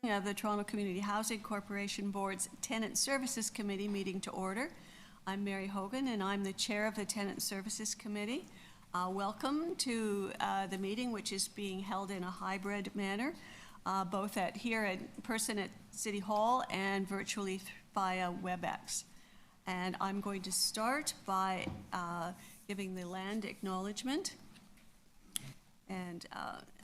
Of the Toronto Community Housing Corporation Board's Tenant Services Committee meeting to order. I'm Mary Hogan, and I'm the chair of the Tenant Services Committee. Welcome to the meeting, which is being held in a hybrid manner, both here in person at City Hall and virtually via WebEx. And I'm going to start by giving the land acknowledgement. And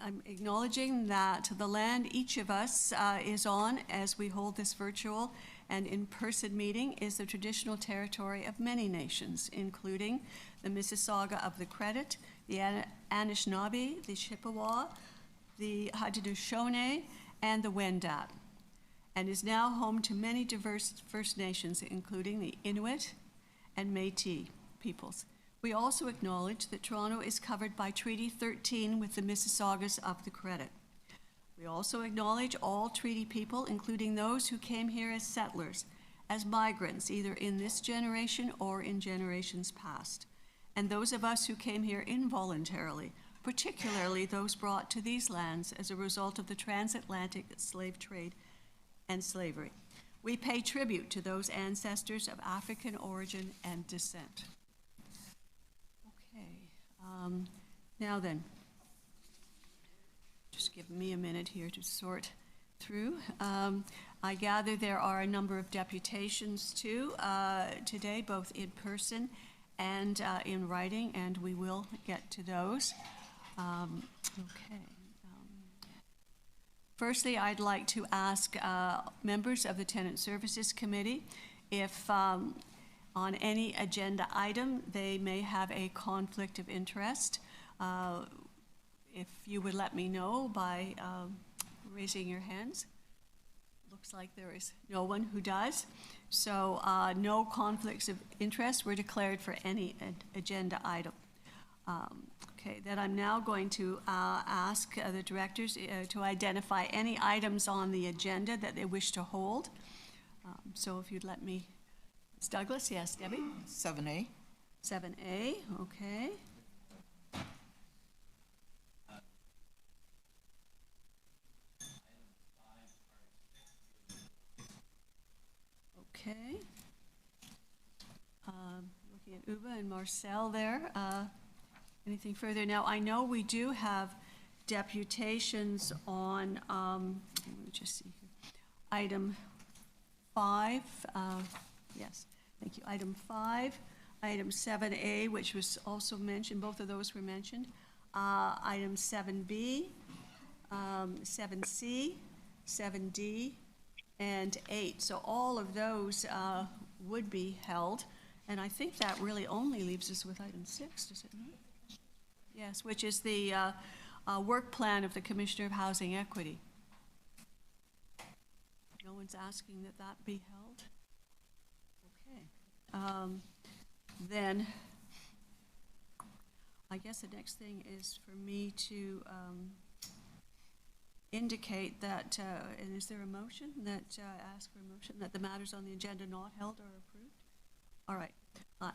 I'm acknowledging that the land each of us is on as we hold this virtual and in-person meeting is the traditional territory of many nations, including the Mississauga of the Credit, the Anishinaabe, the Chippewa, the Haudenosaunee, and the Wendat, and is now home to many diverse First Nations, including the Inuit and Métis peoples. We also acknowledge that Toronto is covered by Treaty 13 with the Mississaugas of the Credit. We also acknowledge all treaty people, including those who came here as settlers, as migrants, either in this generation or in generations past, and those of us who came here involuntarily, particularly those brought to these lands as a result of the transatlantic slave trade and slavery. We pay tribute to those ancestors of African origin and descent. Now then, just give me a minute here to sort through. I gather there are a number of deputations too today, both in person and in writing, and we will get to those. Firstly, I'd like to ask members of the Tenant Services Committee if on any agenda item they may have a conflict of interest. If you would let me know by raising your hands. Looks like there is no one who does. So no conflicts of interest were declared for any agenda item. Okay, then I'm now going to ask the directors to identify any items on the agenda that they wish to hold. So if you'd let me, Ms. Douglas, yes, Debbie? 7A. 7A, okay. Okay. Looking at Uba and Marcel there. Anything further? Now, I know we do have deputations on, let me just see here. Item 5, yes, thank you. Item 5, item 7A, which was also mentioned, both of those were mentioned. Item 7B, 7C, 7D, and 8. So all of those would be held. And I think that really only leaves us with item 6, does it not? Yes, which is the work plan of the Commissioner of Housing Equity. No one's asking that that be held? Okay. Then I guess the next thing is for me to indicate that, and is there a motion that, ask for a motion that the matters on the agenda not held are approved? All right.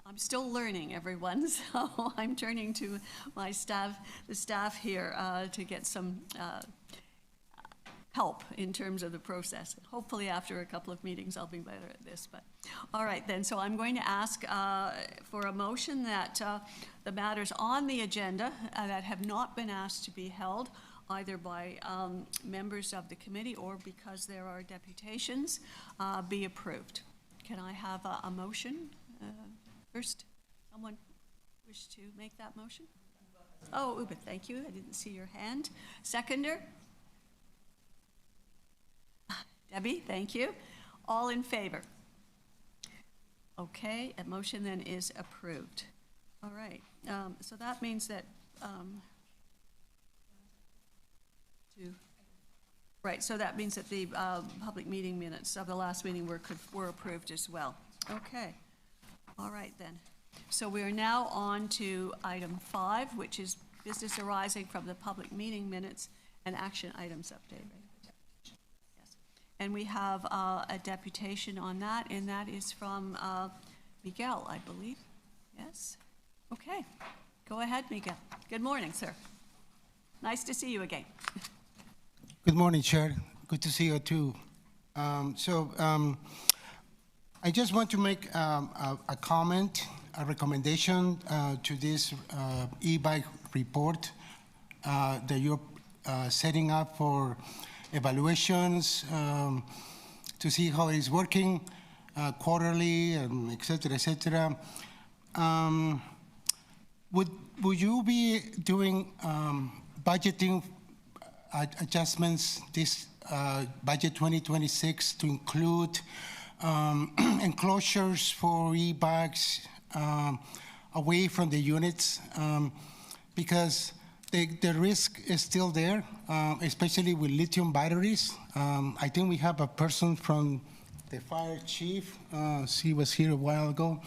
I'm still learning, everyone, so I'm turning to my staff, the staff here, to get some help in terms of the process. Hopefully after a couple of meetings I'll be better at this, but all right then. So I'm going to ask for a motion that the matters on the agenda that have not been asked to be held, either by members of the committee or because there are deputations, be approved. Can I have a motion? First, someone wish to make that motion? Oh, Uba, thank you. I didn't see your hand. Seconder? Debbie, thank you. All in favor? Okay, a motion then is approved. All right, so that means that right, so that means that the public meeting minutes of the last meeting were approved as well. Okay. All right then. So we are now on to item 5, which is business arising from the public meeting minutes and action items update. Yes. And we have a deputation on that, and that is from Miguel, I believe. Yes? Okay. Go ahead, Miguel. Good morning, sir. Nice to see you again. Good morning, Chair, Good to see you too. I just want to make a comment, a recommendation to this e-bike report that you're setting up for evaluations to see how it's working quarterly, and et cetera. Would you be doing budgeting adjustments this budget 2026 to include enclosures for e-bikes away from the units? Because the risk is still there, especially with lithium batteries. I think we have a person from the fire chief. She was here a while ago.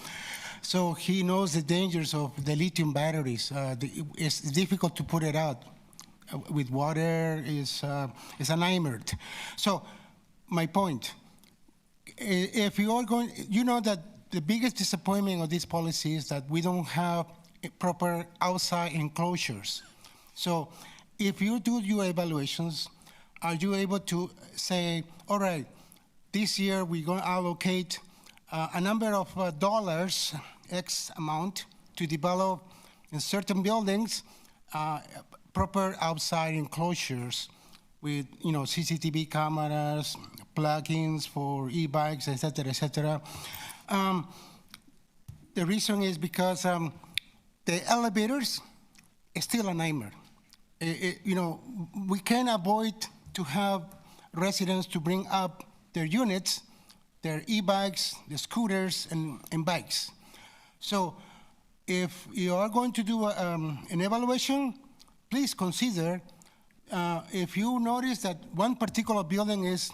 So he knows the dangers of the lithium batteries. It's difficult to put it out. With water is a nightmare. So my point, if you are going, you know that the biggest disappointment of this policy is that we don't have proper outside enclosures. So if you do your evaluations, are you able to say, all right, this year we're going to allocate a number of dollars, X amount, to develop in certain buildings proper outside enclosures with, CCTV cameras, plugins for e-bikes, et cetera. The reason is because the elevators is still a nightmare. We can't avoid to have residents to bring up their units, their e-bikes, the scooters, and bikes. So if you are going to do an evaluation, please consider if you notice that one particular building is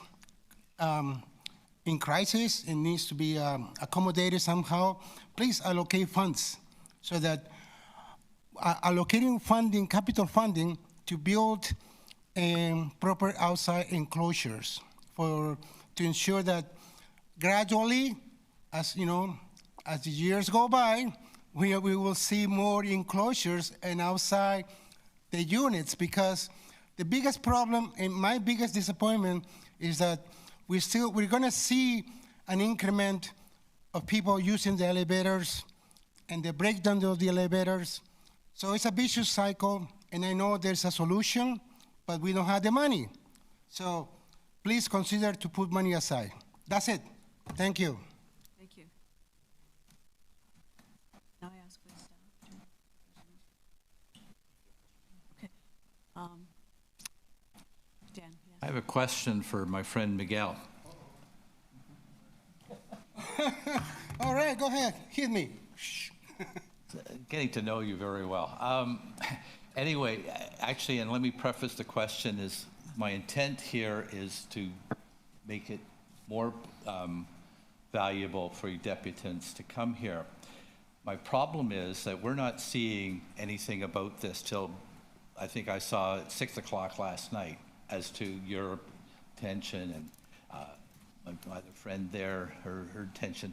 in crisis and needs to be accommodated somehow, please allocate funds so that allocating funding, capital funding, to build proper outside enclosures to ensure that gradually, as the years go by, we will see more enclosures and outside the units, because the biggest problem and my biggest disappointment is that we're going to see an increment of people using the elevators and the breakdown of the elevators. So it's a vicious cycle, and I know there's a solution, but we don't have the money. So please consider to put money aside. That's it. Thank you. Thank you. Now I ask for staff. Okay. Dan, yes. I have a question for my friend Miguel. All right, go ahead. Hit me. Getting to know you very well. Anyway, actually, and let me preface the question, is my intent here is to make it more valuable for you deputants to come here. My problem is that we're not seeing anything about this till I think I saw at 6 o'clock last night as to your attention and my other friend there, her attention.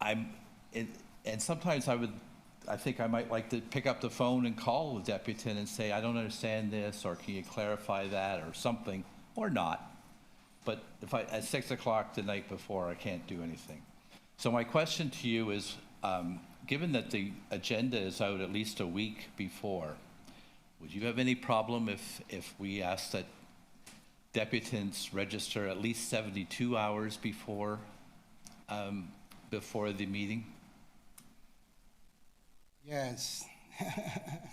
And sometimes I think I might like to pick up the phone and call the deputant and say, I don't understand this, or can you clarify that, or something, or not. But if at 6 o'clock the night before, I can't do anything. So my question to you is, given that the agenda is out at least a week before, would you have any problem if we ask that deputants register at least 72 hours before the meeting? Yes.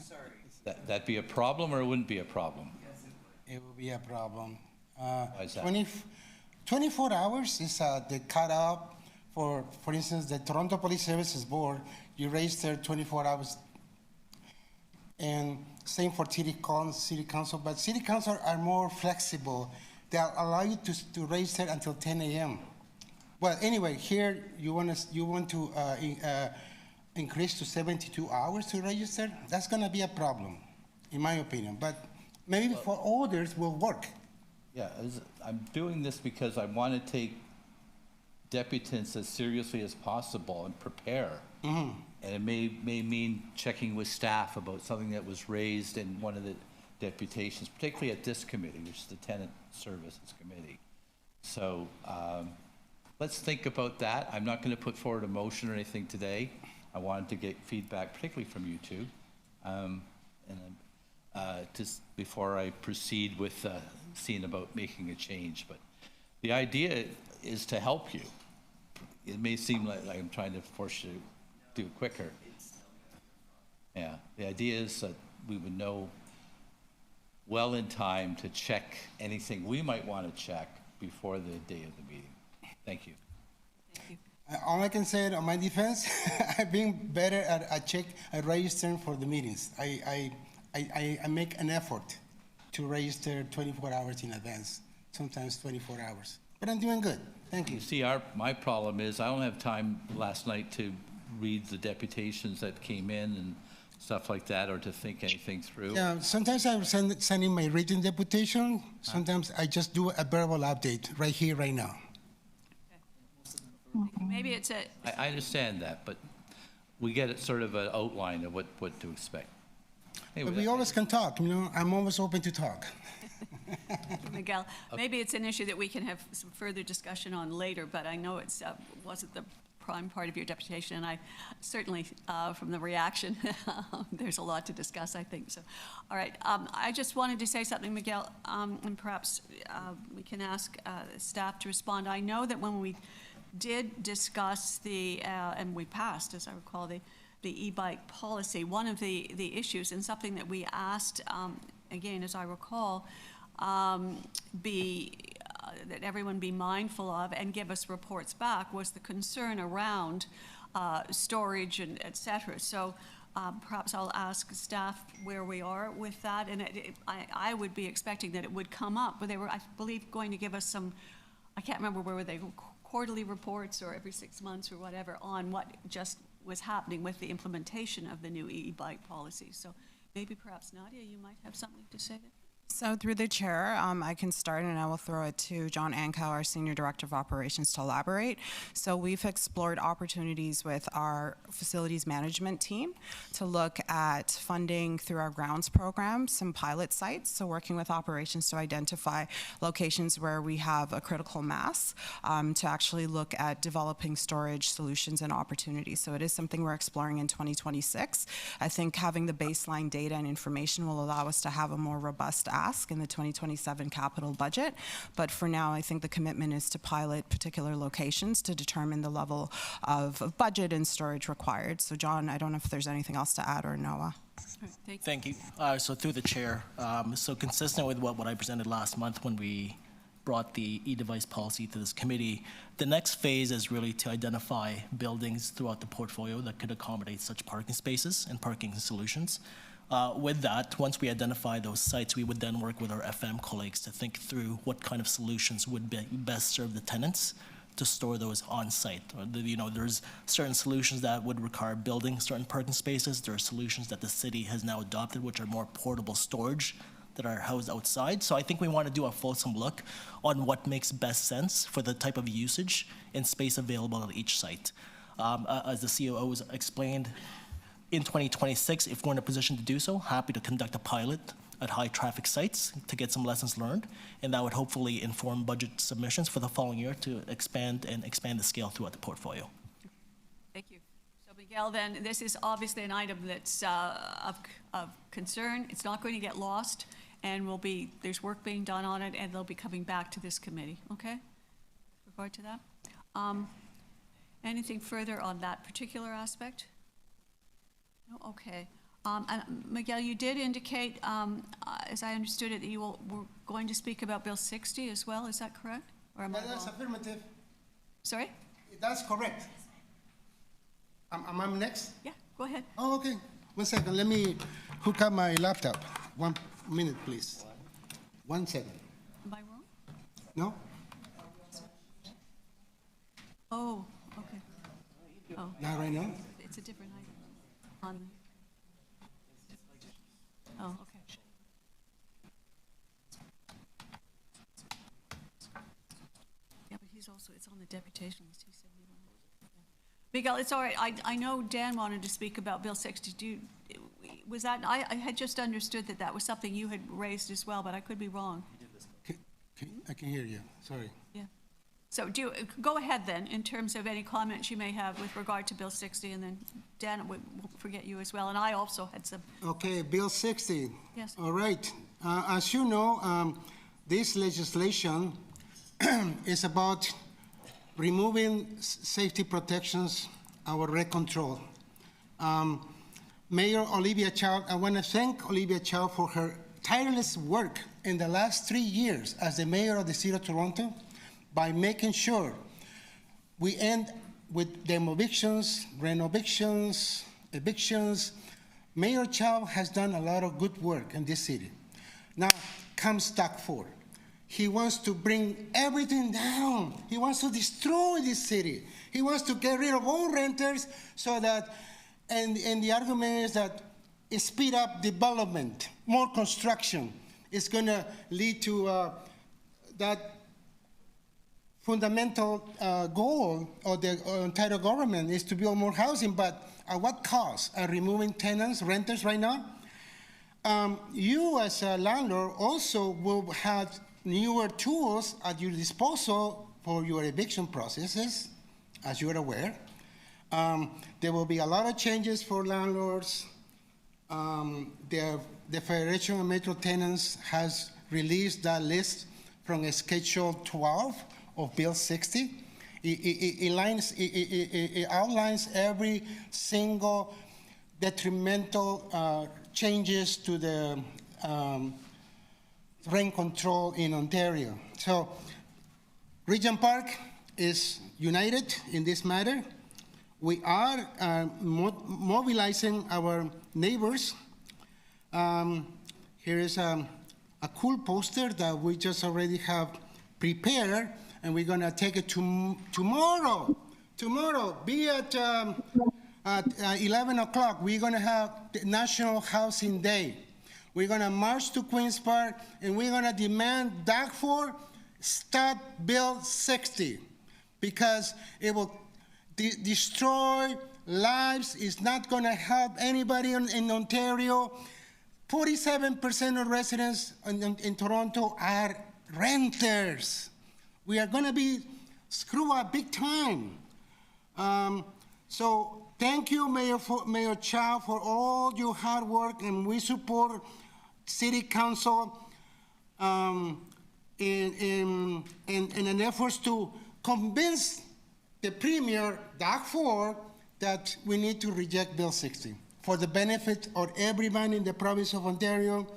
Sorry. That'd be a problem, or it wouldn't be a problem? Yes, It will be a problem. Why is that? 24 hours is the cutoff for instance, the Toronto Police Services Board. You register 24 hours. And same for City Council, but City Council are more flexible. They'll allow you to register until 10 a.m. Well, anyway, here you want to increase to 72 hours to register. That's going to be a problem, in my opinion. But maybe for others will work. Yeah, I'm doing this because I want to take deputants as seriously as possible and prepare. Mm-hmm. And it may mean checking with staff about something that was raised in one of the deputations, particularly at this committee, which is the Tenant Services Committee. So let's think about that. I'm not going to put forward a motion or anything today. I wanted to get feedback, particularly from you two, just before I proceed with seeing about making a change. But the idea is to help you. It may seem like I'm trying to force you to do it quicker. Yeah, the idea is that we would know well in time to check anything we might want to check before the day of the meeting. Thank you. Thank you. All I can say on my defense, I've been better at registering for the meetings. I make an effort to register 24 hours in advance, sometimes 24 hours. But I'm doing good. Thank you. You see, my problem is I don't have time last night to read the deputations that came in and stuff like that, or to think anything through. Yeah, sometimes I send in my written deputation. Sometimes I just do a verbal update right here, right now. Maybe it's a, I understand that, but we get it sort of an outline of what to expect. Anyway, But we always can talk, you know. I'm always open to talk. Miguel, maybe it's an issue that we can have some further discussion on later, but I know it's wasn't the prime part of your deputation, and I certainly, from the reaction, there's a lot to discuss, I think. So, all right, I just wanted to say something, Miguel, and perhaps we can ask staff to respond. I know that when we did discuss and we passed, as I recall, the e-bike policy, one of the issues, and something that we asked, again, as I recall, that everyone be mindful of and give us reports back, was the concern around storage and et cetera. So perhaps I'll ask staff where we are with that, and I would be expecting that it would come up, but they were, I believe, going to give us some, I can't remember where they were, quarterly reports or every 6 months or whatever, on what just was happening with the implementation of the new e-bike policy. So maybe perhaps Nadia, you might have something to say there. So through the chair, I can start, and I will throw it to John Ankow, our Senior Director of Operations, to elaborate. So we've explored opportunities with our facilities management team to look at funding through our grounds program, some pilot sites, so working with operations to identify locations where we have a critical mass, to actually look at developing storage solutions and opportunities. So it is something we're exploring in 2026. I think having the baseline data and information will allow us to have a more robust ask in the 2027 capital budget. But for now, I think the commitment is to pilot particular locations to determine the level of budget and storage required. So John, I don't know if there's anything else to add, or Noah. Thank you. So through the chair, so consistent with what I presented last month when we brought the e-device policy to this committee, the next phase is really to identify buildings throughout the portfolio that could accommodate such parking spaces and parking solutions. With that, once we identify those sites, we would then work with our FM colleagues to think through what kind of solutions would best serve the tenants to store those on site. There's certain solutions that would require building certain parking spaces. There are solutions that the city has now adopted, which are more portable storage that are housed outside. So I think we want to do a fulsome look on what makes best sense for the type of usage and space available at each site. As the COO has explained, in 2026, if we're in a position to do so, happy to conduct a pilot at high traffic sites to get some lessons learned, and that would hopefully inform budget submissions for the following year to expand the scale throughout the portfolio. Thank you. So Miguel, then, this is obviously an item that's of concern. It's not going to get lost, and there's work being done on it, and they'll be coming back to this committee, okay? With regard to that. Anything further on that particular aspect? No, okay. And Miguel, you did indicate, as I understood it, that you were going to speak about Bill 60 as well. Is that correct? Or am I That's wrong? affirmative. Sorry? That's correct. Am I next? Yeah, go ahead. Oh, okay. 1 second. Let me hook up my laptop. 1 minute, please. 1 second. Am I wrong? No? Oh, okay. Oh, Not right now? it's a different item. Oh, okay. Yeah, but it's on the deputation list. He said he wanted. Yeah. Miguel, it's all right. I know Dan wanted to speak about Bill 60. Was that, I had just understood that that was something you had raised as well, but I could be wrong. I can hear you, sorry. Yeah. So go ahead then, in terms of any comments you may have with regard to Bill 60, and then Dan, we'll forget you as well, and I also had some. Okay, Bill 60. Yes. All right. As you know, this legislation is about removing safety protections, our rent control. Mayor Olivia Chow, I want to thank Olivia Chow for her tireless work in the last 3 years as the mayor of the city of Toronto by making sure we end with demolitions, renovations, evictions. Mayor Chow has done a lot of good work in this city. Now comes Doug Ford. He wants to bring everything down. He wants to destroy this city. He wants to get rid of all renters so that, and the argument is that it speed up development, more construction. It's gonna lead to that fundamental goal of the entire government is to build more housing, but at what cost? Removing tenants, renters right now? You as a landlord also will have newer tools at your disposal for your eviction processes, as you're aware. There will be a lot of changes for landlords. The Federation of Metro Tenants has released that list from Schedule 12 of Bill 60. It outlines every single detrimental changes to the rent control in Ontario. So Regent Park is united in this matter. We are mobilizing our neighbors. Here is a cool poster that we just already have prepared, and we're gonna take it to tomorrow. Tomorrow, be at 11 o'clock, we're gonna have the National Housing Day. We're gonna march to Queen's Park, and we're gonna demand Doug Ford stop Bill 60, because it will destroy lives. It's not gonna help anybody in Ontario. 47% of residents in Toronto are renters. We are gonna be screwed up big time. So thank you, Mayor Chow, for all your hard work, and we support City Council in an effort to convince the Premier, Doug Ford, that we need to reject Bill 60 for the benefit of everyone in the province of Ontario,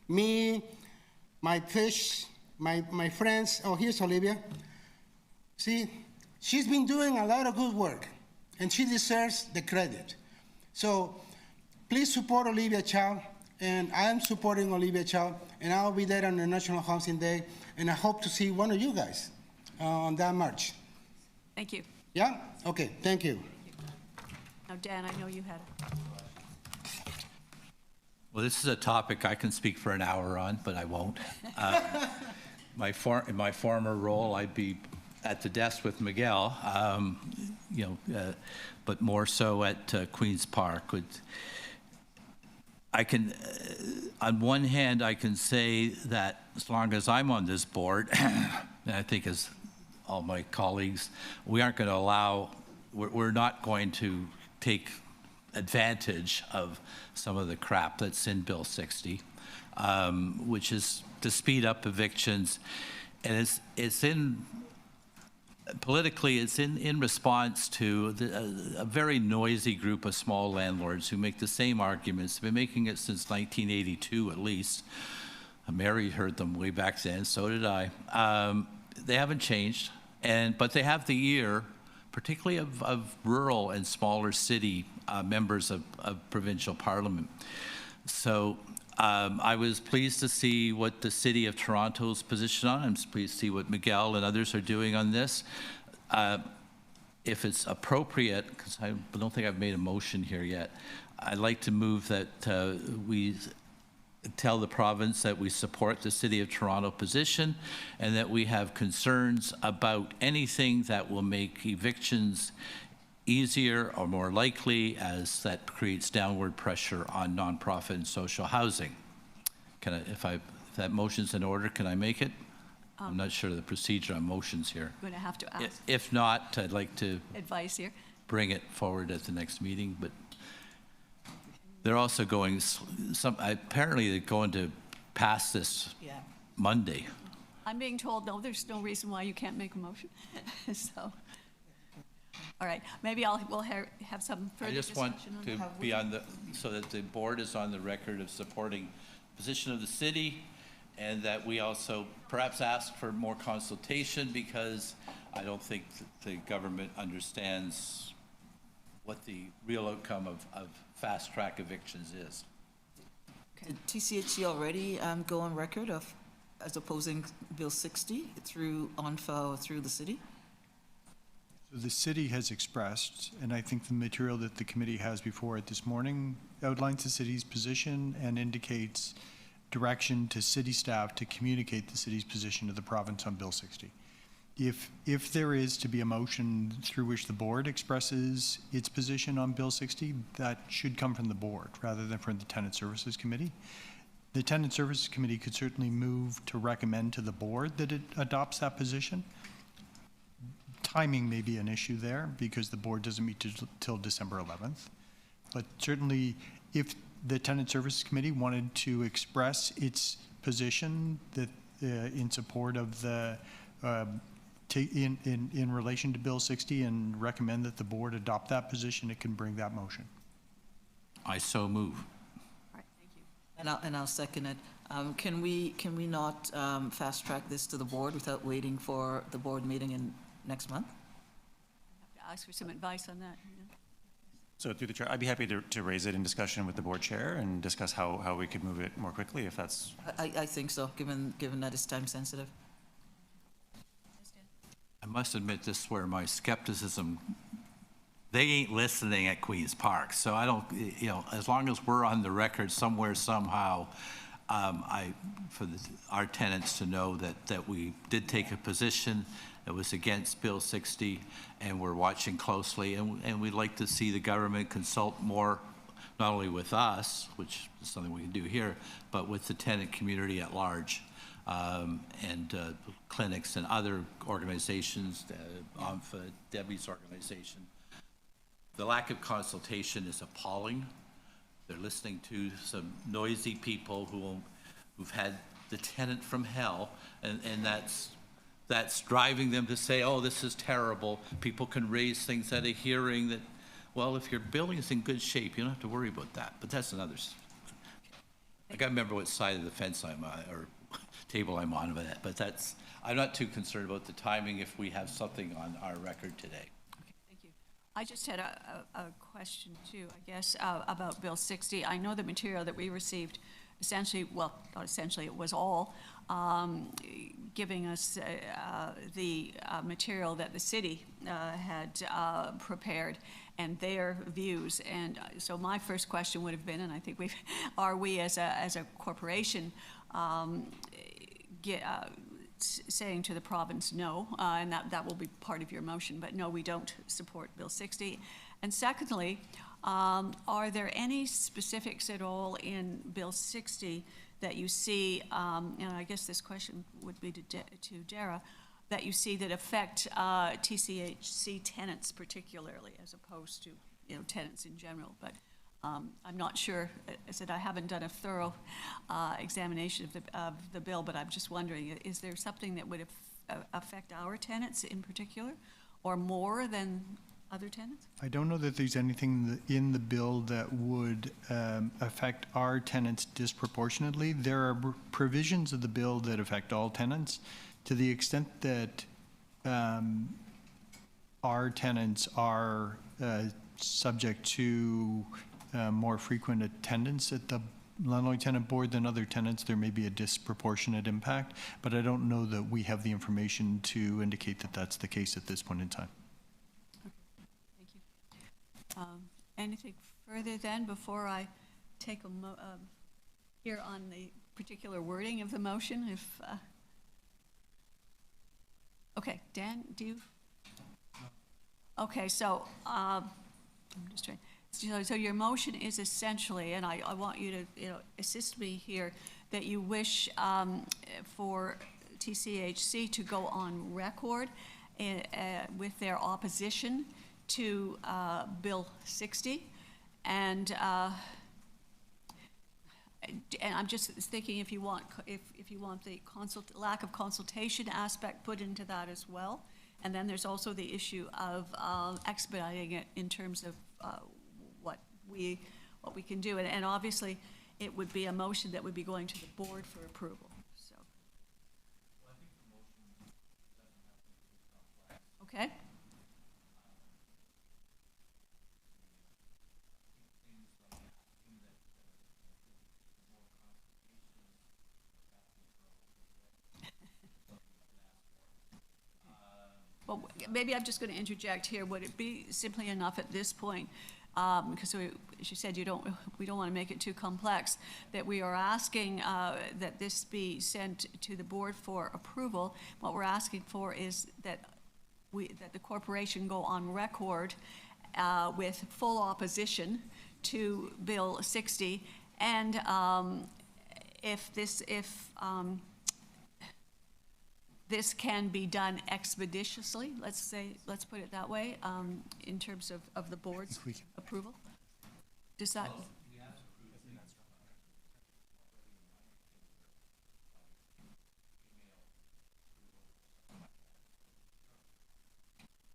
me, my fish, my friends. Oh, here's Olivia. See, she's been doing a lot of good work, and she deserves the credit. So please support Olivia Chow, and I'm supporting Olivia Chow, and I'll be there on the National Housing Day, and I hope to see one of you guys on that march. Thank you. Yeah? Okay, thank you. Now, Dan, I know you had. Well, this is a topic I can speak for an hour on, but I won't. In my former role, I'd be at the desk with Miguel, but more so at Queen's Park. I can, on one hand, I can say that as long as I'm on this board, and I think as all my colleagues, we aren't going to allow, we're not going to take advantage of some of the crap that's in Bill 60, which is to speed up evictions. And it's in, politically, it's in response to a very noisy group of small landlords who make the same arguments. They've been making it since 1982 at least. Mary heard them way back then, so did I. They haven't changed, but they have the ear, particularly of rural and smaller city members of provincial parliament. So I was pleased to see what the City of Toronto's position on. I'm pleased to see what Miguel and others are doing on this. If it's appropriate, because I don't think I've made a motion here yet, I'd like to move that we tell the province that we support the City of Toronto position and that we have concerns about anything that will make evictions easier or more likely, as that creates downward pressure on nonprofit and social housing. Can I, if that motion's in order, can I make it? I'm not sure of the procedure on motions here. I'm going to have to ask If not, I'd like to advice here. bring it forward at the next meeting, but they're also going, apparently they're going to pass this Monday. I'm being told, no, there's no reason why you can't make a motion. So, all right, maybe we'll have some further I just discussion want on that. to be on the, so that the board is on the record of supporting the position of the city, and that we also perhaps ask for more consultation, because I don't think that the government understands what the real outcome of fast-track evictions is. Did TCHC already go on record as opposing Bill 60 on file through the city? So the city has expressed, and I think the material that the committee has before it this morning outlines the city's position and indicates direction to city staff to communicate the city's position to the province on Bill 60. If there is to be a motion through which the board expresses its position on Bill 60, that should come from the board rather than from the Tenant Services Committee. The Tenant Services Committee could certainly move to recommend to the board that it adopts that position. Timing may be an issue there because the board doesn't meet till December 11th. But certainly, if the Tenant Services Committee wanted to express its position that in support of the in relation to Bill 60 and recommend that the board adopt that position, it can bring that motion. I so move. All right, thank you. And I'll second it. Can we not fast track this to the board without waiting for the board meeting in next month? I have to ask for some advice on that. So through the chair, I'd be happy to raise it in discussion with the board chair and discuss how we could move it more quickly, if that's. I think so, given that it's time sensitive. I must admit, this is where my skepticism, they ain't listening at Queen's Park. So I don't, as long as we're on the record somewhere, somehow, for our tenants to know that we did take a position that was against Bill 60, and we're watching closely, and we'd like to see the government consult more, not only with us, which is something we can do here, but with the tenant community at large. And clinics and other organizations, Debbie's organization. The lack of consultation is appalling. They're listening to some noisy people who've had the tenant from hell, and that's driving them to say, oh, this is terrible. People can raise things at a hearing that, well, if your building is in good shape, you don't have to worry about that. But that's another. I gotta remember what side of the fence I'm on, or table I'm on, but I'm not too concerned about the timing if we have something on our record today. Okay, thank you. I just had a question too, I guess, about Bill 60. I know the material that we received essentially, well, not essentially, it was all giving us the material that the city had prepared and their views. And so my first question would have been, and I think are we as a corporation saying to the province no, and that will be part of your motion, but no, we don't support Bill 60. And secondly, are there any specifics at all in Bill 60 that you see, and I guess this question would be to Dara, that you see that affect TCHC tenants particularly, as opposed to tenants in general? But I'm not sure. I said I haven't done a thorough examination of the bill, but I'm just wondering, is there something that would affect our tenants in particular, or more than other tenants? I don't know that there's anything in the bill that would affect our tenants disproportionately. There are provisions of the bill that affect all tenants. To the extent that our tenants are subject to more frequent attendance at the landlord tenant board than other tenants, there may be a disproportionate impact, but I don't know that we have the information to indicate that that's the case at this point in time. Thank you. Anything further then before I take here on the particular wording of the motion? Okay, Dan, do you? Okay, so, I'm just trying, so your motion is essentially, and I want you to, assist me here, that you wish for TCHC to go on record with their opposition to Bill 60, and I'm just thinking if you want the lack of consultation aspect put into that as well. And then there's also the issue of expediting it in terms of what we can do. And obviously, it would be a motion that would be going to the board for approval, so. Okay. Well, maybe I'm just going to interject here. Would it be simply enough at this point, because as you said, we don't want to make it too complex, that we are asking that this be sent to the board for approval? What we're asking for is that the corporation go on record with full opposition to Bill 60, and if this can be done expeditiously, let's put it that way, in terms of the board's approval? Does that?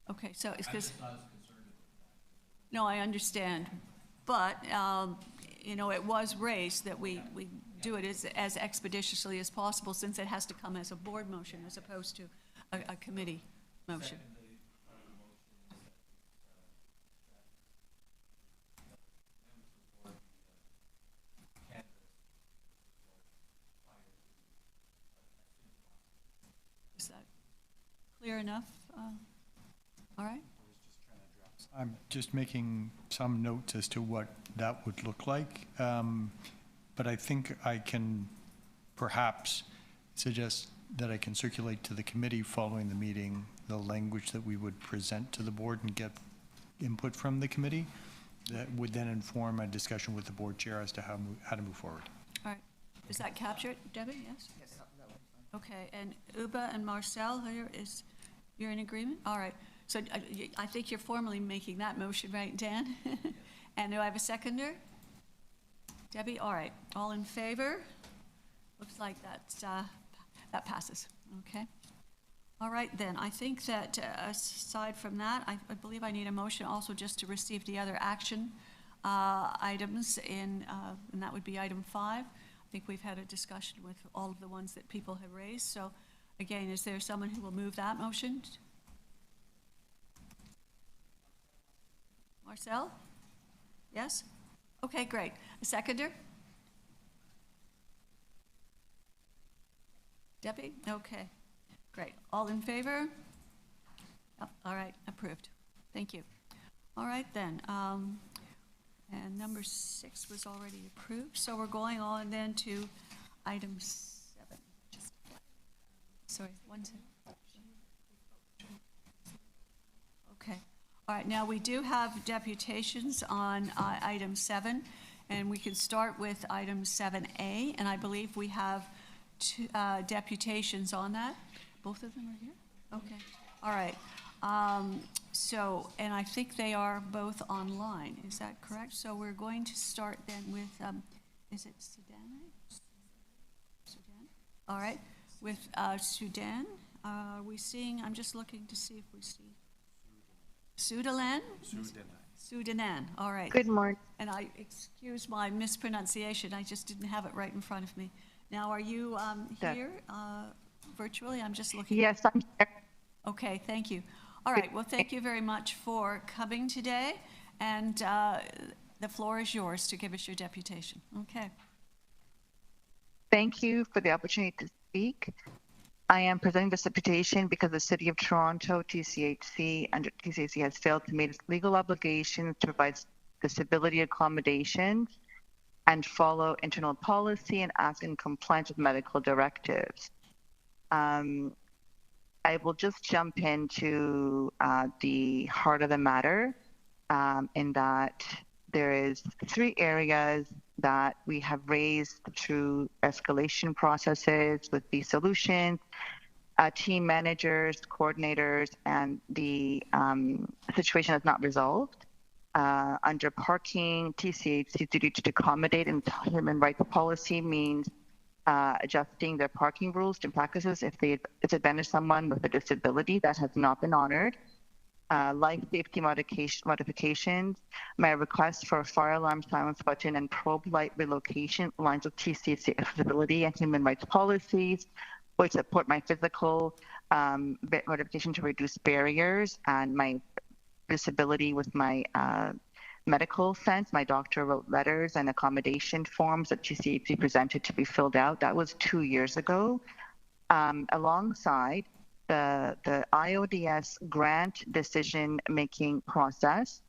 Okay, so it's because. No, I understand, but, it was raised that we do it as expeditiously as possible, since it has to come as a board motion as opposed to a committee motion. Is that clear enough? All right. I'm just making some notes as to what that would look like. But I think I can perhaps suggest that I can circulate to the committee following the meeting the language that we would present to the board and get input from the committee that would then inform a discussion with the board chair as to how to move forward. All right. Is that captured, Debbie? Yes? Yes. Okay, and Uba and Marcel, you're in agreement? All right. So I think you're formally making that motion, right, Dan? And do I have a seconder? Debbie, all right. All in favor? Looks like that passes, okay? All right, then. I think that aside from that, I believe I need a motion also just to receive the other action items and that would be item 5. I think we've had a discussion with all of the ones that people have raised. So again, is there someone who will move that motion? Marcel? Yes? Okay, great. A seconder? Debbie? Okay, great. All in favor? Oh, all right, approved. Thank you. All right then. And number 6 was already approved. So we're going on then to item 7. Sorry, 1 second. Okay. All right, now we do have deputations on item 7, and we can start with item 7A, and I believe we have 2 deputations on that. Both of them are here? Okay, all right. And I think they are both online, is that correct? So we're going to start then with, is it Sudan? Sudan? All right, with Sudan. Are we seeing, I'm just looking to see if we see. Sudalan? Sudanan, all right. Good morning. And I excuse my mispronunciation, I just didn't have it right in front of me. Now, are you here virtually? I'm just looking. Yes, I'm here. Okay, thank you. All right, well, thank you very much for coming today, and the floor is yours to give us your deputation. Okay. Thank you for the opportunity to speak. I am presenting this deputation because the City of Toronto, TCHC, and TCHC has failed to meet its legal obligations to provide disability accommodations and follow internal policy and act in compliance with medical directives. I will just jump into the heart of the matter, in that there is 3 areas that we have raised through escalation processes with the solutions, team managers, coordinators, and the situation is not resolved. Under parking, TCHC's duty to accommodate and human rights policy means adjusting their parking rules and practices if they disadvantage someone with a disability. That has not been honored. Life safety modifications. My request for a fire alarm silence button and probe light relocation aligns with TCHC accessibility and human rights policies, which support my physical modification to reduce barriers and my disability with my medical sense. My doctor wrote letters and accommodation forms that TCHC presented to be filled out. That was 2 years ago. Alongside the IODS grant decision-making process,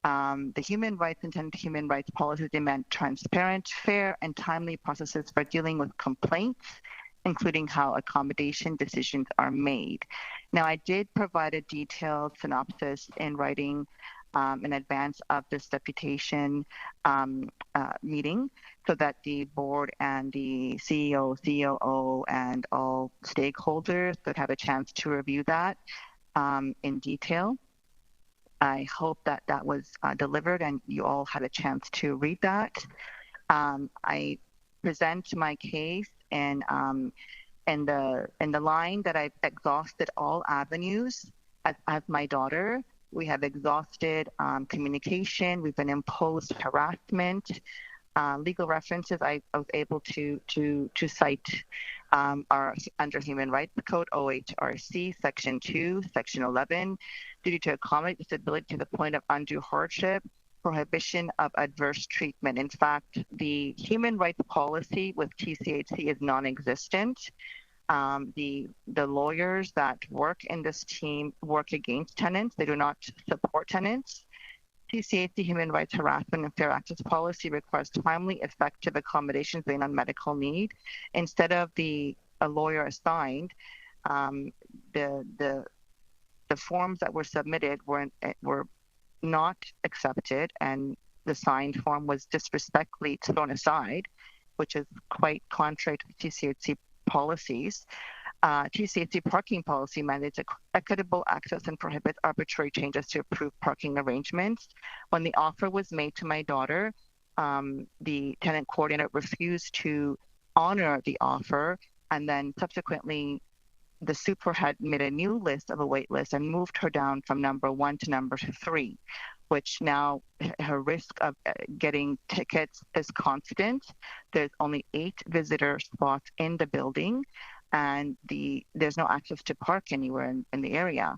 the human rights and Tenant human rights policies demand transparent, fair, and timely processes for dealing with complaints, including how accommodation decisions are made. Now, I did provide a detailed synopsis in writing in advance of this deputation meeting, so that the board and the CEO, COO, and all stakeholders could have a chance to review that in detail. I hope that that was delivered and you all had a chance to read that. I present my case in the line that I've exhausted all avenues as my daughter. We have exhausted communication. We've been imposed harassment. Legal references I was able to cite are under Human Rights Code, OHRC, Section 2, Section 11, duty to accommodate disability to the point of undue hardship, prohibition of adverse treatment. In fact, the human rights policy with TCHC is non-existent. The lawyers that work in this team work against tenants. They do not support tenants. TCHC human rights harassment and fair access policy requires timely, effective accommodations based on medical need. Instead of a lawyer assigned, the forms that were submitted were not accepted, and the signed form was disrespectfully thrown aside, which is quite contrary to TCHC policies. TCHC parking policy mandates equitable access and prohibits arbitrary changes to approved parking arrangements. When the offer was made to my daughter, the tenant coordinator refused to honor the offer, and then subsequently the super had made a new list of a wait list and moved her down from number 1 to number 3, which now her risk of getting tickets is constant. There's only 8 visitor spots in the building, and there's no access to park anywhere in the area.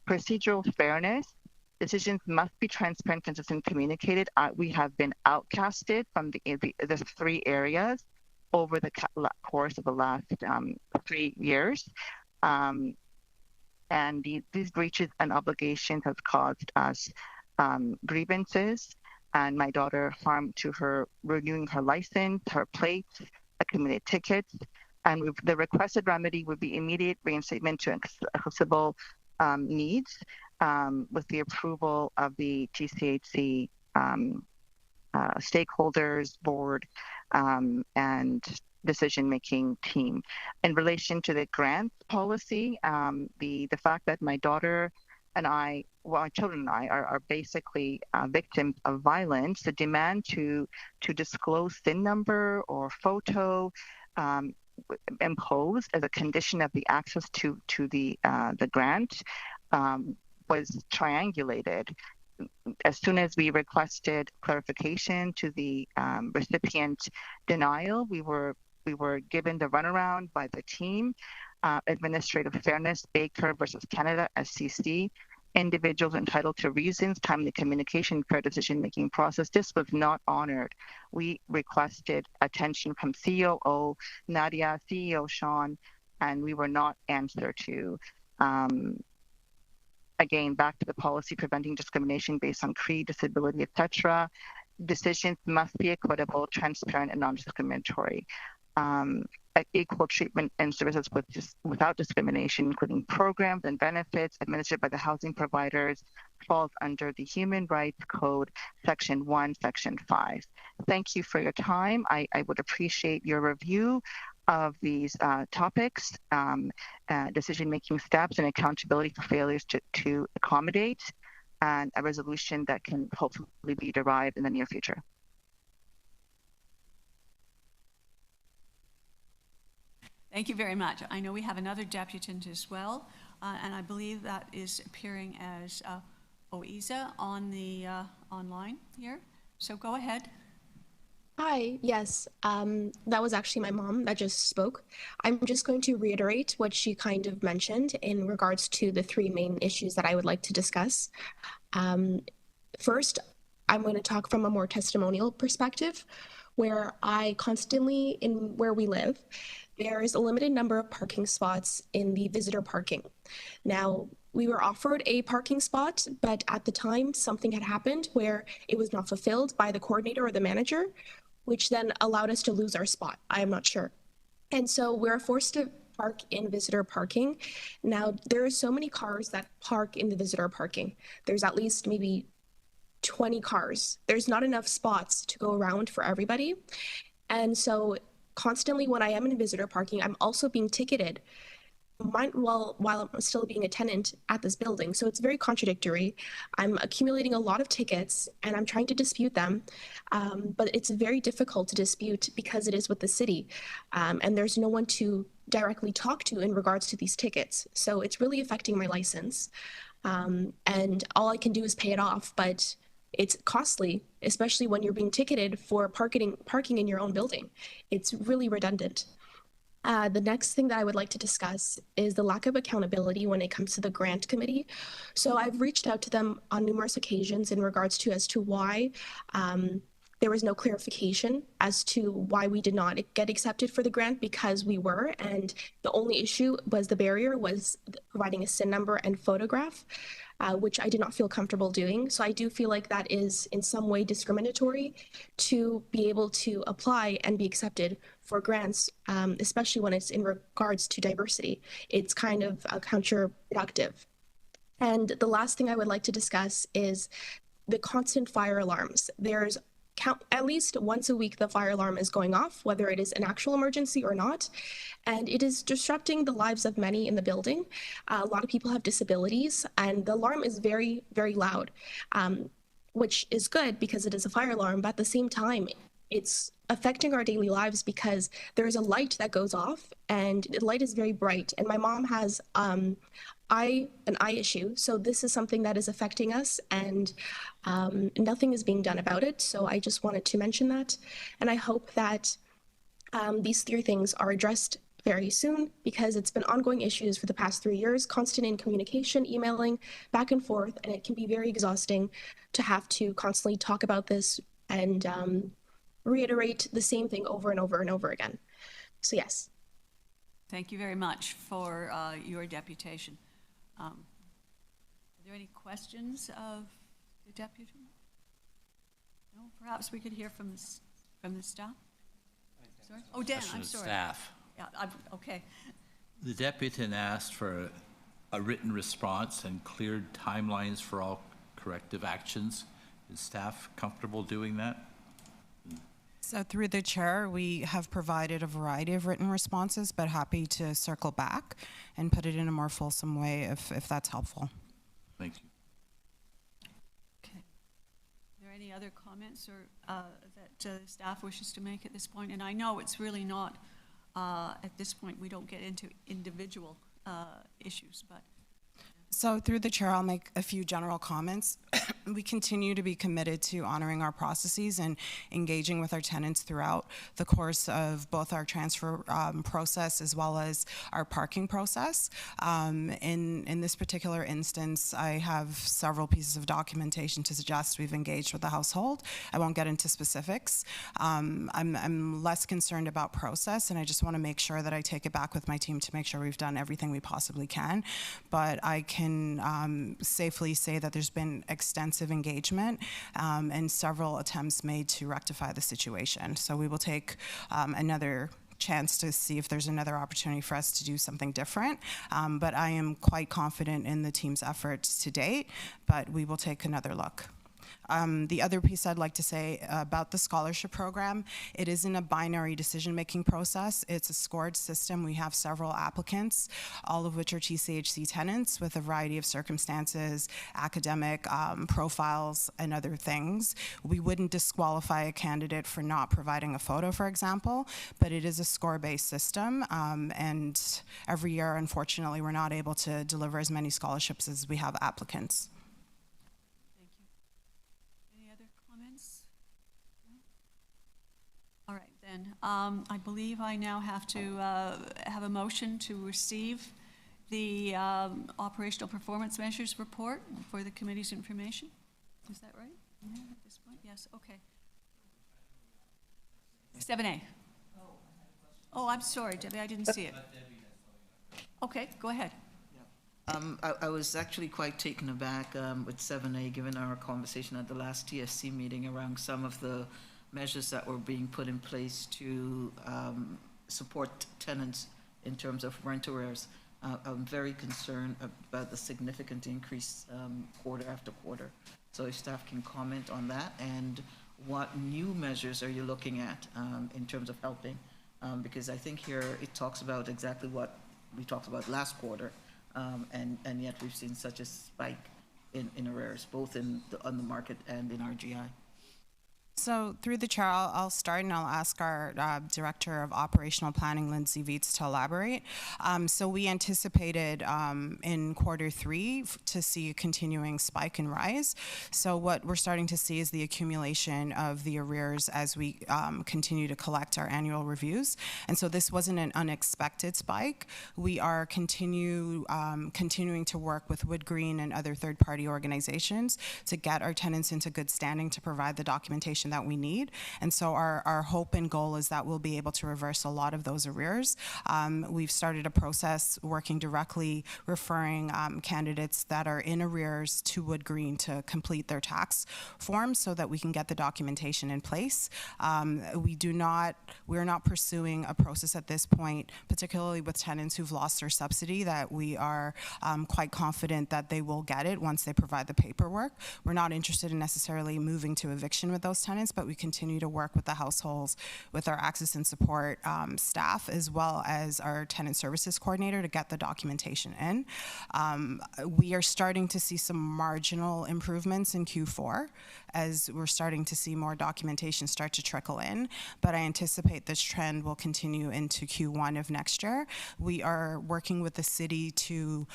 Procedural fairness. Decisions must be transparent, consistent, communicated. We have been outcasted from the 3 areas over the course of the last 3 years. And these breaches and obligations have caused us grievances, and my daughter harm to her renewing her license, her plates, accumulated tickets, and the requested remedy would be immediate reinstatement to accessible needs with the approval of the TCHC stakeholders, board, and decision-making team. In relation to the grants policy, the fact that my daughter and I, well, my children and I are basically victims of violence, the demand to disclose SIN number or photo imposed as a condition of the access to the grant was triangulated. As soon as we requested clarification to the recipient denial, we were given the runaround by the team. Administrative Fairness, Baker versus Canada, SCC, individuals entitled to reasons, timely communication, fair decision-making process. This was not honored. We requested attention from COO Nadia, CEO Sean, and we were not answered to. Again, back to the policy preventing discrimination based on creed, disability, etc. Decisions must be equitable, transparent, and non-discriminatory. equal treatment and services without discrimination, including programs and benefits administered by the housing providers, falls under the Human Rights Code, Section 1, Section 5. Thank you for your time. I would appreciate your review of these topics, decision-making steps, and accountability for failures to accommodate, and a resolution that can hopefully be derived in the near future. Thank you very much. I know we have another deputant as well, and I believe that is appearing as Oiza on the online here. So go ahead. Hi, yes, that was actually my mom that just spoke. I'm just going to reiterate what she kind of mentioned in regards to the three main issues that I would like to discuss. First, I'm going to talk from a more testimonial perspective, where I constantly, in where we live, there is a limited number of parking spots in the visitor parking. Now, we were offered a parking spot, but at the time, something had happened where it was not fulfilled by the coordinator or the manager, which then allowed us to lose our spot. I am not sure. And so we're forced to park in visitor parking. Now, there are so many cars that park in the visitor parking. There's at least maybe 20 cars. There's not enough spots to go around for everybody. And so constantly when I am in visitor parking, I'm also being ticketed while I'm still being a tenant at this building. So it's very contradictory. I'm accumulating a lot of tickets and I'm trying to dispute them, but it's very difficult to dispute because it is with the city, and there's no one to directly talk to in regards to these tickets. So it's really affecting my license, and all I can do is pay it off, but it's costly, especially when you're being ticketed for parking in your own building. It's really redundant. The next thing that I would like to discuss is the lack of accountability when it comes to the grant committee. So I've reached out to them on numerous occasions in regards to as to why there was no clarification as to why we did not get accepted for the grant, because we were, and the only issue was the barrier was providing a SIN number and photograph, which I did not feel comfortable doing. So I do feel like that is in some way discriminatory to be able to apply and be accepted for grants, especially when it's in regards to diversity. It's kind of counterproductive. And the last thing I would like to discuss is the constant fire alarms. There's at least once a week the fire alarm is going off, whether it is an actual emergency or not, and it is disrupting the lives of many in the building. A lot of people have disabilities, and the alarm is very, very loud, which is good because it is a fire alarm, but at the same time, it's affecting our daily lives because there's a light that goes off, and the light is very bright, and my mom has an eye issue, so this is something that is affecting us, and nothing is being done about it. So I just wanted to mention that, and I hope that these three things are addressed very soon, because it's been ongoing issues for the past 3 years, constant in communication, emailing back and forth, and it can be very exhausting to have to constantly talk about this and reiterate the same thing over and over and over again. So yes. Thank you very much for your deputation. Are there any questions of the deputant? No, perhaps we could hear from the staff. Sorry? Oh, Dan, Question I'm of sorry. Staff. Yeah, okay. The deputant asked for a written response and cleared timelines for all corrective actions. Is staff comfortable doing that? So through the chair, we have provided a variety of written responses, but happy to circle back and put it in a more fulsome way if that's helpful. Thank you. Okay. Are there any other comments or that staff wishes to make at this point? And I know it's really not, at this point, we don't get into individual issues, but. So through the chair, I'll make a few general comments. We continue to be committed to honoring our processes and engaging with our tenants throughout the course of both our transfer process as well as our parking process. In this particular instance, I have several pieces of documentation to suggest we've engaged with the household. I won't get into specifics. I'm less concerned about process, and I just want to make sure that I take it back with my team to make sure we've done everything we possibly can. But I can safely say that there's been extensive engagement and several attempts made to rectify the situation. So we will take another chance to see if there's another opportunity for us to do something different. But I am quite confident in the team's efforts to date, but we will take another look. The other piece I'd like to say about the scholarship program, it isn't a binary decision-making process. It's a scored system. We have several applicants, all of which are TCHC tenants with a variety of circumstances, academic profiles, and other things. We wouldn't disqualify a candidate for not providing a photo, for example, but it is a score-based system, and every year, unfortunately, we're not able to deliver as many scholarships as we have applicants. All right, then. I believe I now have to have a motion to receive the operational performance measures report for the committee's information. Is that right? Yeah, at this point? Yes, okay. 7A. Oh, I'm sorry, Debbie, I didn't see it. Okay, go ahead. I was actually quite taken aback with 7A, given our conversation at the last TSC meeting around some of the measures that were being put in place to support tenants in terms of rent arrears. I'm very concerned about the significant increase quarter after quarter. So if staff can comment on that, and what new measures are you looking at in terms of helping? Because I think here it talks about exactly what we talked about last quarter, and yet we've seen such a spike in arrears, both on the market and in RGI. So through the chair, I'll start and I'll ask our Director of Operational Planning, Lindsay Viets, to elaborate. So we anticipated in Q3 to see a continuing spike and rise. So what we're starting to see is the accumulation of the arrears as we continue to collect our annual reviews. And so this wasn't an unexpected spike. We are continuing to work with Wood Green and other third-party organizations to get our tenants into good standing to provide the documentation that we need. And so our hope and goal is that we'll be able to reverse a lot of those arrears. We've started a process working directly, referring candidates that are in arrears to Wood Green to complete their tax forms so that we can get the documentation in place. We're not pursuing a process at this point, particularly with tenants who've lost their subsidy, that we are quite confident that they will get it once they provide the paperwork. We're not interested in necessarily moving to eviction with those tenants, but we continue to work with the households, with our access and support staff, as well as our tenant services coordinator to get the documentation in. We are starting to see some marginal improvements in Q4 as we're starting to see more documentation start to trickle in, but I anticipate this trend will continue into Q1 of next year. We are working with the city to,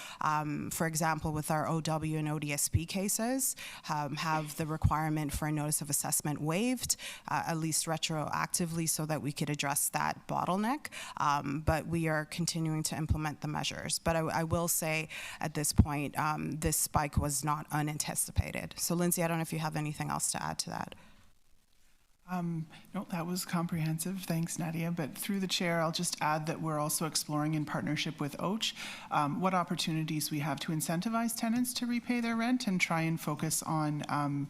for example, with our OW and ODSP cases, have the requirement for a notice of assessment waived, at least retroactively, so that we could address that bottleneck. But we are continuing to implement the measures. But I will say at this point, this spike was not unanticipated. So Lindsay, I don't know if you have anything else to add to that. No, that was comprehensive. Thanks, Nadia. But through the chair, I'll just add that we're also exploring in partnership with OACH what opportunities we have to incentivize tenants to repay their rent and try and focus on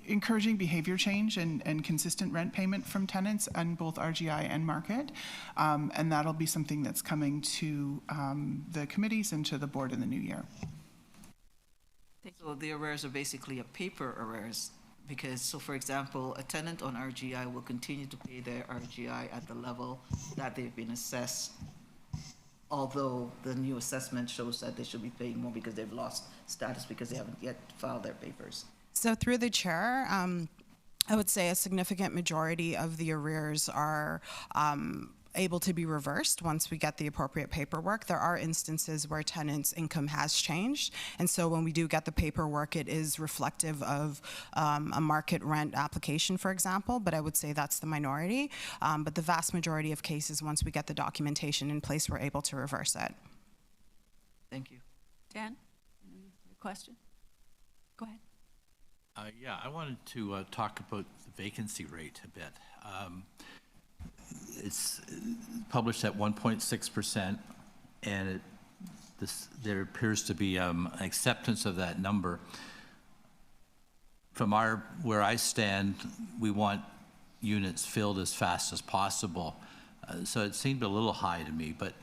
encouraging behavior change and consistent rent payment from tenants on both RGI and market. And that'll be something that's coming to the committees and to the board in the new year. So the arrears are basically a paper arrears, because, so for example, a tenant on RGI will continue to pay their RGI at the level that they've been assessed, although the new assessment shows that they should be paying more because they've lost status because they haven't yet filed their papers. So through the chair, I would say a significant majority of the arrears are able to be reversed once we get the appropriate paperwork. There are instances where tenants' income has changed, and so when we do get the paperwork, it is reflective of a market rent application, for example, but I would say that's the minority. But the vast majority of cases, once we get the documentation in place, we're able to reverse it. Thank you. Dan, a question? Go ahead. Yeah, I wanted to talk about the vacancy rate a bit. It's published at 1.6%, and there appears to be an acceptance of that number. From where I stand, we want units filled as fast as possible. So it seemed a little high to me, but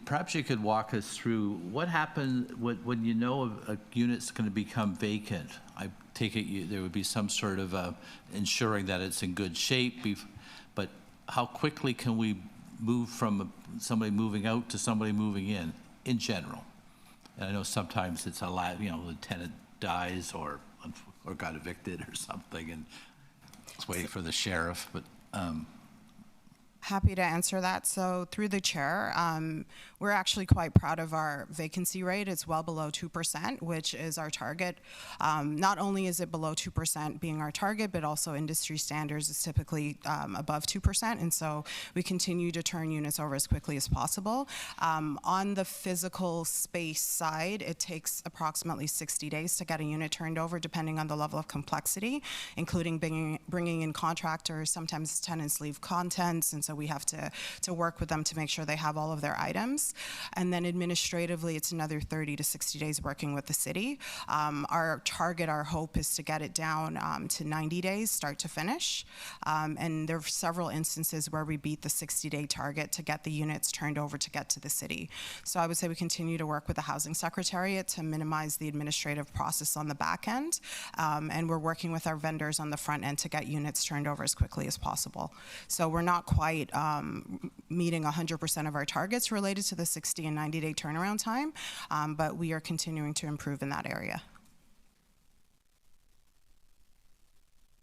perhaps you could walk us through what happens when you know a unit's going to become vacant. I take it there would be some sort of ensuring that it's in good shape, but how quickly can we move from somebody moving out to somebody moving in general? And I know sometimes it's allowed, the tenant dies or got evicted or something, and it's waiting for the sheriff, but Happy to answer that. So through the chair, we're actually quite proud of our vacancy rate. It's well below 2%, which is our target. Not only is it below 2% being our target, but also industry standards is typically above 2%. And so we continue to turn units over as quickly as possible. On the physical space side, it takes approximately 60 days to get a unit turned over, depending on the level of complexity, including bringing in contractors. Sometimes tenants leave contents, and so we have to work with them to make sure they have all of their items. And then administratively, it's another 30 to 60 days working with the city. Our target, our hope is to get it down to 90 days, start to finish. And there are several instances where we beat the 60-day target to get the units turned over to get to the city. So I would say we continue to work with the Housing Secretariat to minimize the administrative process on the back end. And we're working with our vendors on the front end to get units turned over as quickly as possible. So we're not quite meeting 100% of our targets related to the 60 and 90-day turnaround time, but we are continuing to improve in that area.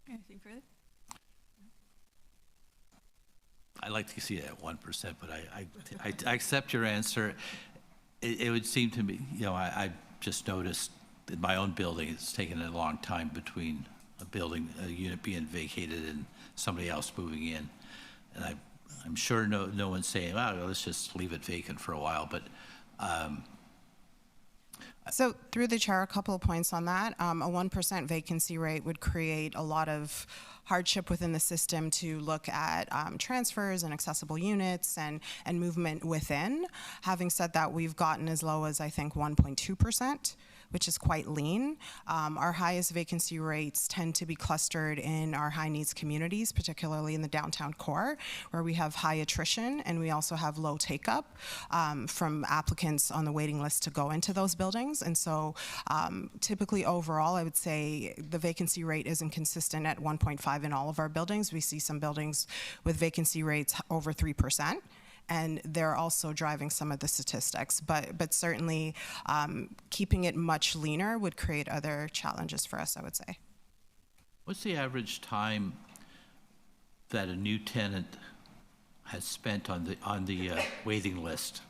Anything further? I'd like to see it at 1%, but I accept your answer. It would seem to me, I just noticed in my own building, it's taken a long time between a unit being vacated and somebody else moving in. And I'm sure no one's saying, well, let's just leave it vacant for a while, but. So through the chair, a couple of points on that. A 1% vacancy rate would create a lot of hardship within the system to look at transfers and accessible units and movement within. Having said that, we've gotten as low as, I think, 1.2%. Which is quite lean. Our highest vacancy rates tend to be clustered in our high needs communities, particularly in the downtown core, where we have high attrition and we also have low take-up from applicants on the waiting list to go into those buildings. And so typically overall, I would say the vacancy rate isn't consistent at 1.5 in all of our buildings. We see some buildings with vacancy rates over 3%. And they're also driving some of the statistics. But certainly keeping it much leaner would create other challenges for us, I would say. What's the average time that a new tenant has spent on the waiting list?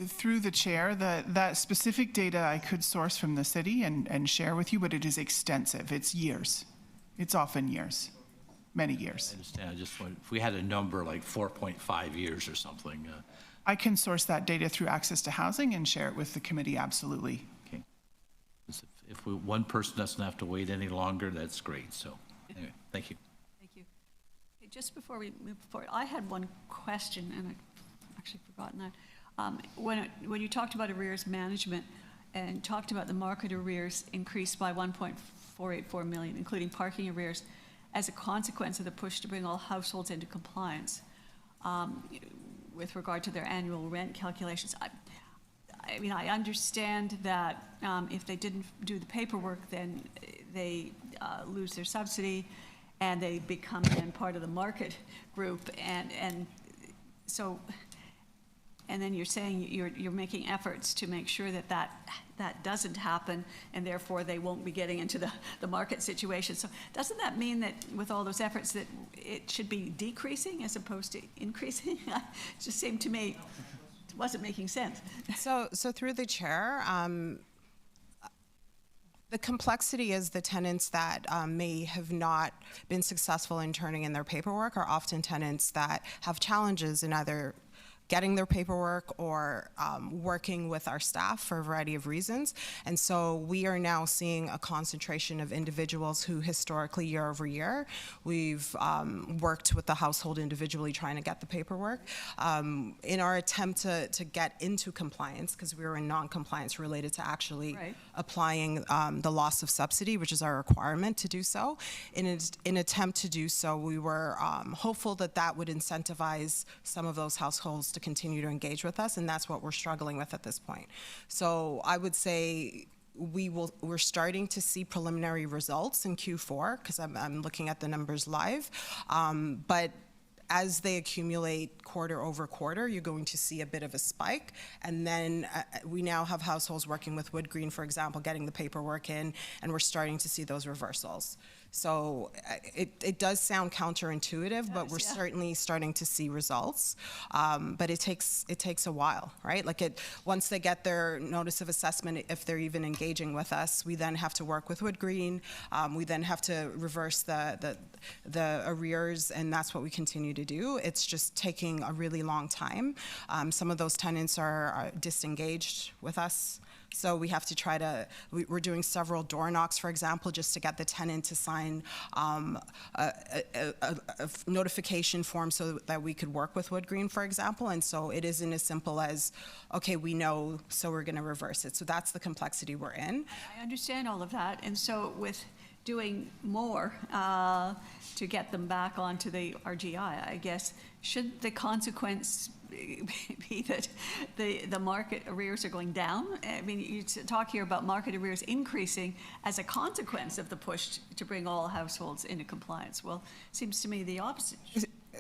Through the chair, that specific data I could source from the city and share with you, but it is extensive. It's years. It's often years. Many years. I understand. I just want, if we had a number like 4.5 years or something. I can source that data through Access to Housing and share it with the committee, absolutely. Okay. If one person doesn't have to wait any longer, that's great. So anyway, thank you. Thank you. Okay, just before we move forward, I had one question, and I've actually forgotten that. When you talked about arrears management and talked about the market arrears increased by 1.484 million, including parking arrears, as a consequence of the push to bring all households into compliance with regard to their annual rent calculations. I mean, I understand that if they didn't do the paperwork, then they lose their subsidy and they become then part of the market group. And so, and then you're saying you're making efforts to make sure that doesn't happen, and therefore they won't be getting into the market situation. So doesn't that mean that with all those efforts that it should be decreasing as opposed to increasing? It just seemed to me it wasn't making sense. So through the chair, the complexity is the tenants that may have not been successful in turning in their paperwork are often tenants that have challenges in either getting their paperwork or working with our staff for a variety of reasons. And so we are now seeing a concentration of individuals who historically, year over year, we've worked with the household individually trying to get the paperwork. In our attempt to get into compliance, because we were in non-compliance related to actually applying the loss of subsidy, which is our requirement to do so. In an attempt to do so, we were hopeful that that would incentivize some of those households to continue to engage with us, and that's what we're struggling with at this point. So I would say we're starting to see preliminary results in Q4, because I'm looking at the numbers live, but as they accumulate quarter over quarter, you're going to see a bit of a spike. And then we now have households working with Wood Green, for example, getting the paperwork in, and we're starting to see those reversals. So it does sound counterintuitive, but we're certainly starting to see results. But it takes a while, right? Like once they get their notice of assessment, if they're even engaging with us, we then have to work with Wood Green. We then have to reverse the arrears, and that's what we continue to do. It's just taking a really long time. Some of those tenants are disengaged with us. So we have to try to, we're doing several door knocks, for example, just to get the tenant to sign a notification form so that we could work with Wood Green, for example. And so it isn't as simple as, okay, we know, so we're going to reverse it. So that's the complexity we're in. I understand all of that. And so with doing more to get them back onto the RGI, I guess, should the consequence be that the market arrears are going down? I mean, you talk here about market arrears increasing as a consequence of the push to bring all households into compliance. Well, it seems to me the opposite.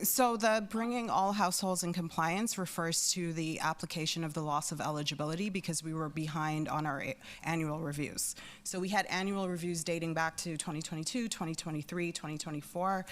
So the bringing all households in compliance refers to the application of the loss of eligibility, because we were behind on our annual reviews. So we had annual reviews dating back to 2022, 2023, 2024.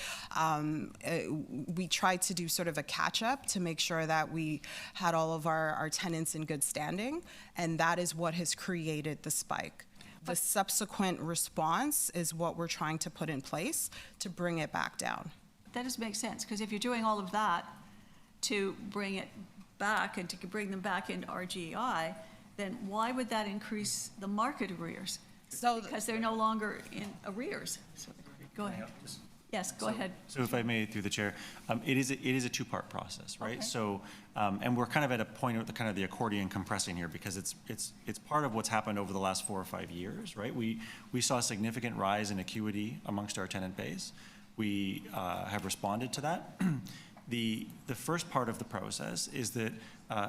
We tried to do sort of a catch-up to make sure that we had all of our tenants in good standing, and that is what has created the spike. The subsequent response is what we're trying to put in place to bring it back down. That does make sense, because if you're doing all of that to bring it back and to bring them back into RGI, then why would that increase the market arrears? So because they're no longer in arrears. So, go ahead. Yes, go ahead. So if I may, through the chair, it is a two-part process, right? Okay. So, and we're kind of at a point of the accordion compressing here, because it's part of what's happened over the last 4 or 5 years, right? We saw a significant rise in acuity amongst our tenant base. We have responded to that. The first part of the process is that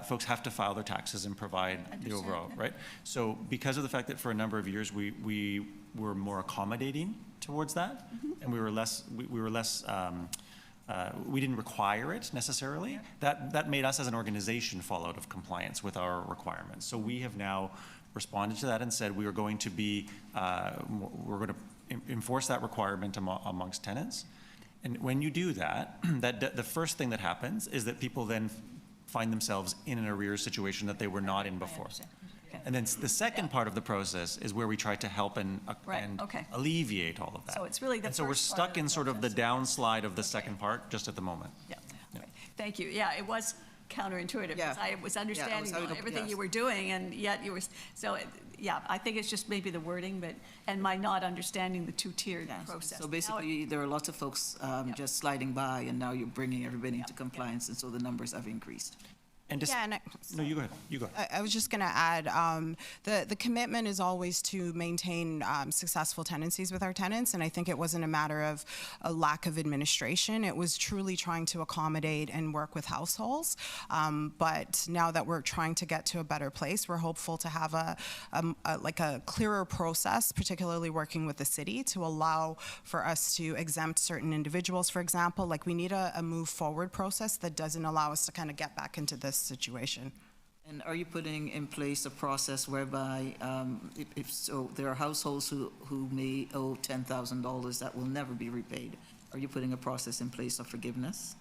folks have to file their taxes and provide the overall, right? So because of the fact that for a number of years we were more accommodating towards that, and we didn't require it necessarily, that made us as an organization fall out of compliance with our requirements. So we have now responded to that and said we are going to be, we're going to enforce that requirement amongst tenants. And when you do that, the first thing that happens is that people then find themselves in an arrears situation that they were not in before. Okay. And then the second part of the process is where we try to help and alleviate all of that. So it's really the and so we're stuck in sort of the downslide of the second part just at the moment. Yeah. Yeah. Thank you. Yeah, it was counterintuitive, because I was understanding everything you were doing, and yet you were, so yeah, I think it's just maybe the wording, and my not understanding the two-tiered process. So basically, there are lots of folks just sliding by, and now you're bringing everybody into compliance, and so the numbers have increased. And just, no, you go ahead. You go ahead. I was just going to add, the commitment is always to maintain successful tenancies with our tenants, and I think it wasn't a matter of a lack of administration. It was truly trying to accommodate and work with households. But now that we're trying to get to a better place, we're hopeful to have a clearer process, particularly working with the city, to allow for us to exempt certain individuals, for example. Like, we need a move forward process that doesn't allow us to kind of get back into this situation. And are you putting in place a process whereby, if so, there are households who may owe $10,000 that will never be repaid? Are you putting a process in place of forgiveness?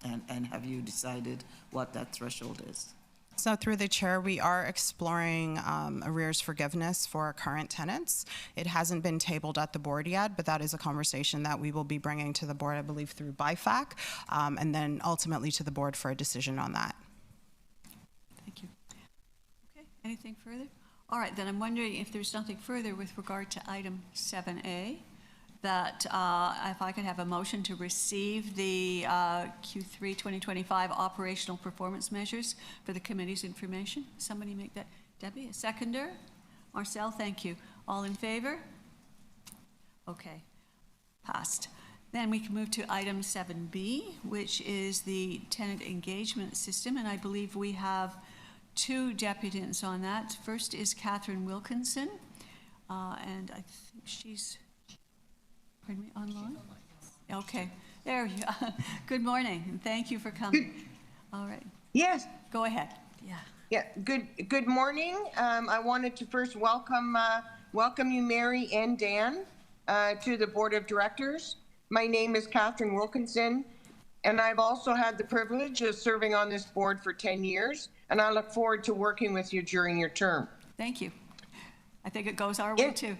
And have you decided what that threshold is? So through the chair, we are exploring arrears forgiveness for our current tenants. It hasn't been tabled at the board yet, but that is a conversation that we will be bringing to the board, I believe, through BIFAC, and then ultimately to the board for a decision on that. Anything further? All right, then I'm wondering if there's nothing further with regard to item 7A, that if I could have a motion to receive the Q3 2025 operational performance measures for the committee's information. Somebody make that. Debbie, a seconder? Marcel, thank you. All in favor? Okay, passed. Then we can move to item 7B, which is the tenant engagement system, and I believe we have two deputants on that. First is Catherine Wilkinson, and I think she's, pardon me, online? Okay, there you are. Good morning, and thank you for coming. All right. Yes. Go ahead. Yeah. Yeah. Good morning. I wanted to first welcome you, Mary and Dan, to the Board of Directors. My name is Catherine Wilkinson, and I've also had the privilege of serving on this board for 10 years, and I look forward to working with you during your term. Thank you. I think it goes our way too.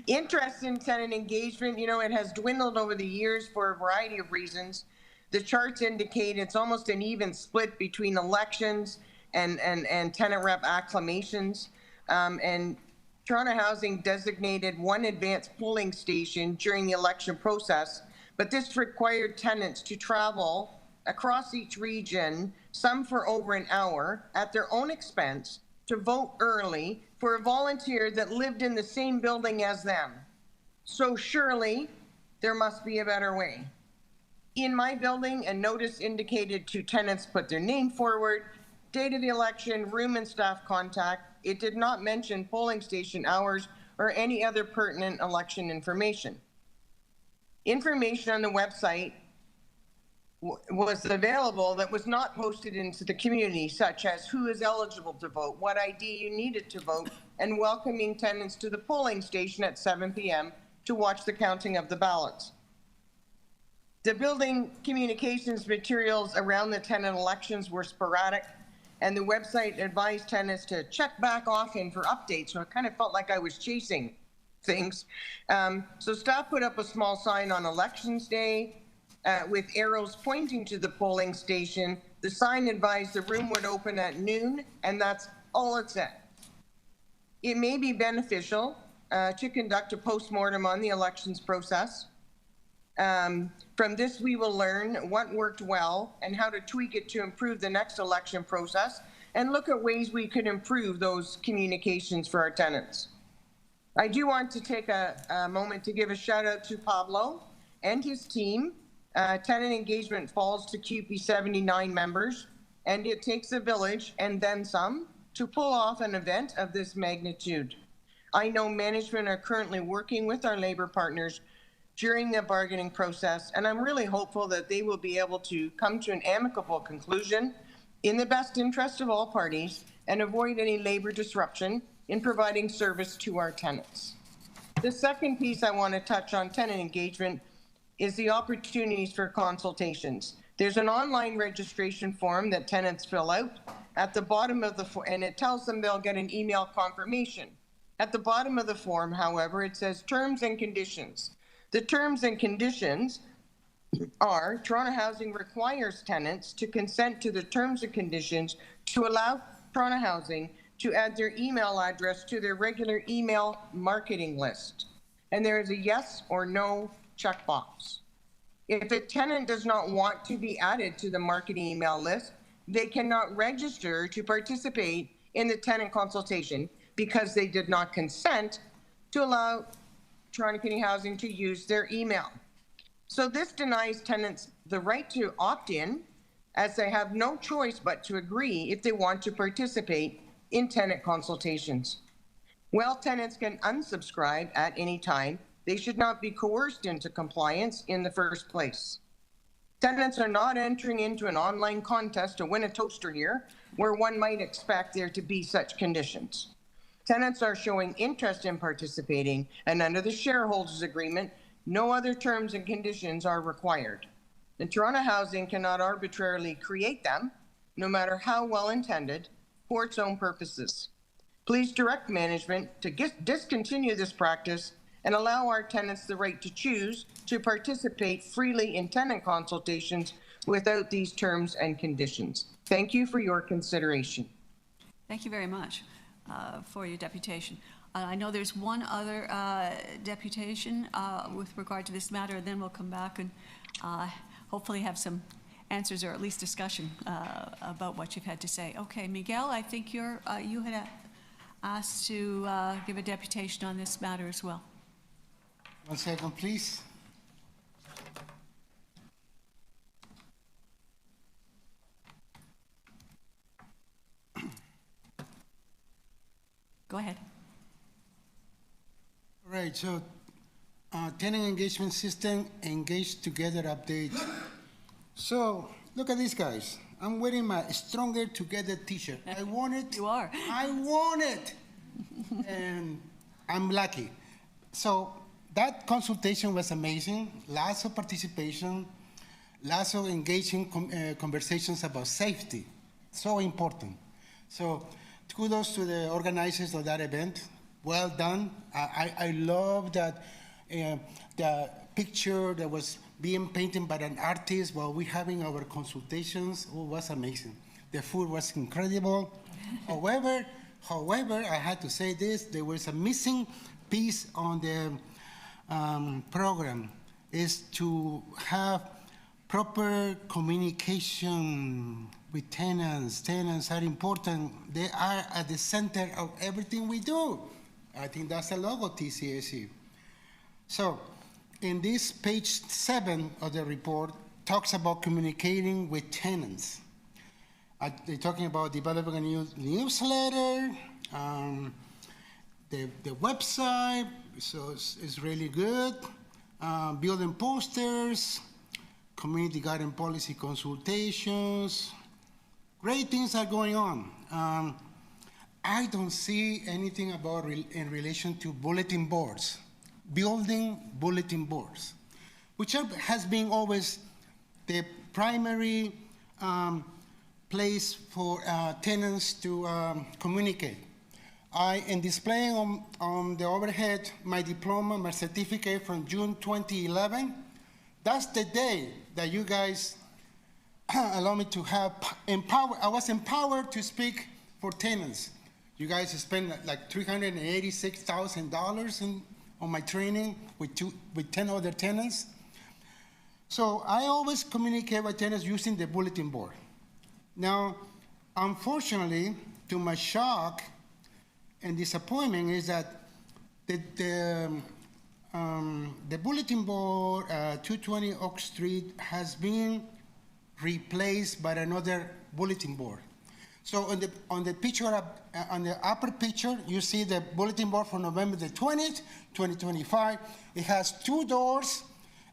Interest in tenant engagement, it has dwindled over the years for a variety of reasons. The charts indicate it's almost an even split between elections and tenant rep acclamations. And Toronto Housing designated one advanced polling station during the election process, but this required tenants to travel across each region, some for over an hour, at their own expense, to vote early for a volunteer that lived in the same building as them. So surely there must be a better way. In my building, a notice indicated two tenants put their name forward, date of the election, room and staff contact. It did not mention polling station hours or any other pertinent election information. Information on the website was available that was not posted into the community, such as who is eligible to vote, what ID you needed to vote, and welcoming tenants to the polling station at 7 p.m. to watch the counting of the ballots. The building communications materials around the tenant elections were sporadic, and the website advised tenants to check back often for updates, so it kind of felt like I was chasing things. So staff put up a small sign on Elections Day with arrows pointing to the polling station. The sign advised the room would open at noon, and that's all it said. It may be beneficial to conduct a postmortem on the elections process. From this, we will learn what worked well and how to tweak it to improve the next election process and look at ways we could improve those communications for our tenants. I do want to take a moment to give a shout out to Pablo and his team. Tenant engagement falls to QP 79 members, and it takes a village and then some to pull off an event of this magnitude. I know management are currently working with our labor partners during the bargaining process, and I'm really hopeful that they will be able to come to an amicable conclusion in the best interest of all parties and avoid any labor disruption in providing service to our tenants. The second piece I want to touch on tenant engagement is the opportunities for consultations. There's an online registration form that tenants fill out at the bottom of the form, and it tells them they'll get an email confirmation. At the bottom of the form, however, it says terms and conditions. The terms and conditions are Toronto Housing requires tenants to consent to the terms and conditions to allow Toronto Housing to add their email address to their regular email marketing list. And there is a yes or no checkbox. If a tenant does not want to be added to the marketing email list, they cannot register to participate in the tenant consultation because they did not consent to allow Toronto Community Housing to use their email. So this denies tenants the right to opt in, as they have no choice but to agree if they want to participate in tenant consultations. While tenants can unsubscribe at any time, they should not be coerced into compliance in the first place. Tenants are not entering into an online contest to win a toaster here, where one might expect there to be such conditions. Tenants are showing interest in participating, and under the shareholders agreement, no other terms and conditions are required. And Toronto Housing cannot arbitrarily create them, no matter how well intended, for its own purposes. Please direct management to discontinue this practice and allow our tenants the right to choose to participate freely in tenant consultations without these terms and conditions. Thank you for your consideration. Thank you very much for your deputation. I know there's one other deputation with regard to this matter, and then we'll come back and hopefully have some answers or at least discussion about what you've had to say. Okay, Miguel, I think you had asked to give a deputation on this matter as well. 1 second, please. Go ahead. Right, so tenant engagement system, engage together update. So look at these guys. I'm wearing my Stronger Together t-shirt. I want it. You are. I want it. And I'm lucky. So that consultation was amazing. Lots of participation, lots of engaging conversations about safety. So important. So kudos to the organizers of that event. Well done. I love that the picture that was being painted by an artist while we're having our consultations. Oh, it was amazing. The food was incredible. However, I had to say this, there was a missing piece on the program, is to have proper communication with tenants. Tenants are important. They are at the center of everything we do. I think that's the logo, TCHC. So, in this page 7 of the report, talks about communicating with tenants. They're talking about developing a new newsletter, the website, so it's really good, building posters, community garden policy consultations. Great things are going on. I don't see anything about in relation to bulletin boards, building bulletin boards, which has been always the primary place for tenants to communicate. I am displaying on the overhead my diploma, my certificate from June 2011. That's the day that you guys allow me to have I was empowered to speak for tenants. You guys spent like $386,000 on my training with 10 other tenants. So I always communicate with tenants using the bulletin board. Now, unfortunately, to my shock and disappointment is that the bulletin board, 220 Oak Street, has been replaced by another bulletin board. So on the picture, on the upper picture, you see the bulletin board from November the 20th, 2025. It has 2 doors,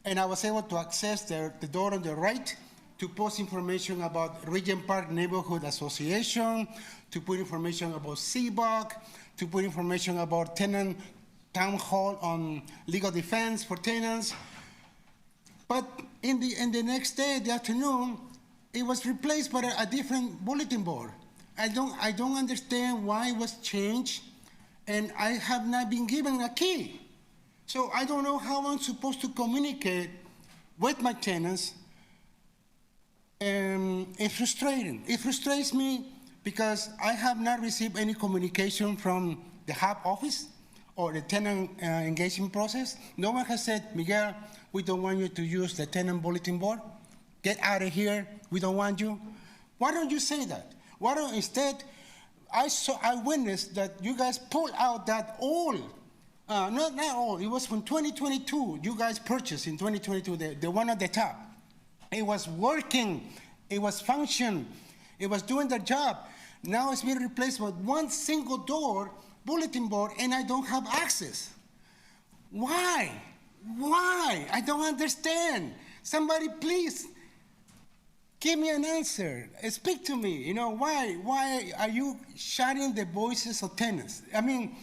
and I was able to access the door on the right to post information about Regent Park Neighborhood Association, to put information about CBOC, to put information about tenant town hall on legal defense for tenants. But in the next day, the afternoon, it was replaced by a different bulletin board. I don't understand why it was changed, and I have not been given a key. So I don't know how I'm supposed to communicate with my tenants. It's frustrating. It frustrates me because I have not received any communication from the hub office or the tenant engagement process. No one has said, Miguel, we don't want you to use the tenant bulletin board. Get out of here. We don't want you. Why don't you say that? Why don't instead, I witnessed that you guys pulled out that old, not old, it was from 2022, you guys purchased in 2022, the one at the top. It was working, it was functioning, it was doing the job. Now it's being replaced with one single door, bulletin board, and I don't have access. Why? Why? I don't understand. Somebody please give me an answer. Speak to me. You know, why are you shutting the voices of tenants? I mean,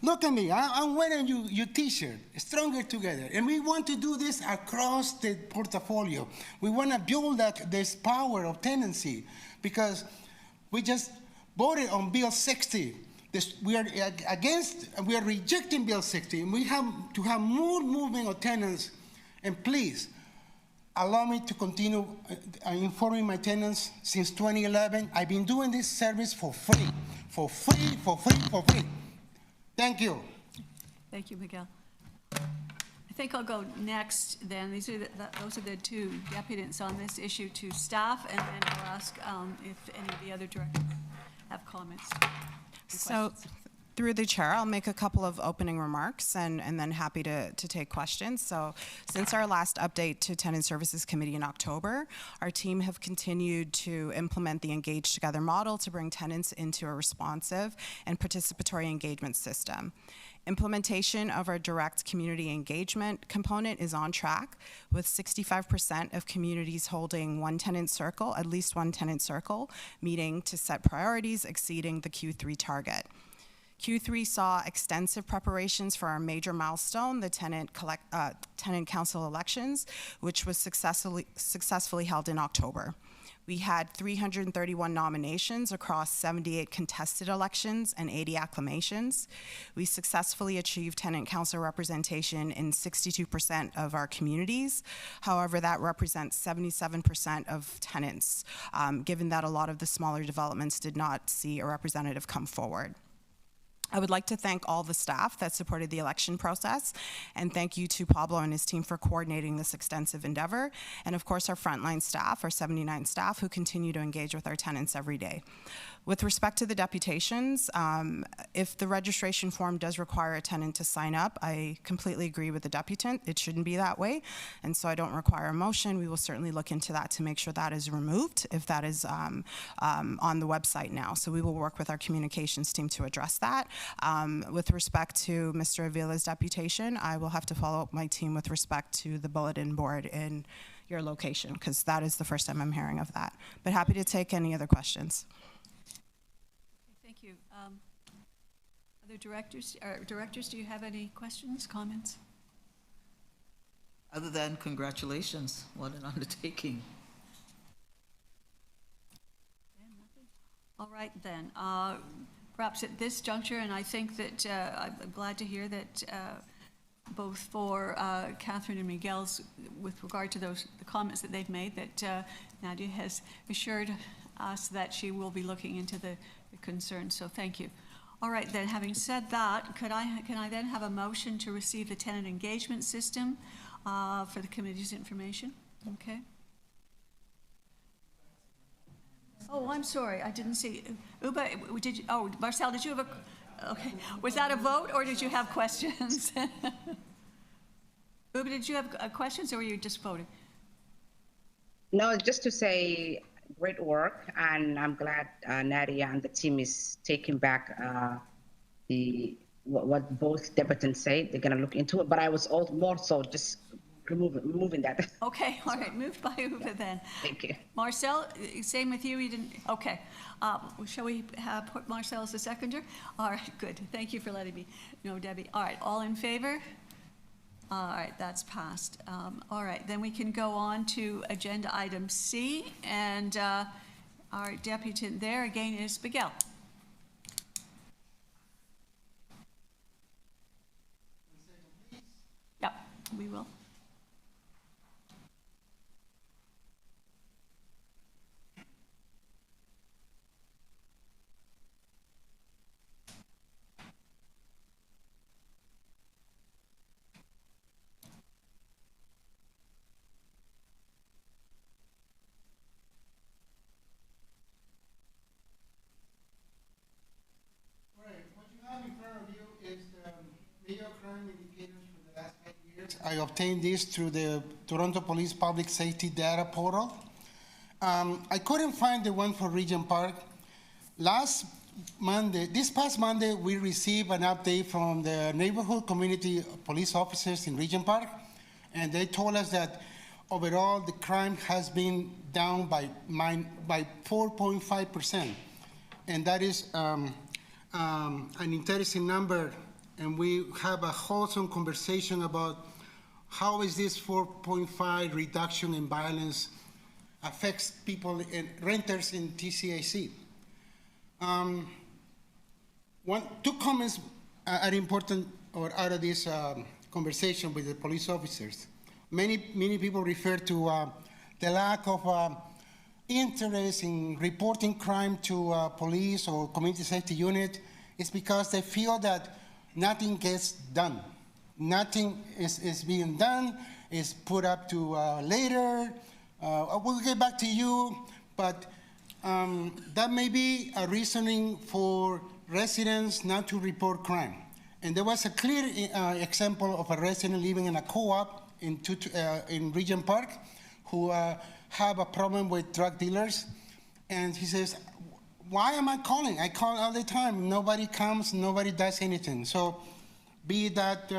look at me. I'm wearing your t-shirt, Stronger Together. And we want to do this across the portfolio. We want to build this power of tenancy because we just voted on Bill 60. We are rejecting Bill 60. And we have to have more movement of tenants. And please, allow me to continue informing my tenants since 2011. I've been doing this service for free, for free, for free, for free. Thank you. Thank you, Miguel. I think I'll go next then. Those are the two deputants on this issue to staff, and then I'll ask if any of the other directors have comments. So, through the chair, I'll make a couple of opening remarks and then happy to take questions. So since our last update to Tenant Services Committee in October, our team have continued to implement the Engage Together model to bring tenants into a responsive and participatory engagement system. Implementation of our direct community engagement component is on track, with 65% of communities holding one tenant circle, at least one tenant circle, meeting to set priorities exceeding the Q3 target. Q3 saw extensive preparations for our major milestone, the tenant council elections, which was successfully held in October. We had 331 nominations across 78 contested elections and 80 acclamations. We successfully achieved tenant council representation in 62% of our communities. However, that represents 77% of tenants, given that a lot of the smaller developments did not see a representative come forward. I would like to thank all the staff that supported the election process, and thank you to Pablo and his team for coordinating this extensive endeavor, and of course our frontline staff, our 79 staff, who continue to engage with our tenants every day. With respect to the deputations, if the registration form does require a tenant to sign up, I completely agree with the deputant. It shouldn't be that way, and so I don't require a motion. We will certainly look into that to make sure that is removed if that is on the website now. So we will work with our communications team to address that. With respect to Mr. Avila's deputation, I will have to follow up my team with respect to the bulletin board in your location, because that is the first time I'm hearing of that. But happy to take any other questions. Thank you. Other directors, do you have any questions, comments? Other than congratulations, what an undertaking. All right then. Perhaps at this juncture, and I think that I'm glad to hear that both for Catherine and Miguel's, with regard to the comments that they've made, that Nadia has assured us that she will be looking into the concerns. So thank you. All right then. Having said that, can I then have a motion to receive the tenant engagement system for the committee's information? Okay. Oh, I'm sorry, I didn't see. Uba, Marcel, did you have okay. Was that a vote or did you have questions? Uba, did you have questions or were you just voting? No, just to say great work, and I'm glad Nadia and the team is taking back what both deputants say. They're gonna look into it, but I was all more so just removing that. Okay, all right, moved by Uba then. Thank you. Marcel, same with you, you didn't, okay. Shall we put Marcel as a seconder? All right, good, thank you for letting me know, Debbie. All right, all in favor? All right, that's passed. All right, then we can go on to agenda item C, and our deputant there again is Miguel. Yep, we will. I obtained this through the Toronto Police Public Safety Data Portal. I couldn't find the one for Regent Park. This past Monday, we received an update from the neighborhood community police officers in Regent Park, and they told us that overall the crime has been down by 4.5%, and that is an interesting number. And we have a wholesome conversation about how is this 4.5 reduction in violence affects people and renters in TCHC. Two comments are important or out of this conversation with the police officers. many people refer to the lack of interest in reporting crime to police or community safety unit. It's because they feel that nothing gets done. Nothing is being done, is put up to later. We'll get back to you, but that may be a reasoning for residents not to report crime. And there was a clear example of a resident living in a co-op in Regent Park who have a problem with drug dealers. And he says, why am I calling? I call all the time. Nobody comes, nobody does anything. So be that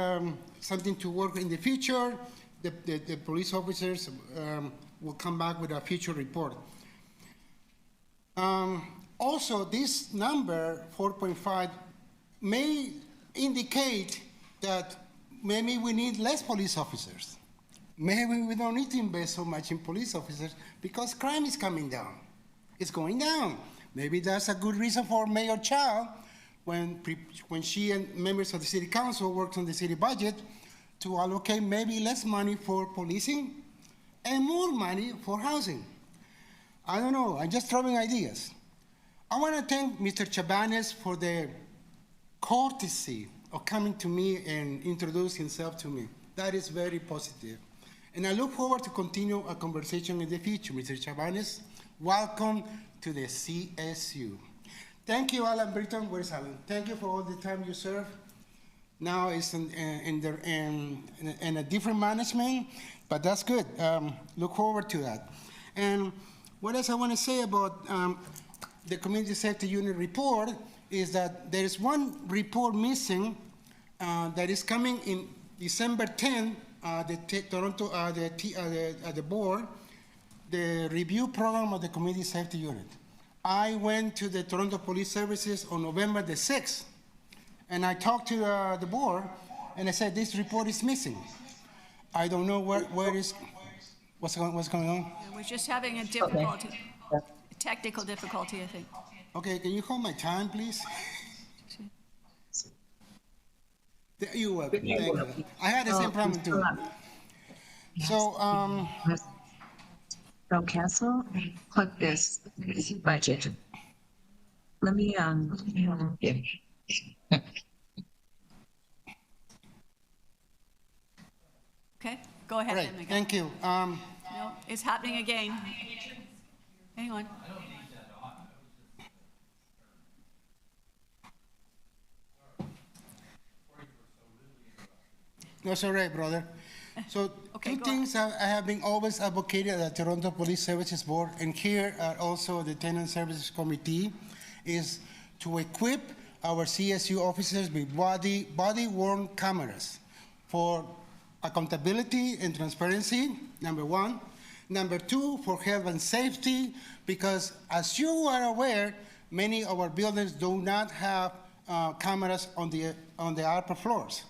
something to work in the future, the police officers will come back with a future report. Also, this number, 4.5, may indicate that maybe we need less police officers. Maybe we don't need to invest so much in police officers because crime is coming down. It's going down. Maybe that's a good reason for Mayor Chow, when she and members of the city council worked on the city budget, to allocate maybe less money for policing and more money for housing. I don't know, I'm just throwing ideas. I want to thank Mr. Chabanes for the courtesy of coming to me and introduce himself to me. That is very positive. And I look forward to continue a conversation in the future. Mr. Chabanes, welcome to the CSU. Thank you, Alan Britton. Where's Alan? Thank you for all the time you serve. Now it's in a different management, but that's good. Look forward to that. And what else I want to say about the Community Safety Unit report is that there is one report missing that is coming in December 10, the board, the review program of the Community Safety Unit. I went to the Toronto Police Services on November the 6th, and I talked to the board, and I said, this report is missing. I don't know where is, what's going on? Yeah, we're just having a difficulty, a technical difficulty, I think. Okay, can you hold my time, please? You will. Thank you. I had the same problem too. So, Don't cancel. Click this budget. Let me Okay, go ahead. Great, then, Miguel. thank you. No, it's happening again. Hang on. No, it's all right, brother. So Okay, two go things I have been always advocated at the Toronto Police Services Board, and here also the Tenant Services Committee, is to equip our CSU officers with body-worn cameras for accountability and transparency, number one. Number two, for health and safety, because as you are aware, many of our buildings do not have cameras on the upper floors.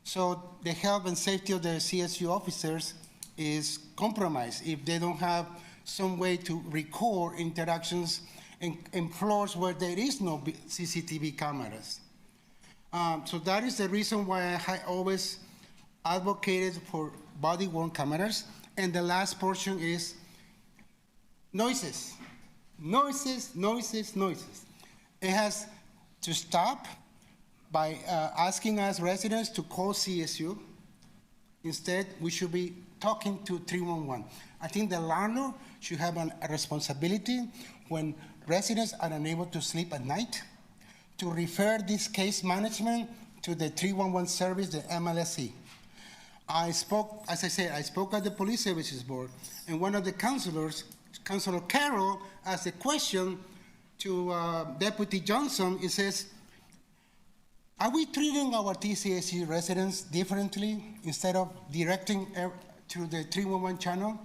So the health and safety of the CSU officers is compromised if they don't have some way to record interactions in floors where there is no CCTV cameras. So that is the reason why I always advocated for body-worn cameras. And the last portion is noises. Noises, noises, noises. It has to stop by asking us residents to call CSU. Instead, we should be talking to 311. I think the landlord should have a responsibility when residents are unable to sleep at night to refer this case management to the 311 service, the MLSC. I spoke, as I said, I spoke at the Police Services Board, and one of the councilors, Councilor Carroll, asked a question to Deputy Johnson. He says, are we treating our TCHC residents differently instead of directing to the 311 channel?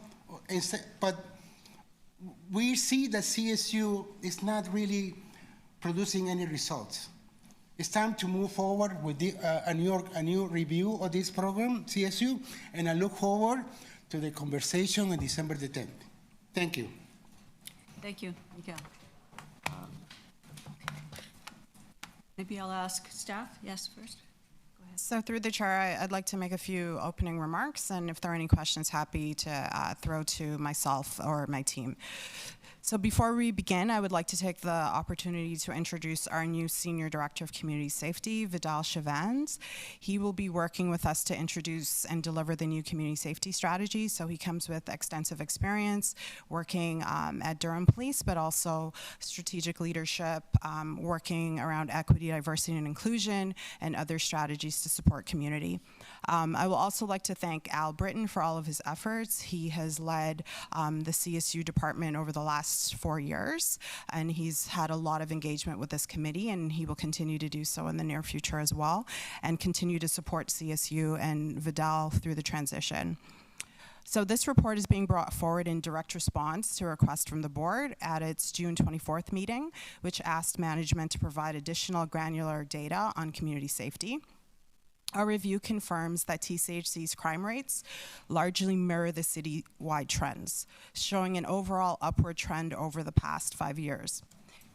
But we see that CSU is not really producing any results. It's time to move forward with a new review of this program, CSU, and I look forward to the conversation on December the 10th. Thank you. Thank you, Miguel. Maybe I'll ask staff. Yes, first. Go So through the chair, I'd like to make a few opening remarks, and if there are any questions, happy to throw to myself or my team. So before we begin, I would like to take the opportunity to introduce our new Senior Director of Community Safety, Vidal Chavans. He will be working with us to introduce and deliver the new community safety strategy. So he comes with extensive experience working at Durham Police, but also strategic leadership, working around equity, diversity, and inclusion, and other strategies to support community. I will also like to thank Al Britton for all of his efforts. He has led the CSU department over the last 4 years, and he's had a lot of engagement with this committee, and he will continue to do so in the near future as well, and continue to support CSU and Vidal through the transition. So this report is being brought forward in direct response to a request from the board at its June 24th meeting, which asked management to provide additional granular data on community safety. Our review confirms that TCHC's crime rates largely mirror the citywide trends, showing an overall upward trend over the past 5 years.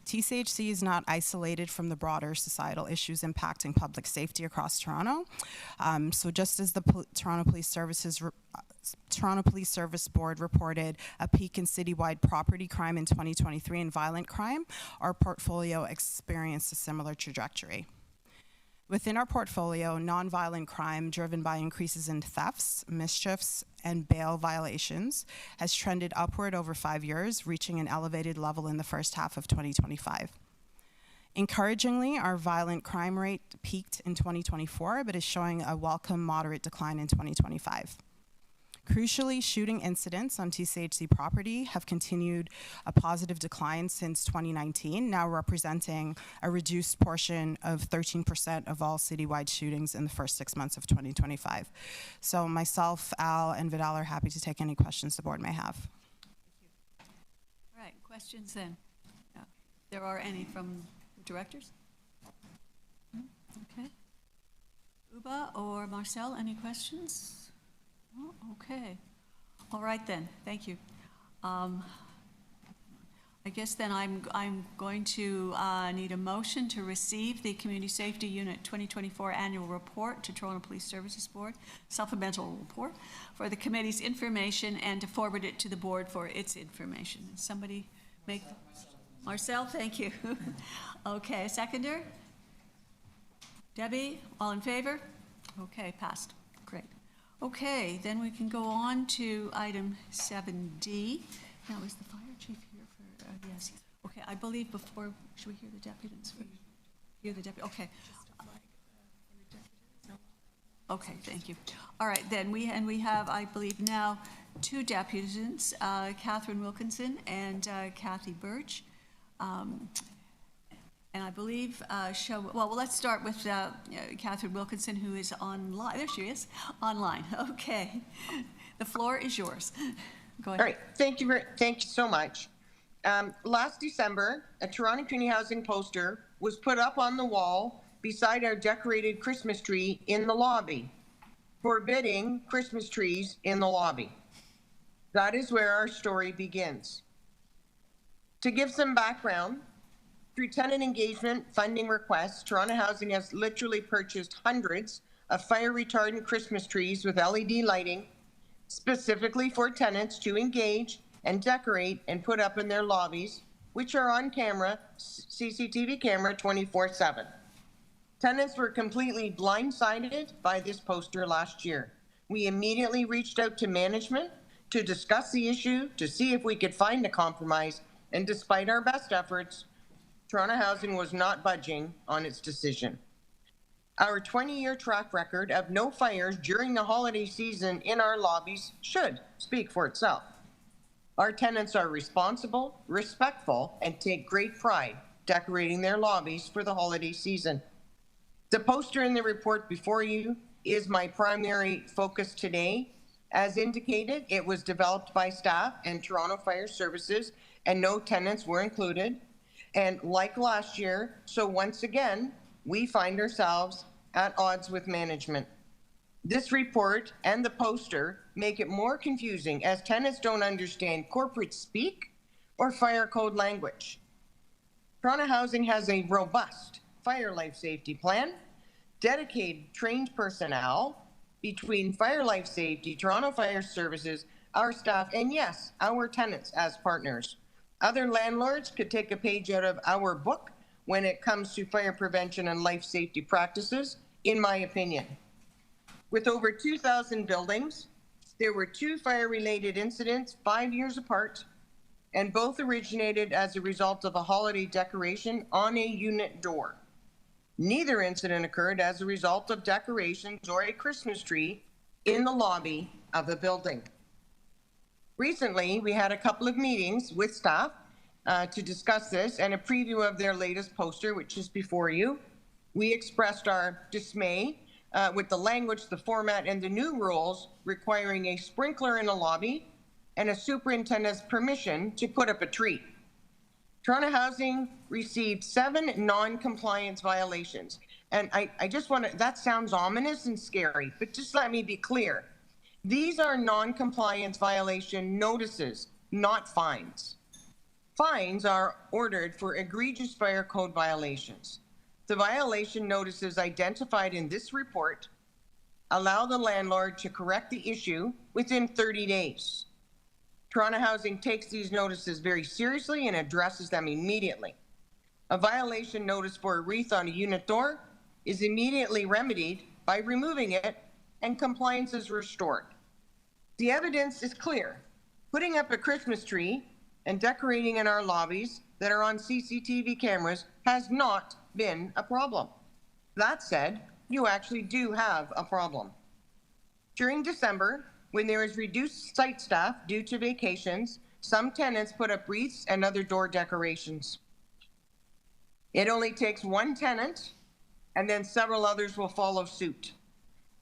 TCHC is not isolated from the broader societal issues impacting public safety across Toronto. So just as the Toronto Police Service Board reported a peak in citywide property crime in 2023 and violent crime, our portfolio experienced a similar trajectory. Within our portfolio, nonviolent crime driven by increases in thefts, mischiefs, and bail violations has trended upward over 5 years, reaching an elevated level in the first half of 2025. Encouragingly, our violent crime rate peaked in 2024, but is showing a welcome moderate decline in 2025. Crucially, shooting incidents on TCHC property have continued a positive decline since 2019, now representing a reduced portion of 13% of all citywide shootings in the first 6 months of 2025. So myself, Al, and Vidal are happy to take any questions the board may have. All right, questions then? There are any from the directors? Okay. Uba or Marcel, any questions? Oh, okay. All right then, thank you. I guess then I'm going to need a motion to receive the Community Safety Unit 2024 Annual Report to Toronto Police Services Board, supplemental report, for the committee's information and to forward it to the board for its information. Somebody make, Marcel, thank you. Okay, seconder? Debbie, all in favor? Okay, passed. Great. Okay, then we can go on to item 7D. Now, is the fire chief here for, yes. Okay, I believe before, should we hear the deputies? Hear the deputy, okay. Okay, thank you. All right, then we have, I believe now, 2 deputies, Catherine Wilkinson and Kathy Birch. And I believe, well, let's start with Catherine Wilkinson, who is online. There she is, online. Okay. The floor is yours. Go ahead. All right. Thank you so much. Last December, a Toronto Community Housing poster was put up on the wall beside our decorated Christmas tree in the lobby, forbidding Christmas trees in the lobby. That is where our story begins. To give some background, through tenant engagement funding requests, Toronto Housing has literally purchased hundreds of fire retardant Christmas trees with LED lighting, specifically for tenants to engage and decorate and put up in their lobbies, which are on camera, CCTV camera 24/7. Tenants were completely blindsided by this poster last year. We immediately reached out to management to discuss the issue, to see if we could find a compromise, and despite our best efforts, Toronto Housing was not budging on its decision. Our 20-year track record of no fires during the holiday season in our lobbies should speak for itself. Our tenants are responsible, respectful, and take great pride decorating their lobbies for the holiday season. The poster in the report before you is my primary focus today. As indicated, it was developed by staff and Toronto Fire Services, and no tenants were included. And like last year, so once again, we find ourselves at odds with management. This report and the poster make it more confusing as tenants don't understand corporate speak or fire code language. Toronto Housing has a robust fire life safety plan dedicated trained personnel between Fire Life Safety, Toronto Fire Services, our staff, and yes, our tenants as partners. Other landlords could take a page out of our book when it comes to fire prevention and life safety practices, in my opinion. With over 2,000 buildings, there were 2 fire-related incidents 5 years apart, and both originated as a result of a holiday decoration on a unit door. Neither incident occurred as a result of decorations or a Christmas tree in the lobby of the building. Recently, we had a couple of meetings with staff to discuss this and a preview of their latest poster, which is before you. We expressed our dismay with the language, the format, and the new rules requiring a sprinkler in the lobby and a superintendent's permission to put up a tree. Toronto Housing received 7 non-compliance violations. And I just want to, that sounds ominous and scary, but just let me be clear. These are non-compliance violation notices, not fines. Fines are ordered for egregious fire code violations. The violation notices identified in this report allow the landlord to correct the issue within 30 days. Toronto Housing takes these notices very seriously and addresses them immediately. A violation notice for a wreath on a unit door is immediately remedied by removing it, and compliance is restored. The evidence is clear. Putting up a Christmas tree and decorating in our lobbies that are on CCTV cameras has not been a problem. That said, you actually do have a problem. During December, when there is reduced site staff due to vacations, some tenants put up wreaths and other door decorations. It only takes one tenant, and then several others will follow suit.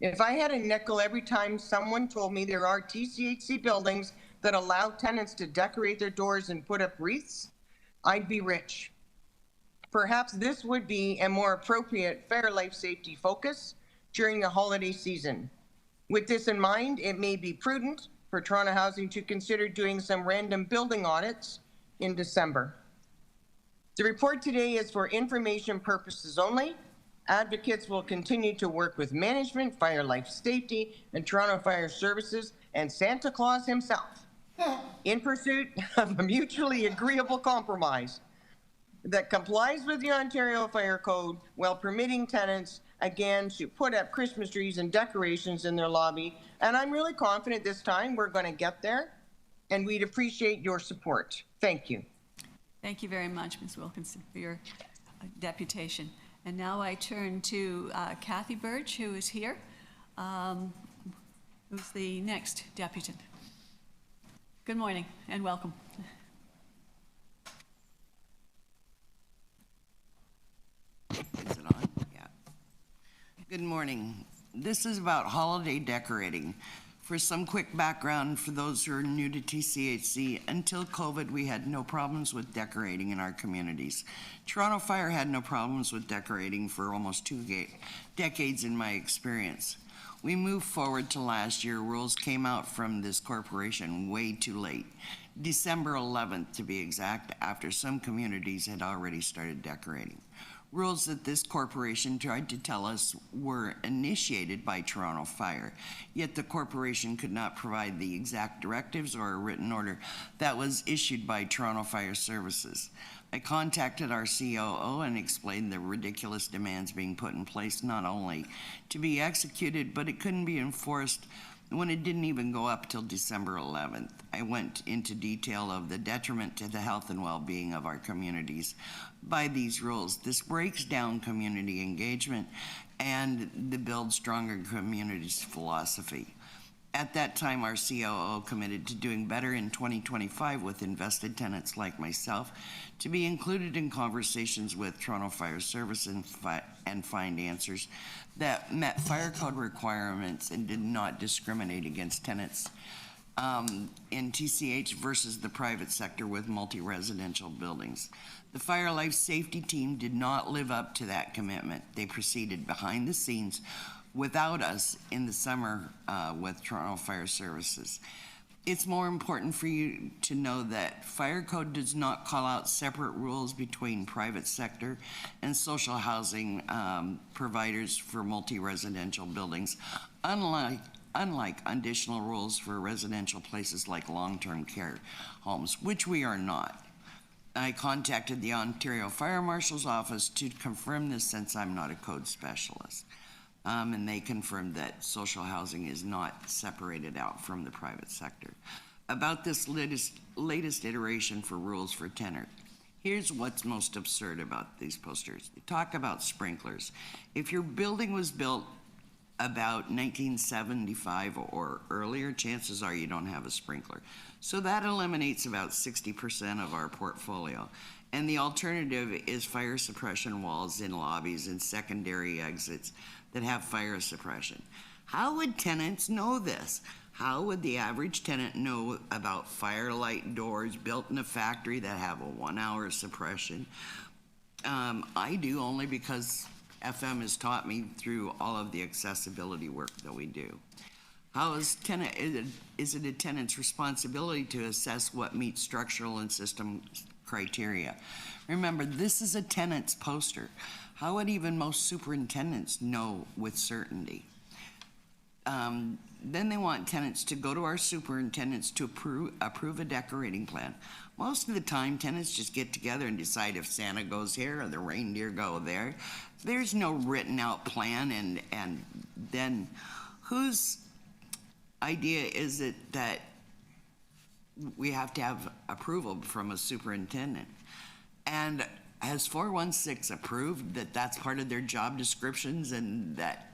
If I had a nickel every time someone told me there are TCHC buildings that allow tenants to decorate their doors and put up wreaths, I'd be rich. Perhaps this would be a more appropriate fire life safety focus during the holiday season. With this in mind, it may be prudent for Toronto Housing to consider doing some random building audits in December. The report today is for information purposes only. Advocates will continue to work with management, Fire Life Safety, and Toronto Fire Services, and Santa Claus himself in pursuit of a mutually agreeable compromise that complies with the Ontario Fire Code while permitting tenants, again, to put up Christmas trees and decorations in their lobby. And I'm really confident this time we're going to get there, and we'd appreciate your support. Thank you. Thank you very much, Ms. Wilkinson, for your deputation. And now I turn to Kathy Birch, who is here, who's the next deputant. Good morning and welcome. Is it on? Yeah. Good morning. This is about holiday decorating. For some quick background for those who are new to TCHC, until COVID, we had no problems with decorating in our communities. Toronto Fire had no problems with decorating for almost 2 decades in my experience. We moved forward to last year. Rules came out from this corporation way too late. December 11th, to be exact, after some communities had already started decorating. Rules that this corporation tried to tell us were initiated by Toronto Fire, yet the corporation could not provide the exact directives or a written order that was issued by Toronto Fire Services. I contacted our COO and explained the ridiculous demands being put in place, not only to be executed, but it couldn't be enforced when it didn't even go up till December 11th. I went into detail of the detriment to the health and well-being of our communities by these rules. This breaks down community engagement and the Build Stronger Communities philosophy. At that time, our COO committed to doing better in 2025 with invested tenants like myself to be included in conversations with Toronto Fire Service and find answers that met fire code requirements and did not discriminate against tenants in TCH versus the private sector with multi-residential buildings. The Fire Life Safety team did not live up to that commitment. They proceeded behind the scenes without us in the summer with Toronto Fire Services. it's more important for you to know that fire code does not call out separate rules between private sector and social housing providers for multi-residential buildings, unlike additional rules for residential places like long-term care homes, which we are not. I contacted the Ontario Fire Marshal's office to confirm this, since I'm not a code specialist. And they confirmed that social housing is not separated out from the private sector. About this latest iteration for rules for tenant, here's what's most absurd about these posters. They talk about sprinklers. If your building was built about 1975 or earlier, chances are you don't have a sprinkler. So that eliminates about 60% of our portfolio. And the alternative is fire suppression walls in lobbies and secondary exits that have fire suppression. How would tenants know this? How would the average tenant know about firelight doors built in a factory that have a 1 hour suppression? I do, only because FM has taught me through all of the accessibility work that we do. How is it a tenant's responsibility to assess what meets structural and system criteria? Remember, this is a tenant's poster. How would even most superintendents know with certainty? Then they want tenants to go to our superintendents to approve a decorating plan. Most of the time, tenants just get together and decide if Santa goes here or the reindeer go there. There's no written out plan, and then whose idea is it that we have to have approval from a superintendent? And has 416 approved that that's part of their job descriptions and that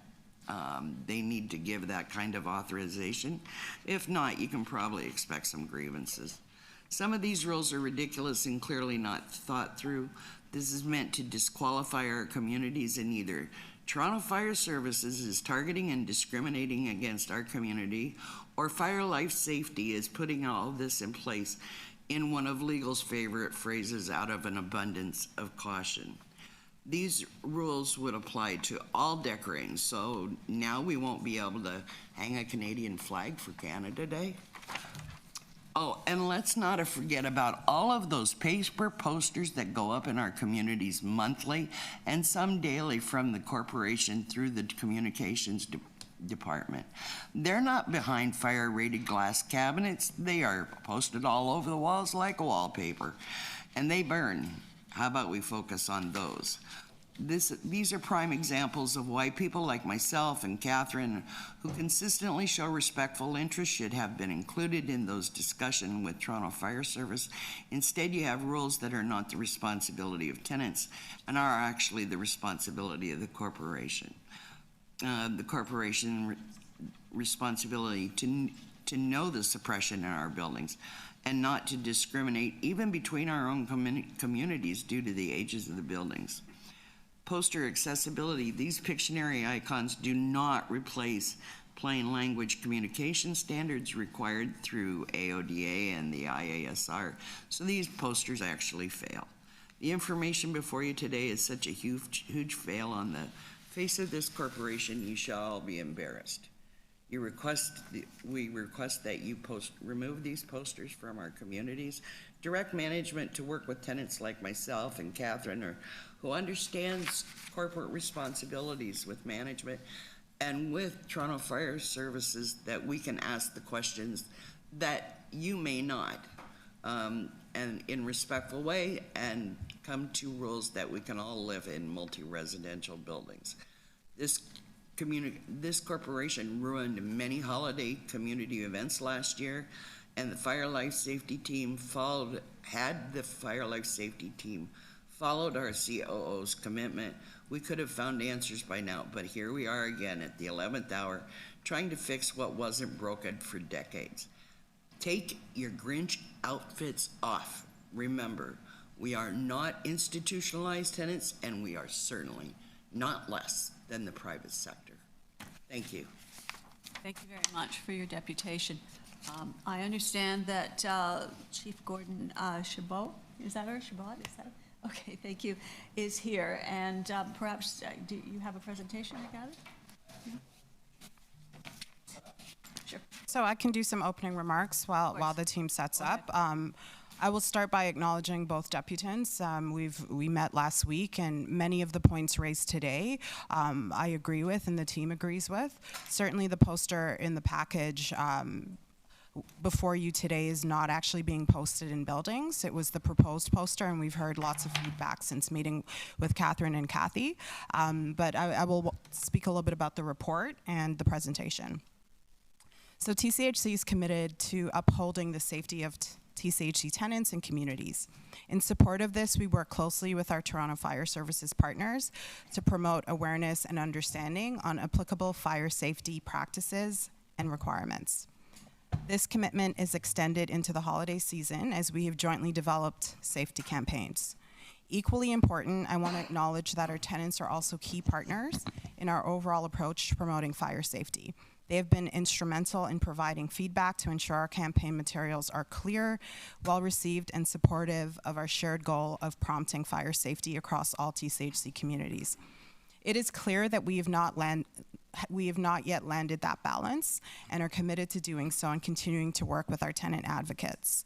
they need to give that kind of authorization? If not, you can probably expect some grievances. Some of these rules are ridiculous and clearly not thought through. This is meant to disqualify our communities, and either Toronto Fire Services is targeting and discriminating against our community, or Fire Life Safety is putting all this in place in one of legal's favorite phrases, out of an abundance of caution. These rules would apply to all decorating, so now we won't be able to hang a Canadian flag for Canada Day. Oh, and let's not forget about all of those paper posters that go up in our communities monthly and some daily from the corporation through the communications department. They're not behind fire-rated glass cabinets. They are posted all over the walls like wallpaper, and they burn. How about we focus on those? These are prime examples of why people like myself and Catherine, who consistently show respectful interest, should have been included in those discussions with Toronto Fire Service. Instead, you have rules that are not the responsibility of tenants and are actually the responsibility of the corporation. The corporation responsibility to know the suppression in our buildings and not to discriminate even between our own communities due to the ages of the buildings. Poster accessibility, these Pictionary icons do not replace plain language communication standards required through AODA and the IASR, so these posters actually fail. The information before you today is such a huge fail on the face of this corporation. You shall all be embarrassed. We request that you remove these posters from our communities. Direct management to work with tenants like myself and Catherine, who understands corporate responsibilities with management, and with Toronto Fire Services, that we can ask the questions that you may not, and in respectful way, and come to rules that we can all live in multi-residential buildings. This corporation ruined many holiday community events last year, and the Fire Life Safety team followed our COO's commitment, we could have found answers by now, but here we are again at the 11th hour, trying to fix what wasn't broken for decades. Take your Grinch outfits off. Remember, we are not institutionalized tenants, and we are certainly not less than the private sector. Thank you. Thank you very much for your deputation. I understand that Chief Gordon Chabot, is that her? Chabot, is that? Okay, thank you, is here. And perhaps, do you have a presentation, I gather? Yeah. Sure. So I can do some opening remarks while the team sets up. I will start by acknowledging both deputants. We met last week, and many of the points raised today I agree with and the team agrees with. Certainly the poster in the package before you today is not actually being posted in buildings. It was the proposed poster, and we've heard lots of feedback since meeting with Catherine and Kathy. But I will speak a little bit about the report and the presentation. So TCHC is committed to upholding the safety of TCHC tenants and communities. In support of this, we work closely with our Toronto Fire Services partners to promote awareness and understanding on applicable fire safety practices and requirements. This commitment is extended into the holiday season as we have jointly developed safety campaigns. Equally important, I want to acknowledge that our tenants are also key partners in our overall approach to promoting fire safety. They have been instrumental in providing feedback to ensure our campaign materials are clear, well-received, and supportive of our shared goal of prompting fire safety across all TCHC communities. It is clear that we have not yet landed that balance and are committed to doing so and continuing to work with our tenant advocates.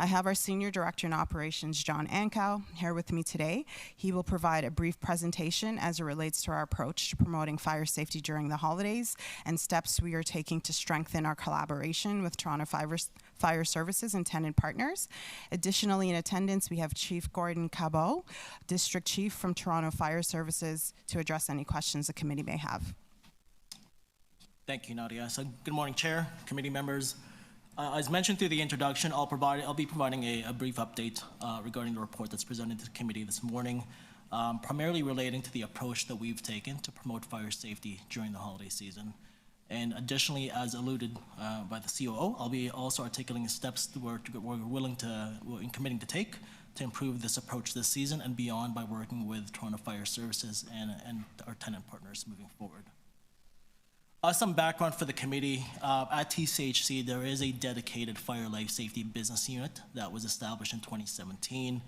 I have our Senior Director in Operations, John Ankow, here with me today. He will provide a brief presentation as it relates to our approach to promoting fire safety during the holidays and steps we are taking to strengthen our collaboration with Toronto Fire Services and tenant partners. Additionally, in attendance, we have Chief Gordon Cabot, District Chief from Toronto Fire Services, to address any questions the committee may have. Thank you, Nadia. So good morning, Chair, committee members. As mentioned through the introduction, I'll be providing a brief update regarding the report that's presented to the committee this morning, primarily relating to the approach that we've taken to promote fire safety during the holiday season. And additionally, as alluded by the COO, I'll be also articulating steps that we're committing to take to improve this approach this season and beyond by working with Toronto Fire Services and our tenant partners moving forward. Some background for the committee. At TCHC, there is a dedicated fire life safety business unit that was established in 2017.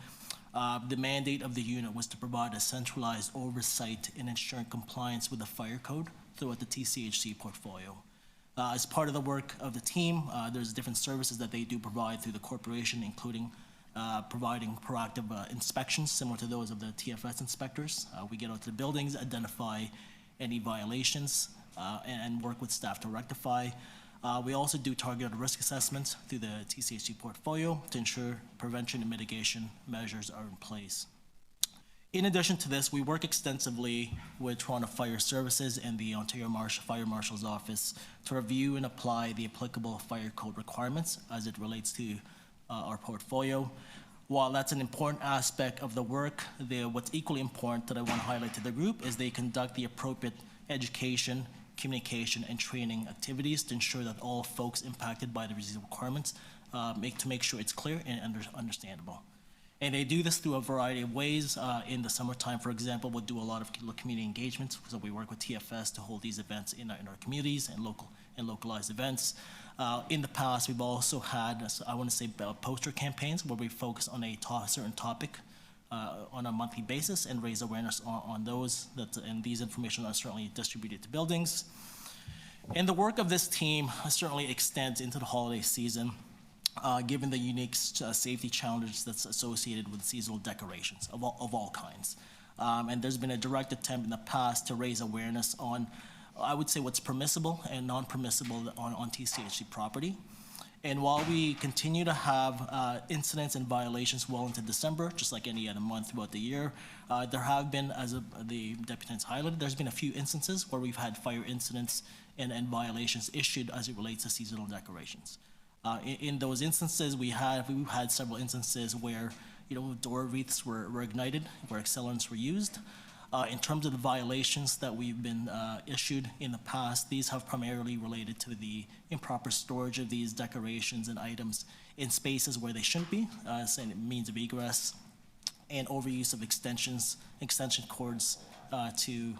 The mandate of the unit was to provide a centralized oversight in ensuring compliance with the fire code throughout the TCHC portfolio. As part of the work of the team, there's different services that they do provide through the corporation, including providing proactive inspections similar to those of the TFS inspectors. We get out to the buildings, identify any violations, and work with staff to rectify. We also do targeted risk assessments through the TCHC portfolio to ensure prevention and mitigation measures are in place. In addition to this, we work extensively with Toronto Fire Services and the Ontario Fire Marshal's Office to review and apply the applicable fire code requirements as it relates to our portfolio. While that's an important aspect of the work, what's equally important that I want to highlight to the group is they conduct the appropriate education, communication, and training activities to ensure that all folks impacted by the requirements make sure it's clear and understandable. And they do this through a variety of ways. In the summertime, for example, we'll do a lot of community engagements. So we work with TFS to hold these events in our communities and localized events. In the past, we've also had, I want to say, poster campaigns where we focus on a certain topic on a monthly basis and raise awareness on those, and these information are certainly distributed to buildings. And the work of this team certainly extends into the holiday season, given the unique safety challenges that's associated with seasonal decorations of all kinds. And there's been a direct attempt in the past to raise awareness on, I would say, what's permissible and non-permissible on TCHC property. And while we continue to have incidents and violations well into December, just like any other month throughout the year, there have been, as the deputants highlighted, there's been a few instances where we've had fire incidents and violations issued as it relates to seasonal decorations. In those instances, we've had several instances where door wreaths were ignited, where accelerants were used. In terms of the violations that we've been issued in the past, these have primarily related to the improper storage of these decorations and items in spaces where they shouldn't be, as a means of egress, and overuse of extension cords to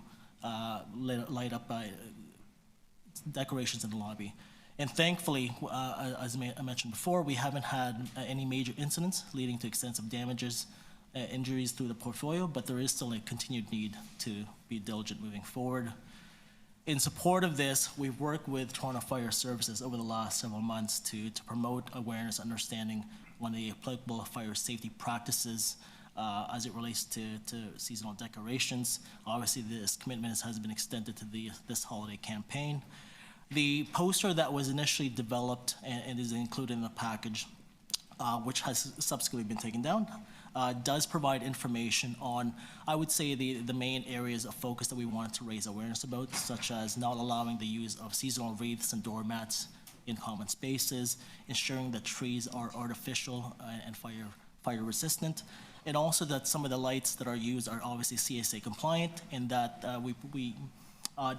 light up decorations in the lobby. And thankfully, as I mentioned before, we haven't had any major incidents leading to extensive damages, injuries through the portfolio, but there is still a continued need to be diligent moving forward. In support of this, we've worked with Toronto Fire Services over the last several months to promote awareness, understanding on the applicable fire safety practices as it relates to seasonal decorations. Obviously, this commitment has been extended to this holiday campaign. The poster that was initially developed and is included in the package, which has subsequently been taken down, does provide information on, I would say, the main areas of focus that we wanted to raise awareness about, such as not allowing the use of seasonal wreaths and doormats in common spaces, ensuring that trees are artificial and fire resistant, and also that some of the lights that are used are obviously CSA compliant, and that we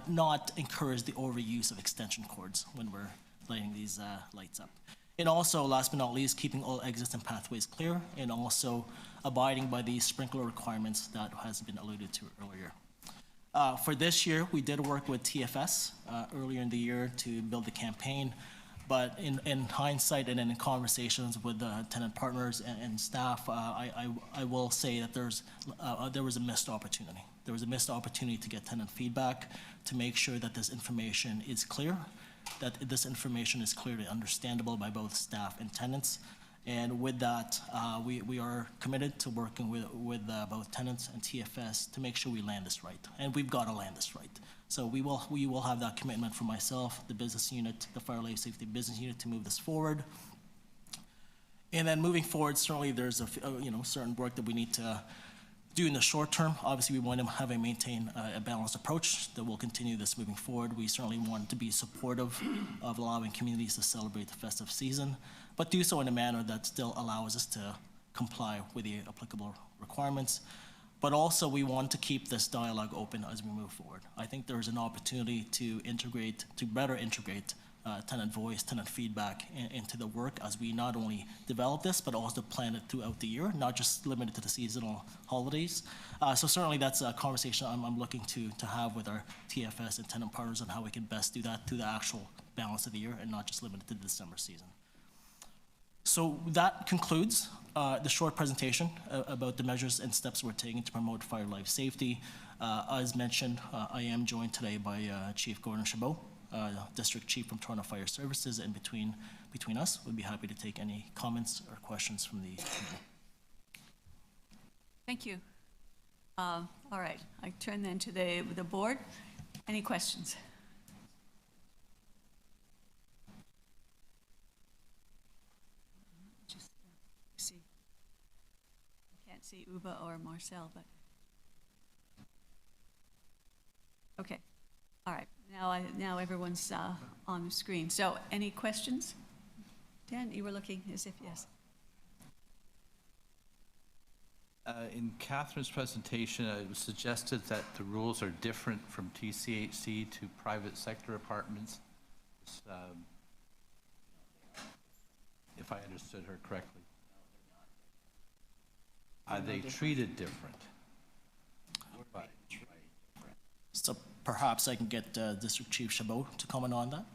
not encourage the overuse of extension cords when we're lighting these lights up. And also, last but not least, keeping all exits and pathways clear, and also abiding by the sprinkler requirements that has been alluded to earlier. For this year, we did work with TFS earlier in the year to build the campaign, but in hindsight and in conversations with tenant partners and staff, I will say that there was a missed opportunity. There was a missed opportunity to get tenant feedback, to make sure that this information is clear, that this information is clearly understandable by both staff and tenants. And with that, we are committed to working with both tenants and TFS to make sure we land this right. And we've got to land this right. So we will have that commitment from myself, the business unit, the Fire Life Safety Business Unit, to move this forward. And then moving forward, certainly there's certain work that we need to do in the short term. Obviously, we want to maintain a balanced approach that will continue this moving forward. We certainly want to be supportive of allowing communities to celebrate the festive season, but do so in a manner that still allows us to comply with the applicable requirements. But also, we want to keep this dialogue open as we move forward. I think there is an opportunity to better integrate tenant voice, tenant feedback into the work as we not only develop this, but also plan it throughout the year, not just limited to the seasonal holidays. So certainly that's a conversation I'm looking to have with our TFS and tenant partners on how we can best do that through the actual balance of the year and not just limited to the December season. So that concludes the short presentation about the measures and steps we're taking to promote fire life safety. As mentioned, I am joined today by Chief Gordon Chabot, District Chief from Toronto Fire Services, and between us, we'd be happy to take any comments or questions from the committee. Thank you. All right, I turn then to the board. Any questions? Just see. I can't see Uba or Marcel, but okay. All right. Now everyone's on the screen. So any questions? Dan, you were looking as if yes. In Catherine's presentation, it was suggested that the rules are different from TCHC to private sector apartments. If I understood her correctly. Are they treated different? So perhaps I can get District Chief Chabot to comment on that.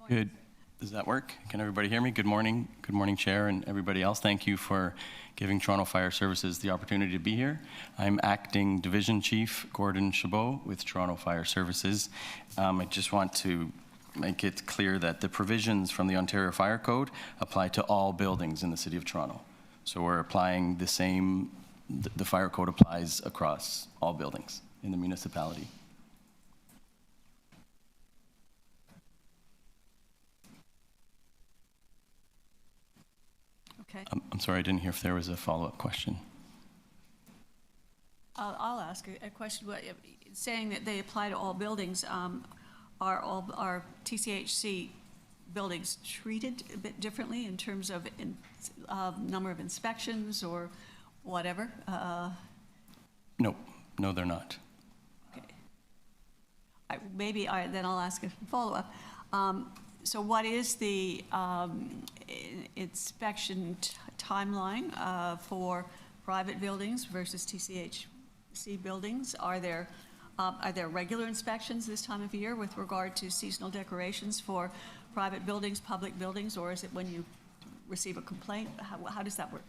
Good. Does that work? Can everybody hear me? Good morning. Good morning, Chair, and everybody else. Thank you for giving Toronto Fire Services the opportunity to be here. I'm Acting Division Chief Gordon Chabot with Toronto Fire Services. I just want to make it clear that the provisions from the Ontario Fire Code apply to all buildings in the City of Toronto. So we're applying the same, the fire code applies across all buildings in the municipality. Okay. I'm sorry, I didn't hear if there was a follow-up question. I'll ask a question. Saying that they apply to all buildings, are TCHC buildings treated a bit differently in terms of number of inspections or whatever? No, they're not. Then I'll ask a follow-up. So what is the inspection timeline for private buildings versus TCHC buildings? Are there regular inspections this time of year with regard to seasonal decorations for private buildings, public buildings, or is it when you receive a complaint? How does that work?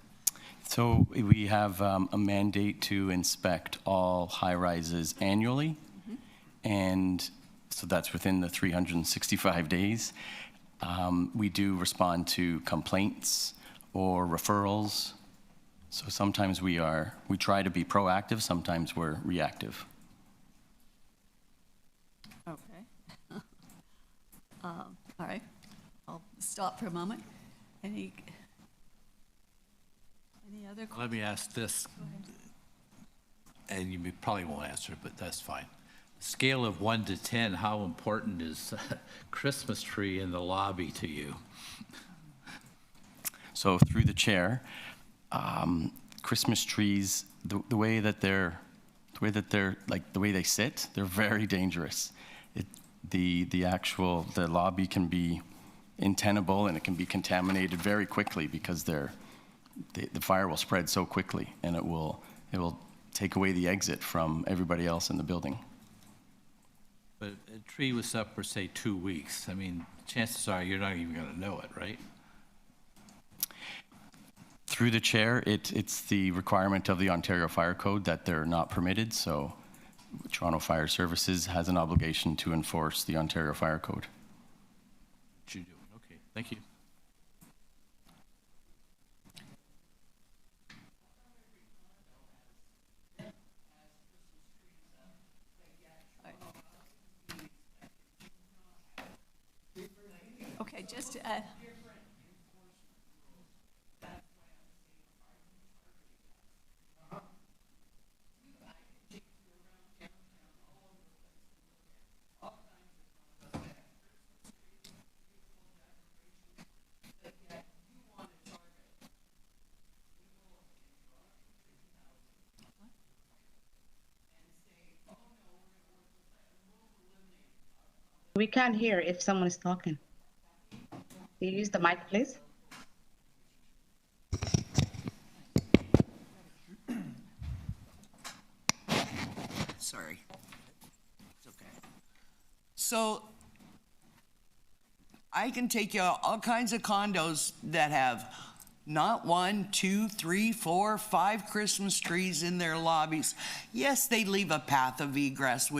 So we have a mandate to inspect all high-rises annually. and so that's within the 365 days. We do respond to complaints or referrals. So sometimes we try to be proactive, sometimes we're reactive. Okay. All right, I'll stop for a moment. Any other questions? Let me ask this, and you probably won't answer it, but that's fine. Scale of 1 to 10, how important is Christmas tree in the lobby to you? So through the chair, Christmas trees, the way they sit, they're very dangerous. The lobby can be untenable and it can be contaminated very quickly because the fire will spread so quickly, and it will take away the exit from everybody else in the building. But a tree was up for, say, 2 weeks. I mean, chances are you're not even going to know it, right? Through the chair, it's the requirement of the Ontario Fire Code that they're not permitted, so Toronto Fire Services has an obligation to enforce the Ontario Fire Code. You do. Okay, thank you. Okay, just, We can't hear if someone is talking. You use the mic, please. Sorry. It's okay. So I can take you all kinds of condos that have not 1, 2, 3, 4, 5 Christmas trees in their lobbies. Yes, they leave a path of egress,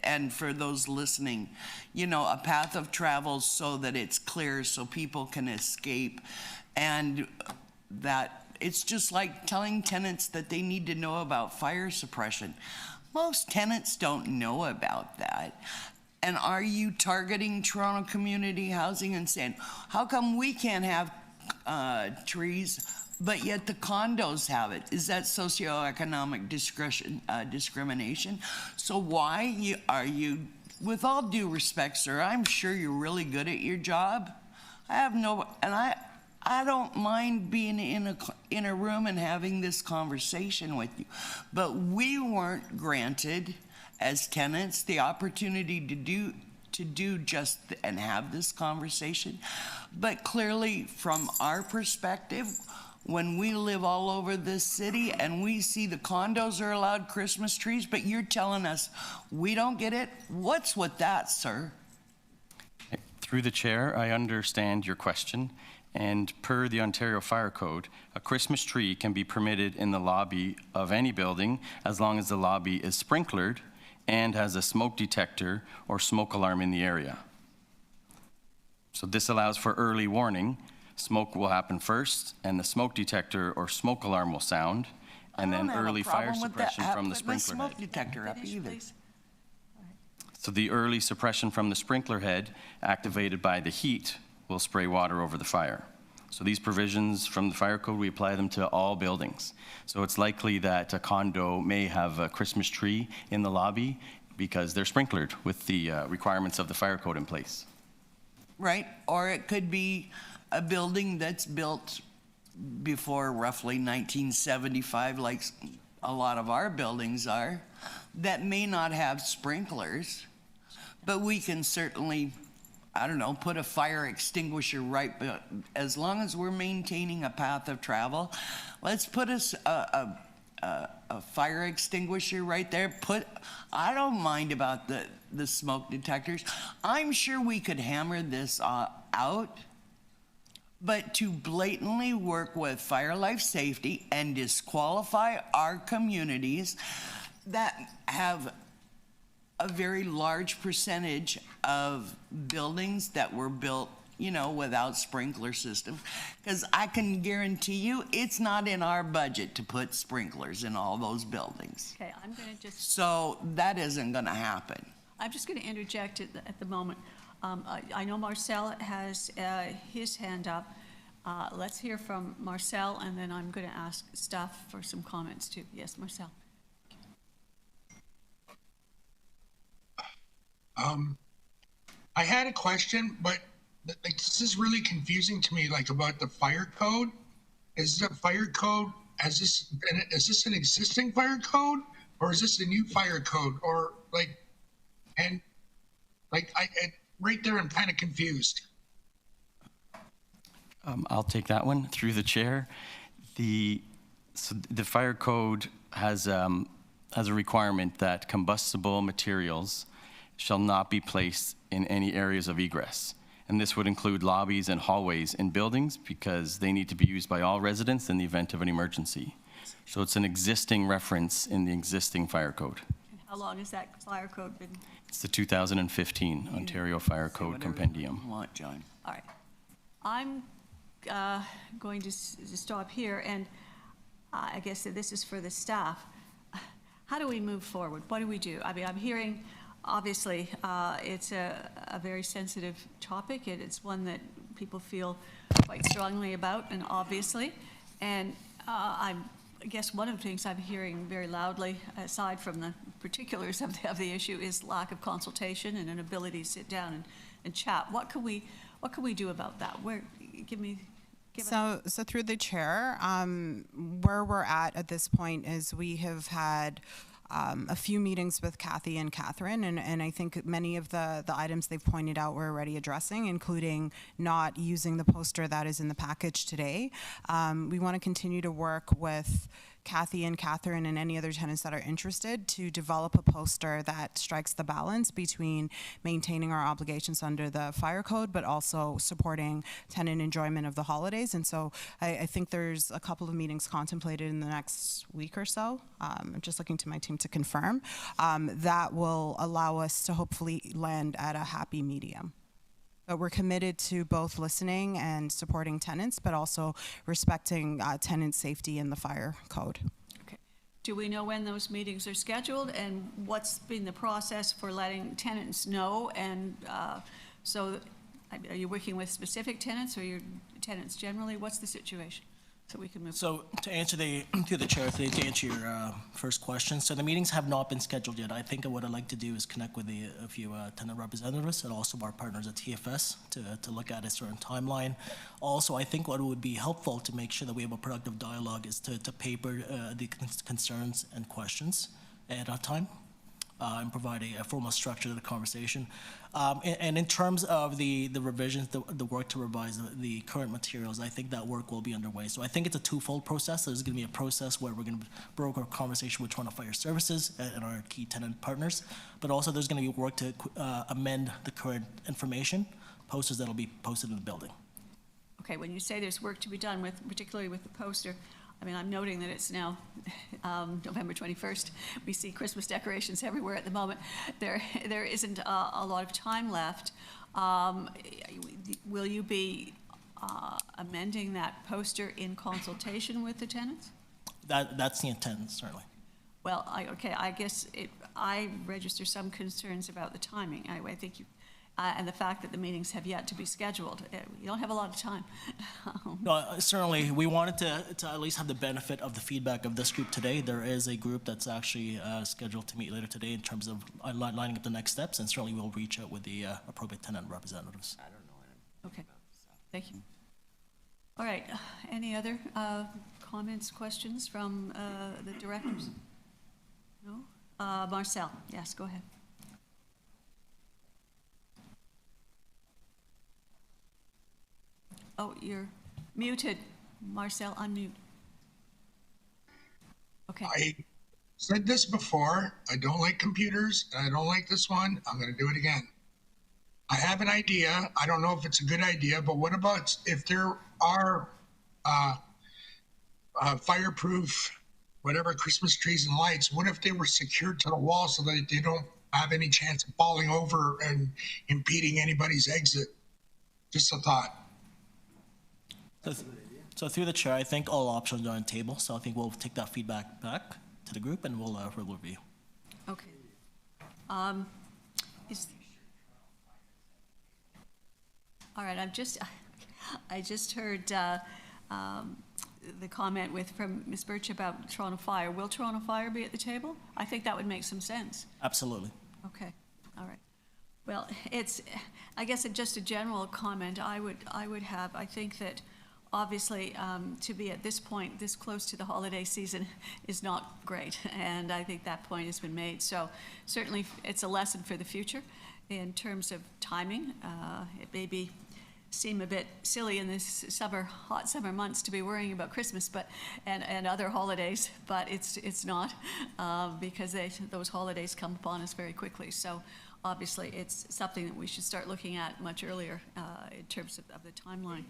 and for those listening, a path of travel so that it's clear so people can escape. And that it's just like telling tenants that they need to know about fire suppression. Most tenants don't know about that. And are you targeting Toronto community housing and saying, how come we can't have trees, but yet the condos have it? Is that socioeconomic discrimination? So why are you, with all due respect, sir, I'm sure you're really good at your job. I don't mind being in a room and having this conversation with you, but we weren't granted as tenants the opportunity to do just and have this conversation. But clearly, from our perspective, when we live all over this city and we see the condos are allowed Christmas trees, but you're telling us we don't get it, what's with that, sir? Through the chair, I understand your question, and per the Ontario Fire Code, a Christmas tree can be permitted in the lobby of any building as long as the lobby is sprinklered and has a smoke detector or smoke alarm in the area. So this allows for early warning. Smoke will happen first, and the smoke detector or smoke alarm will sound, and then early fire suppression from the sprinkler head. Smoke detector up either. So the early suppression from the sprinkler head, activated by the heat, will spray water over the fire. So these provisions from the fire code, we apply them to all buildings. So it's likely that a condo may have a Christmas tree in the lobby because they're sprinklered with the requirements of the fire code in place. Right, or it could be a building that's built before roughly 1975, like a lot of our buildings are, that may not have sprinklers, but we can certainly, I don't know, put a fire extinguisher right, as long as we're maintaining a path of travel, let's put a fire extinguisher right there. I don't mind about the smoke detectors. I'm sure we could hammer this out, but to blatantly work with fire life safety and disqualify our communities that have a very large percentage of buildings that were built, you know, without sprinkler systems. Because I can guarantee you, it's not in our budget to put sprinklers in all those buildings. Okay, I'm going to just, So that isn't going to happen. I'm just going to interject at the moment. I know Marcel has his hand up. Let's hear from Marcel, and then I'm going to ask staff for some comments too. Yes, Marcel. I had a question, but like, this is really confusing to me, like about the fire code. Is the fire code, is this an existing fire code, or is this a new fire code, or like, and like, right there, I'm kind of confused. I'll take that one through the chair. So the fire code has a requirement that combustible materials shall not be placed in any areas of egress. And this would include lobbies and hallways in buildings because they need to be used by all residents in the event of an emergency. So it's an existing reference in the existing fire code. And how long has that fire code been? It's the 2015 Ontario Fire Code Compendium. You want, John? All right. I'm going to stop here, and I guess that this is for the staff. How do we move forward? What do we do? I mean, I'm hearing, obviously, it's a very sensitive topic, and it's one that people feel quite strongly about, and obviously, and I guess one of the things I'm hearing very loudly, aside from the particulars of the issue, is lack of consultation and an ability to sit down and chat. What can we do about that? So through the chair, where we're at this point is we have had a few meetings with Kathy and Catherine, and I think many of the items they've pointed out we're already addressing, including not using the poster that is in the package today. We want to continue to work with Kathy and Catherine and any other tenants that are interested to develop a poster that strikes the balance between maintaining our obligations under the fire code, but also supporting tenant enjoyment of the holidays. And so I think there's a couple of meetings contemplated in the next week or so. I'm just looking to my team to confirm. That will allow us to hopefully land at a happy medium. But we're committed to both listening and supporting tenants, but also respecting tenant safety in the fire code. Okay. Do we know when those meetings are scheduled, and what's been the process for letting tenants know? And so are you working with specific tenants or your tenants generally? What's the situation? So we can move. So to answer through the chair, to answer your first question, so the meetings have not been scheduled yet. I think what I'd like to do is connect with a few tenant representatives and also our partners at TFS to look at a certain timeline. Also, I think what would be helpful to make sure that we have a productive dialogue is to paper the concerns and questions at a time. And provide a formal structure to the conversation. And in terms of the revisions, the work to revise the current materials, I think that work will be underway. So I think it's a twofold process. There's going to be a process where we're going to broker a conversation with Toronto Fire Services and our key tenant partners, but also there's going to be work to amend the current information, posters that'll be posted in the building. Okay, when you say there's work to be done particularly with the poster, I mean, I'm noting that it's now November 21st. We see Christmas decorations everywhere at the moment. There isn't a lot of time left. Will you be amending that poster in consultation with the tenants? That's the intent, certainly. Well, I guess I register some concerns about the timing. I think you, and the fact that the meetings have yet to be scheduled. You don't have a lot of time. No, certainly, we wanted to at least have the benefit of the feedback of this group today. There is a group that's actually scheduled to meet later today in terms of lining up the next steps, and certainly we'll reach out with the appropriate tenant representatives. I don't know. Okay, thank you. All right, any other comments, questions from the directors? No? Marcel, yes, go ahead. Oh, you're muted. Marcel, unmute. Okay. I said this before. I don't like computers, and I don't like this one. I'm going to do it again. I have an idea. I don't know if it's a good idea, but what about if there are fireproof, whatever, Christmas trees and lights? What if they were secured to the wall so that they don't have any chance of falling over and impeding anybody's exit. Just a thought. So through the chair, I think all options are on the table. So I think we'll take that feedback back to the group and we'll review. Okay. All right, I just heard the comment from Ms. Birch about Toronto Fire. Will Toronto Fire be at the table? I think that would make some sense. Absolutely. Okay, all right. Well, I guess just a general comment I would have. I think that obviously to be at this point, this close to the holiday season is not great, and I think that point has been made. So certainly it's a lesson for the future in terms of timing. It may seem a bit silly in this hot summer months to be worrying about Christmas and other holidays, but it's not because those holidays come upon us very quickly. So obviously it's something that we should start looking at much earlier in terms of the timeline.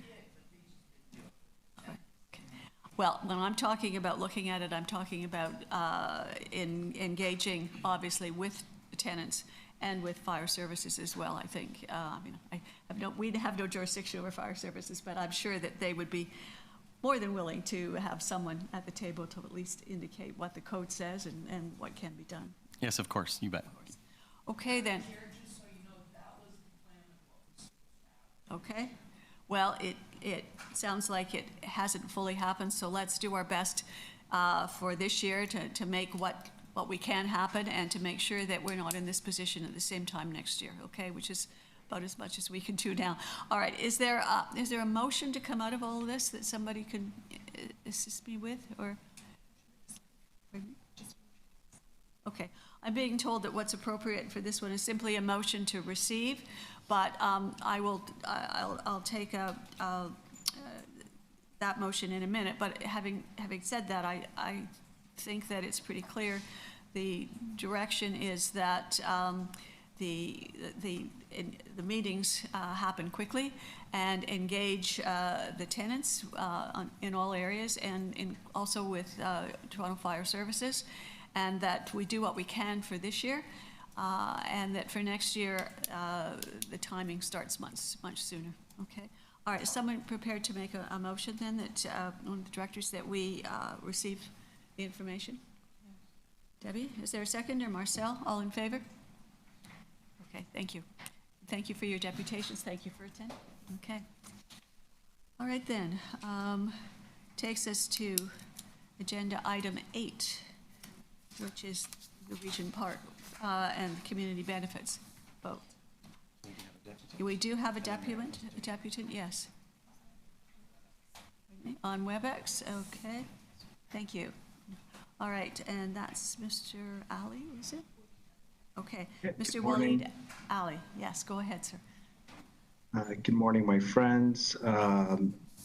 Well, when I'm talking about looking at it, I'm talking about engaging, obviously, with the tenants and with fire services as well, I think. We have no jurisdiction over fire services, but I'm sure that they would be more than willing to have someone at the table to at least indicate what the code says and what can be done. Yes, of course, you bet. Okay, then. Okay. Well, it sounds like it hasn't fully happened, so let's do our best for this year to make what we can happen and to make sure that we're not in this position at the same time next year, okay? Which is about as much as we can do now. All right, is there a motion to come out of all of this that somebody could assist me with, or? Okay, I'm being told that what's appropriate for this one is simply a motion to receive, but I'll take that motion in a minute. But having said that, I think that it's pretty clear. The direction is that the meetings happen quickly and engage the tenants in all areas and also with Toronto Fire Services, and that we do what we can for this year, and that for next year, the timing starts much sooner, okay? All right, is someone prepared to make a motion then that, one of the directors, that we receive the information? Debbie, is there a second, or Marcel? All in favor? Okay, thank you. Thank you for your deputations. Thank you for attending. Okay. All right then, takes us to agenda item 8, which is the Region Park and community benefits vote. We do have a deputant, yes. On WebEx, okay. Thank you. All right, and that's Mr. Ali, is it? Okay, Mr. Waleed Ali, yes, go ahead, sir. Good morning, my friends.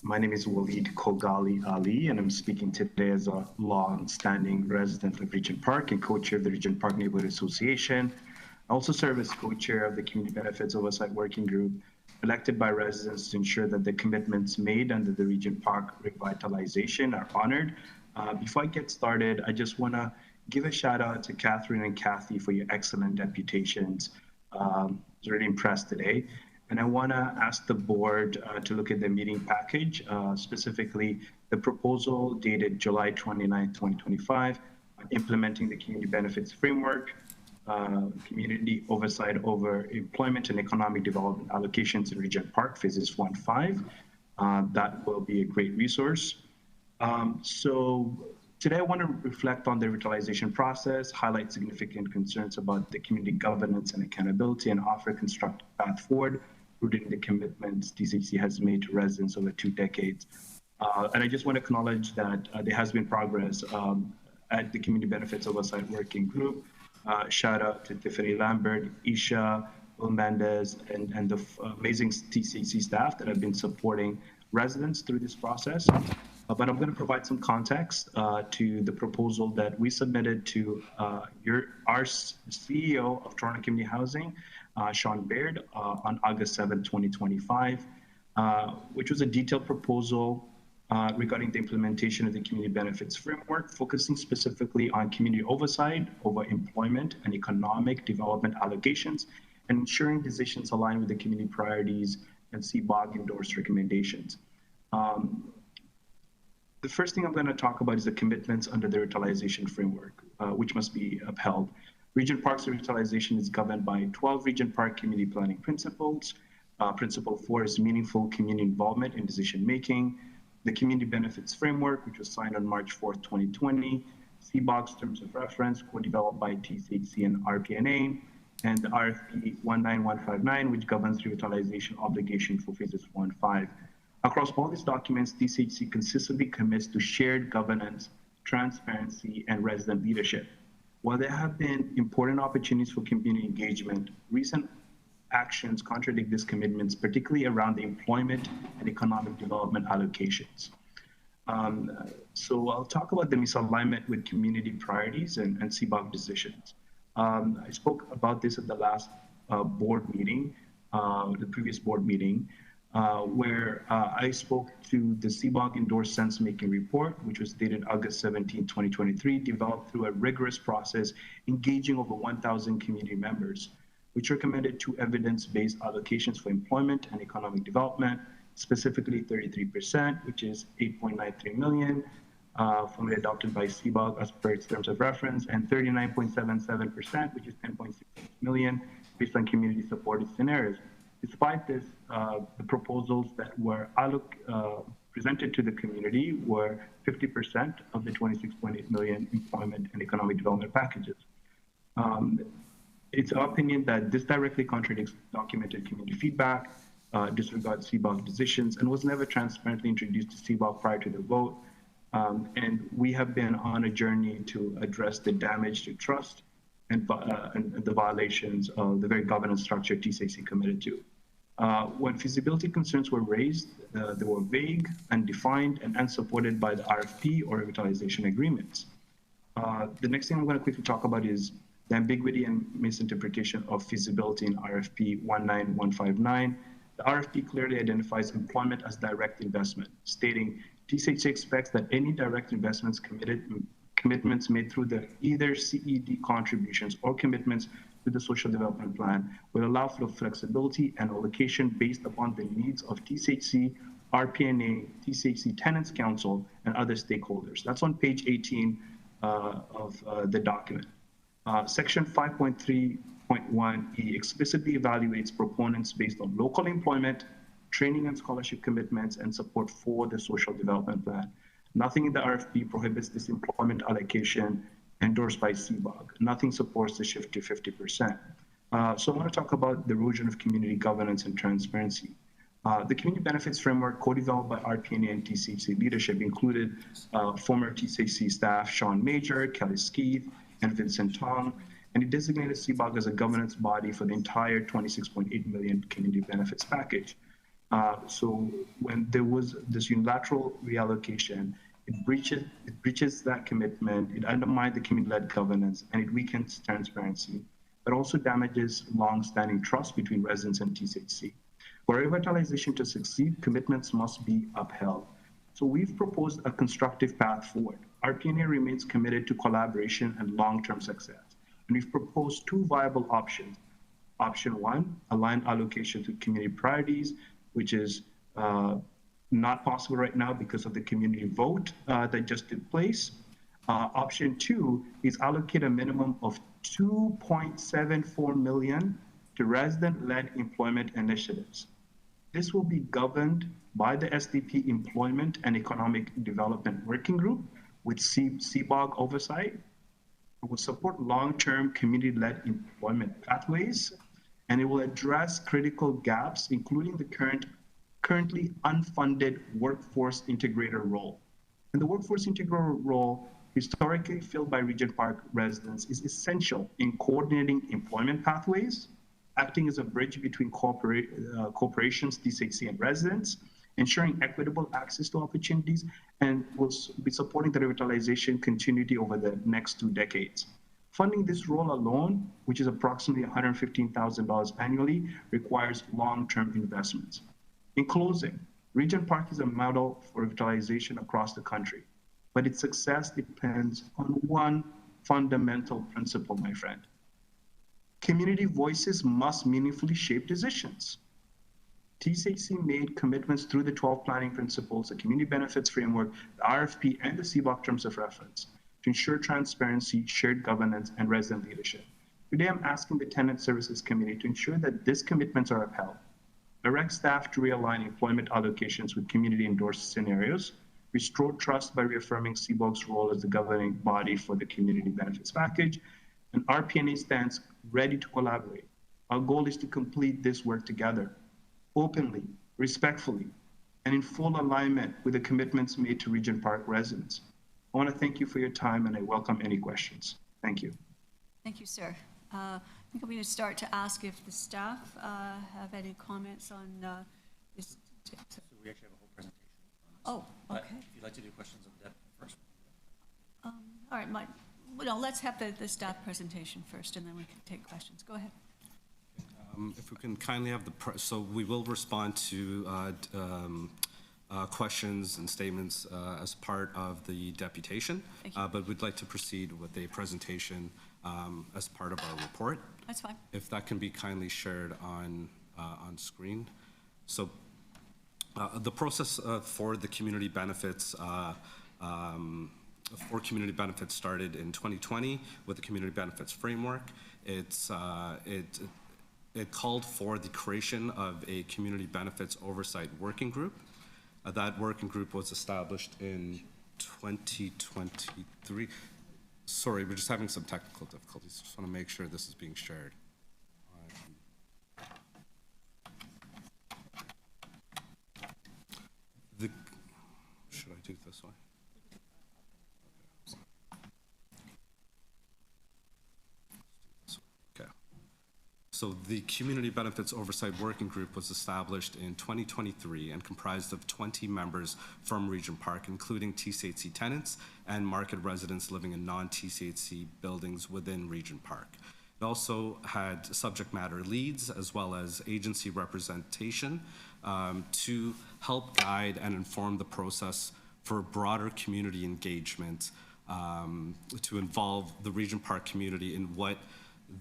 My name is Waleed Kogali Ali, and I'm speaking today as a long-standing resident of Regent Park and co-chair of the Regent Park Neighborhood Association. I also serve as co-chair of the Community Benefits Oversight Working Group, elected by residents to ensure that the commitments made under the Regent Park revitalization are honored. Before I get started, I just want to give a shout out to Catherine and Kathy for your excellent deputations. I was really impressed today. And I want to ask the board to look at the meeting package, specifically the proposal dated July 29, 2025, implementing the community benefits framework, community oversight over employment and economic development allocations in Regent Park, phases 1-5. That will be a great resource. So today I want to reflect on the revitalization process, highlight significant concerns about the community governance and accountability, and offer a constructive path forward, rooted in the commitments TCHC has made to residents over 2 decades. And I just want to acknowledge that there has been progress at the Community Benefits Oversight Working Group. Shout out to Tiffany Lambert, Isha, Will Mendez, and the amazing TCHC staff that have been supporting residents through this process. But I'm going to provide some context to the proposal that we submitted to our CEO of Toronto Community Housing, Sean Baird, on August 7, 2025, which was a detailed proposal regarding the implementation of the community benefits framework, focusing specifically on community oversight over employment and economic development allocations, and ensuring decisions align with the community priorities and CBOG endorsed recommendations. The first thing I'm going to talk about is the commitments under the revitalization framework, which must be upheld. Region Parks revitalization is governed by 12 Region Park community planning principles. Principle 4 is meaningful community involvement in decision making. The community benefits framework, which was signed on March 4th, 2020. CBOG's terms of reference, co-developed by TCHC and RPNA, and the RFP 19159, which governs revitalization obligation for phases 4 and 5. Across all these documents, TCHC consistently commits to shared governance, transparency, and resident leadership. While there have been important opportunities for community engagement, recent actions contradict these commitments, particularly around the employment and economic development allocations. So I'll talk about the misalignment with community priorities and CBOG decisions. I spoke about this at the last board meeting, the previous board meeting, where I spoke to the CBOG endorsed sense-making report, which was dated August 17, 2023, developed through a rigorous process engaging over 1,000 community members, which recommended 2 evidence-based allocations for employment and economic development, specifically 33%, which is 8.93 million, formally adopted by CBOG as per its terms of reference, and 39.77%, which is 10.6 million, based on community-supported scenarios. Despite this, the proposals that were presented to the community were 50% of the 26.8 million employment and economic development packages. It's our opinion that this directly contradicts documented community feedback, disregards CBOG decisions, and was never transparently introduced to CBOG prior to the vote. And we have been on a journey to address the damage to trust and the violations of the very governance structure TCHC committed to. When feasibility concerns were raised, they were vague, undefined, and unsupported by the RFP or revitalization agreements. The next thing I'm going to quickly talk about is the ambiguity and misinterpretation of feasibility in RFP 19159. The RFP clearly identifies employment as direct investment, stating TCHC expects that any direct investments commitments made through the either CED contributions or commitments to the social development plan will allow for flexibility and allocation based upon the needs of TCHC, RPNA, TCHC Tenants Council, and other stakeholders. That's on page 18 of the document. Section 5.3.1E explicitly evaluates proponents based on local employment, training and scholarship commitments, and support for the social development plan. Nothing in the RFP prohibits this employment allocation endorsed by CBOG. Nothing supports the shift to 50%. So I want to talk about the erosion of community governance and transparency. The community benefits framework co-developed by RPNA and TCHC leadership included former TCHC staff Sean Major, Kelly Skeeth, and Vincent Tong, and it designated CBOG as a governance body for the entire 26.8 million community benefits package. So when there was this unilateral reallocation, it breaches that commitment, it undermines the community-led governance, and it weakens transparency, but also damages long-standing trust between residents and TCHC. For revitalization to succeed, commitments must be upheld. So we've proposed a constructive path forward. RPNA remains committed to collaboration and long-term success. And we've proposed 2 viable options. Option 1, align allocation to community priorities, which is not possible right now because of the community vote that just took place. Option 2 is allocate a minimum of 2.74 million to resident-led employment initiatives. This will be governed by the SDP Employment and Economic Development Working Group with CBOG oversight. It will support long-term community-led employment pathways, and it will address critical gaps, including the currently unfunded workforce integrator role. And the workforce integrator role, historically filled by Regent Park residents, is essential in coordinating employment pathways, acting as a bridge between corporations, TCHC, and residents, ensuring equitable access to opportunities, and will be supporting the revitalization continuity over the next 2 decades. Funding this role alone, which is approximately $115,000 annually, requires long-term investments. In closing, Regent Park is a model for revitalization across the country, but its success depends on one fundamental principle, my friend. Community voices must meaningfully shape decisions. TCHC made commitments through the 12 planning principles, the community benefits framework, the RFP, and the CBOC terms of reference to ensure transparency, shared governance, and resident leadership. Today, I'm asking the Tenant Services Committee to ensure that these commitments are upheld. Direct staff to realign employment allocations with community-endorsed scenarios, restore trust by reaffirming CBOC's role as the governing body for the community benefits package, and RPNA stands ready to collaborate. Our goal is to complete this work together, openly, respectfully, and in full alignment with the commitments made to Regent Park residents. I want to thank you for your time, and I welcome any questions. Thank you. Thank you, sir. I think I'm going to start to ask if the staff have any comments on this. So we actually have a whole presentation. Oh, okay. If you'd like to do questions of that first. All right, well, let's have the staff presentation first, and then we can take questions. Go ahead. If we can kindly have so we will respond to questions and statements as part of the deputation, but we'd like to proceed with a presentation as part of our report. That's fine. If that can be kindly shared on screen. So the process for the community benefits started in 2020 with the community benefits framework. It called for the creation of a community benefits oversight working group. That working group was established in 2023. Sorry, we're just having some technical difficulties. Just want to make sure this is being shared. Should I do it this way? Okay. So the Community Benefits Oversight Working Group was established in 2023 and comprised of 20 members from Regent Park, including TCHC tenants and market residents living in non-TCHC buildings within Regent Park. It also had subject matter leads as well as agency representation to help guide and inform the process for broader community engagement to involve the Regent Park community in what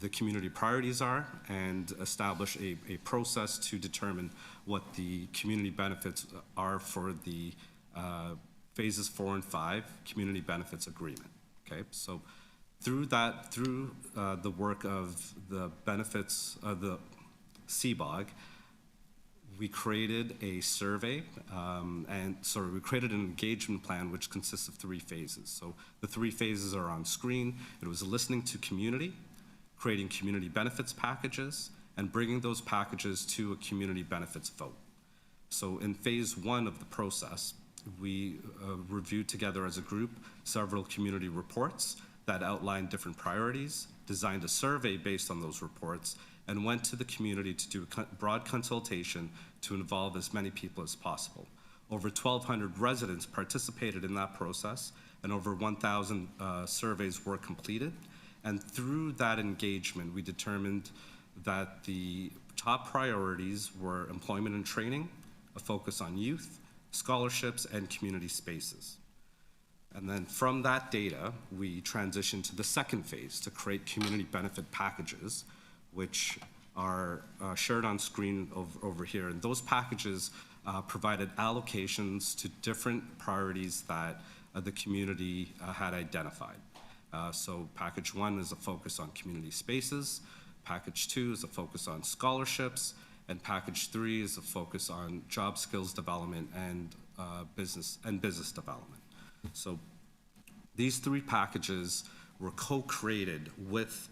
the community priorities are and establish a process to determine what the community benefits are for the phases 4 and 5 community benefits agreement. Okay, so through the work of the benefits of the CBOG, we created a survey, we created an engagement plan which consists of 3 phases. So the 3 phases are on screen. It was listening to community, creating community benefits packages, and bringing those packages to a community benefits vote. So in phase 1 of the process, we reviewed together as a group several community reports that outlined different priorities, designed a survey based on those reports, and went to the community to do a broad consultation to involve as many people as possible. Over 1,200 residents participated in that process, and over 1,000 surveys were completed. And through that engagement, we determined that the top priorities were employment and training, a focus on youth, scholarships, and community spaces. And then from that data, we transitioned to the second phase to create community benefit packages, which are shared on screen over here. And those packages provided allocations to different priorities that the community had identified. So package 1 is a focus on community spaces, package 2 is a focus on scholarships, and package 3 is a focus on job skills development and business development. So these 3 packages were co-created with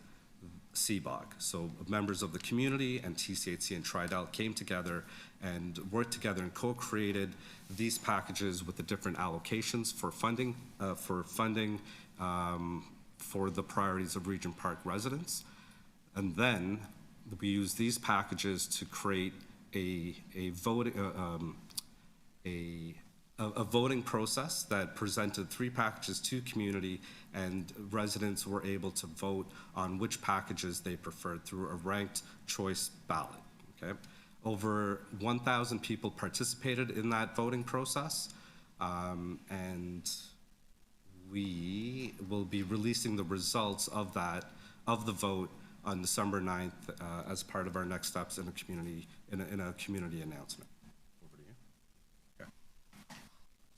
CBOG. So members of the community and TCHC and Tridel came together and worked together and co-created these packages with the different allocations for funding, for the priorities of Regent Park residents. And then we use these packages to create a voting process that presented 3 packages to community, and residents were able to vote on which packages they preferred through a ranked choice ballot. Okay. Over 1,000 people participated in that voting process, and we will be releasing the results of the vote on December 9th as part of our next steps in a community announcement. Over to you. Okay.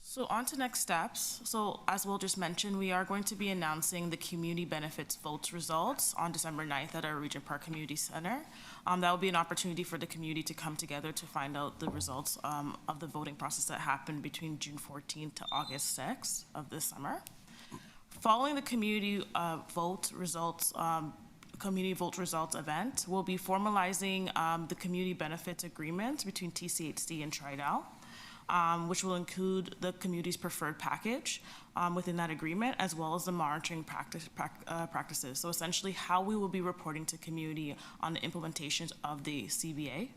So on to next steps. So as Will just mentioned, we are going to be announcing the community benefits votes results on December 9th at our Regent Park Community Center. That will be an opportunity for the community to come together to find out the results of the voting process that happened between June 14th to August 6th of this summer. Following the community vote results event, we'll be formalizing the community benefits agreement between TCHC and Tridel, which will include the community's preferred package within that agreement, as well as the monitoring practices. So essentially how we will be reporting to community on the implementations of the CBA.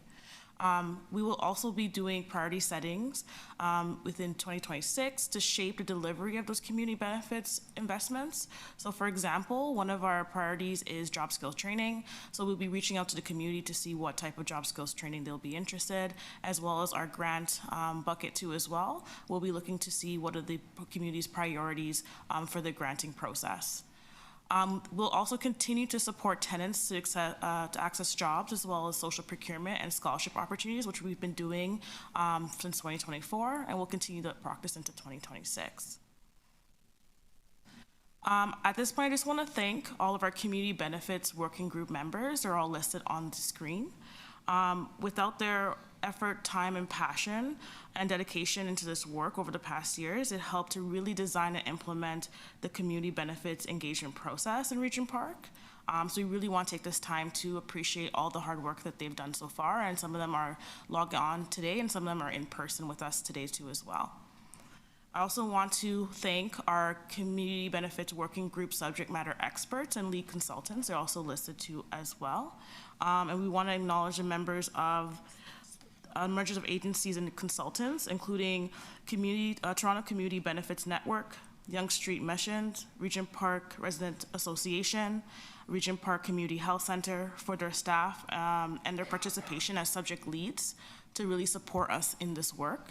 We will also be doing priority settings within 2026 to shape the delivery of those community benefits investments. So for example, one of our priorities is job skills training. So we'll be reaching out to the community to see what type of job skills training they'll be interested, as well as our grant bucket too as well. We'll be looking to see what are the community's priorities for the granting process. We'll also continue to support tenants to access jobs, as well as social procurement and scholarship opportunities, which we've been doing since 2024, and we'll continue to practice into 2026. At this point, I just want to thank all of our community benefits working group members. They're all listed on the screen. Without their effort, time, and passion and dedication into this work over the past years, it helped to really design and implement the community benefits engagement process in Regent Park. So we really want to take this time to appreciate all the hard work that they've done so far, and some of them are logged on today, and some of them are in person with us today too as well. I also want to thank our community benefits working group subject matter experts and lead consultants. They're also listed too as well. And we want to acknowledge the members of mergers of agencies and consultants, including Toronto Community Benefits Network, Yonge Street Missions, Regent Park Resident Association, Regent Park Community Health Center, for their staff and their participation as subject leads to really support us in this work.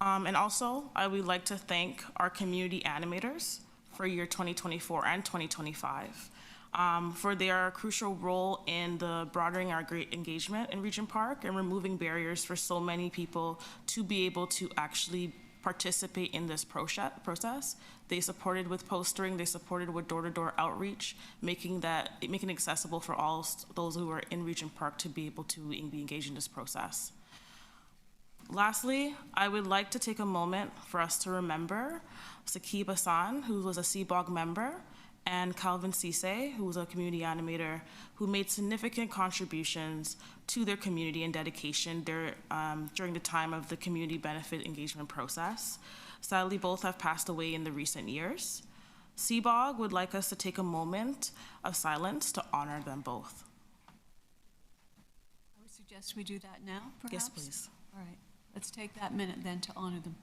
And also, I would like to thank our community animators for year 2024 and 2025. For their crucial role in the broadening our great engagement in Regent Park and removing barriers for so many people to be able to actually participate in this process. They supported with postering, they supported with door-to-door outreach, making it accessible for all those who are in Regent Park to be able to be engaged in this process. Lastly, I would like to take a moment for us to remember Sakib Hassan, who was a CBOG member, and Calvin Cisse, who was a community animator, who made significant contributions to their community and dedication during the time of the community benefit engagement process. Sadly, both have passed away in the recent years. CBOG would like us to take a moment of silence to honor them both. I would suggest we do that now, perhaps? Yes, please. All right, let's take that minute then to honor them.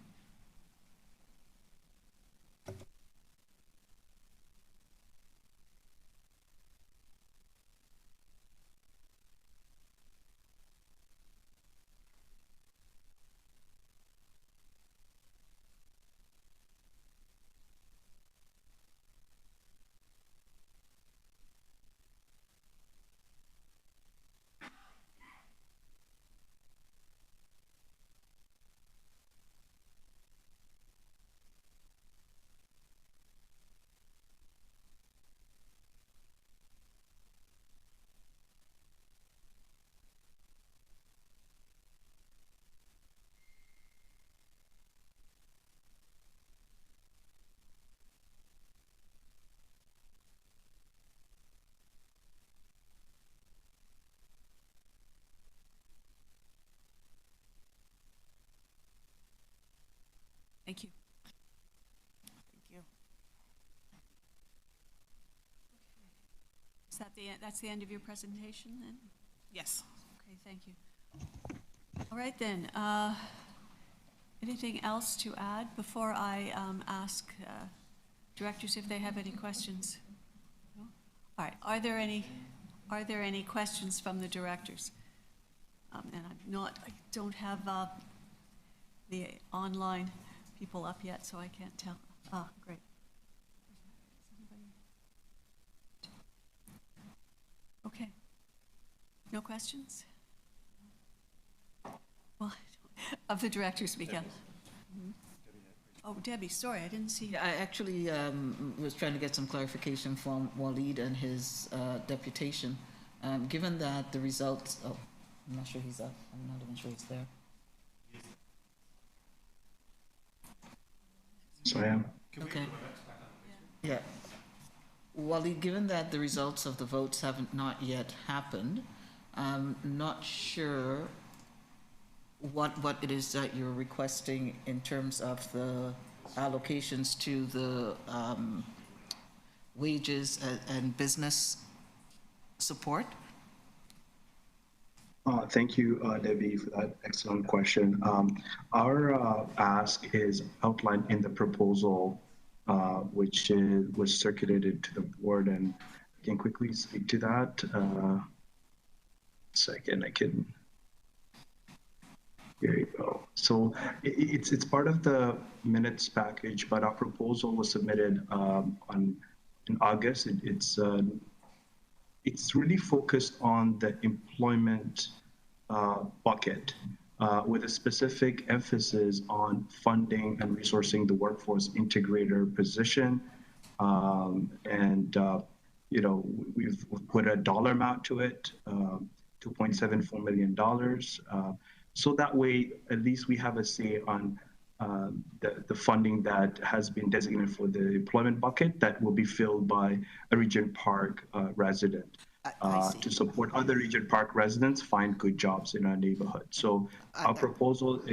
Thank you. Thank you. Is that that's the end of your presentation then? Yes. Okay, thank you. All right then, anything else to add before I ask directors if they have any questions? No? All right, are there any questions from the directors? And I don't have the online people up yet, so I can't tell. Ah, great. Okay. No questions? Well, of the directors, we can. Oh, Debbie, sorry, I didn't see. Yeah, I actually was trying to get some clarification from Waleed and his deputation. Given that the results, oh, I'm not sure he's up. I'm not even sure he's there. So I am. Okay. Yeah. Waleed, given that the results of the votes haven't not yet happened, I'm not sure what it is that you're requesting in terms of the allocations to the wages and business support. Thank you, Debbie, for that excellent question. Our ask is outlined in the proposal, which was circulated to the board, and I can quickly speak to that. Second, I can. Here you go. So it's part of the minutes package, but our proposal was submitted in August. It's really focused on the employment bucket with a specific emphasis on funding and resourcing the workforce integrator position. You know, we've put a dollar amount to it, $2.74 million. So that way, at least we have a say on the funding that has been designated for the employment bucket that will be filled by a Regent Park resident to support other Regent Park residents find good jobs in our neighborhood. So our proposal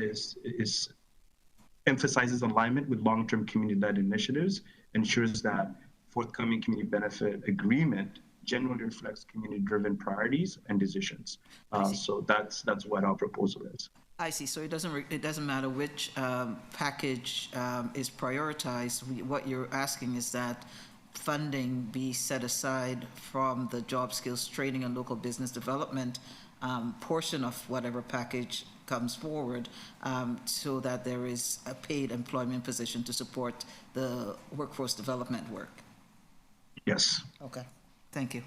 emphasizes alignment with long-term community-led initiatives, ensures that forthcoming community benefit agreement genuinely reflects community-driven priorities and decisions. So that's what our proposal is. I see. So it doesn't matter which package is prioritized. What you're asking is that funding be set aside from the job skills training and local business development portion of whatever package comes forward, so that there is a paid employment position to support the workforce development work. Yes. Okay. Thank you.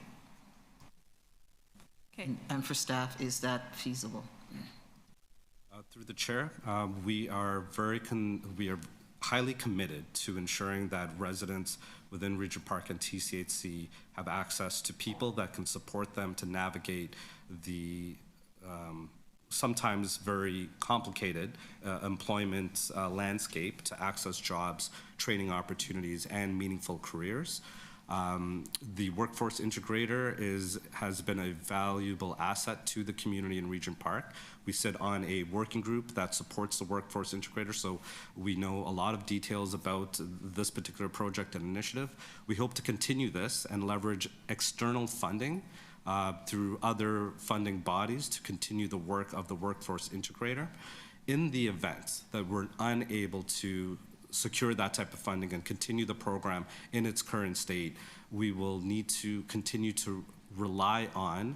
Okay. And for staff, is that feasible? Through the chair, we are highly committed to ensuring that residents within Regent Park and TCHC have access to people that can support them to navigate the sometimes very complicated employment landscape to access jobs, training opportunities, and meaningful careers. The workforce integrator has been a valuable asset to the community in Regent Park. We sit on a working group that supports the workforce integrator, so we know a lot of details about this particular project and initiative. We hope to continue this and leverage external funding through other funding bodies to continue the work of the workforce integrator. In the event that we're unable to secure that type of funding and continue the program in its current state, we will need to continue to rely on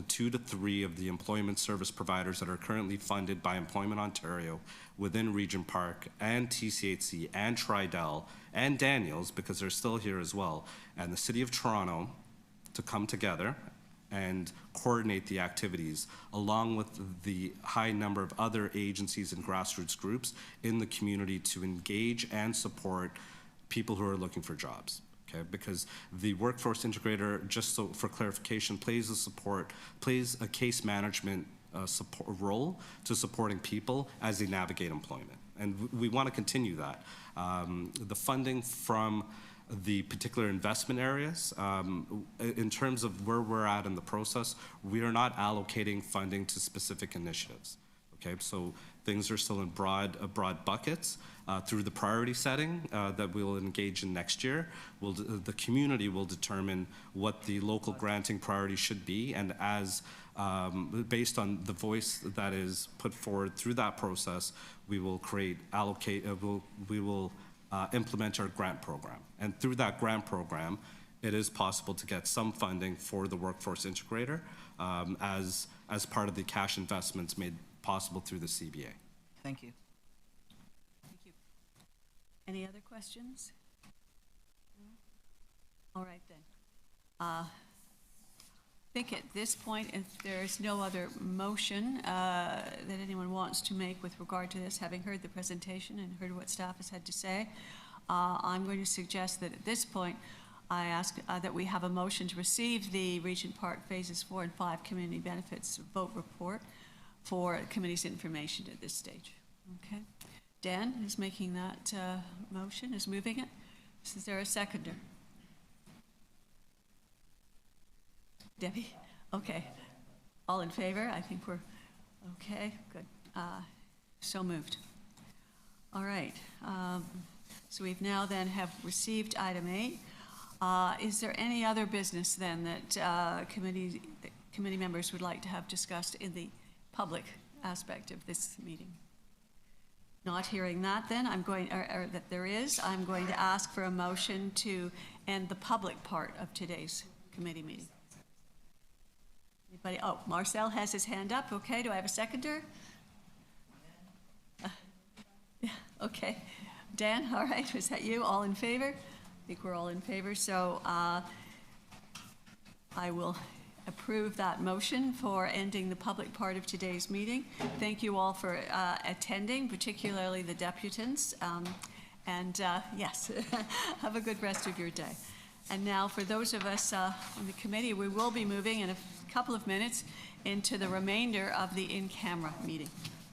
2 to 3 of the employment service providers that are currently funded by Employment Ontario within Regent Park and TCHC and Tridel and Daniels, because they're still here as well, and the City of Toronto to come together and coordinate the activities along with the high number of other agencies and grassroots groups in the community to engage and support people who are looking for jobs. Okay, because the workforce integrator, just so for clarification, plays a case management support role to supporting people as they navigate employment, and we want to continue that. The funding from the particular investment areas, in terms of where we're at in the process, we are not allocating funding to specific initiatives. Okay, so things are still in broad buckets. Through the priority setting that we'll engage in next year, the community will determine what the local granting priority should be, and as based on the voice that is put forward through that process, we will implement our grant program. And through that grant program, it is possible to get some funding for the workforce integrator as part of the cash investments made possible through the CBA. Thank you. Thank you. Any other questions? No? All right then. I think at this point, if there's no other motion that anyone wants to make with regard to this, having heard the presentation and heard what staff has had to say, I'm going to suggest that at this point, I ask that we have a motion to receive the Regent Park Phases 4 and 5 Community Benefits Vote Report for committee's information at this stage. Okay. Dan is making that motion, is moving it. Is there a seconder? Debbie? Okay. All in favor? I think we're okay. Good. So moved. All right. So we've now then have received item 8. Is there any other business then that committee members would like to have discussed in the public aspect of this meeting? Not hearing that then, I'm going to ask for a motion to end the public part of today's committee meeting. Anybody? Oh, Marcel has his hand up. Okay, do I have a seconder? Yeah, okay. Dan, all right, was that you? All in favor? I think we're all in favor, so I will approve that motion for ending the public part of today's meeting. Thank you all for attending, particularly the deputants. Yes, have a good rest of your day. And now for those of us on the committee, we will be moving in a couple of minutes into the remainder of the in-camera meeting.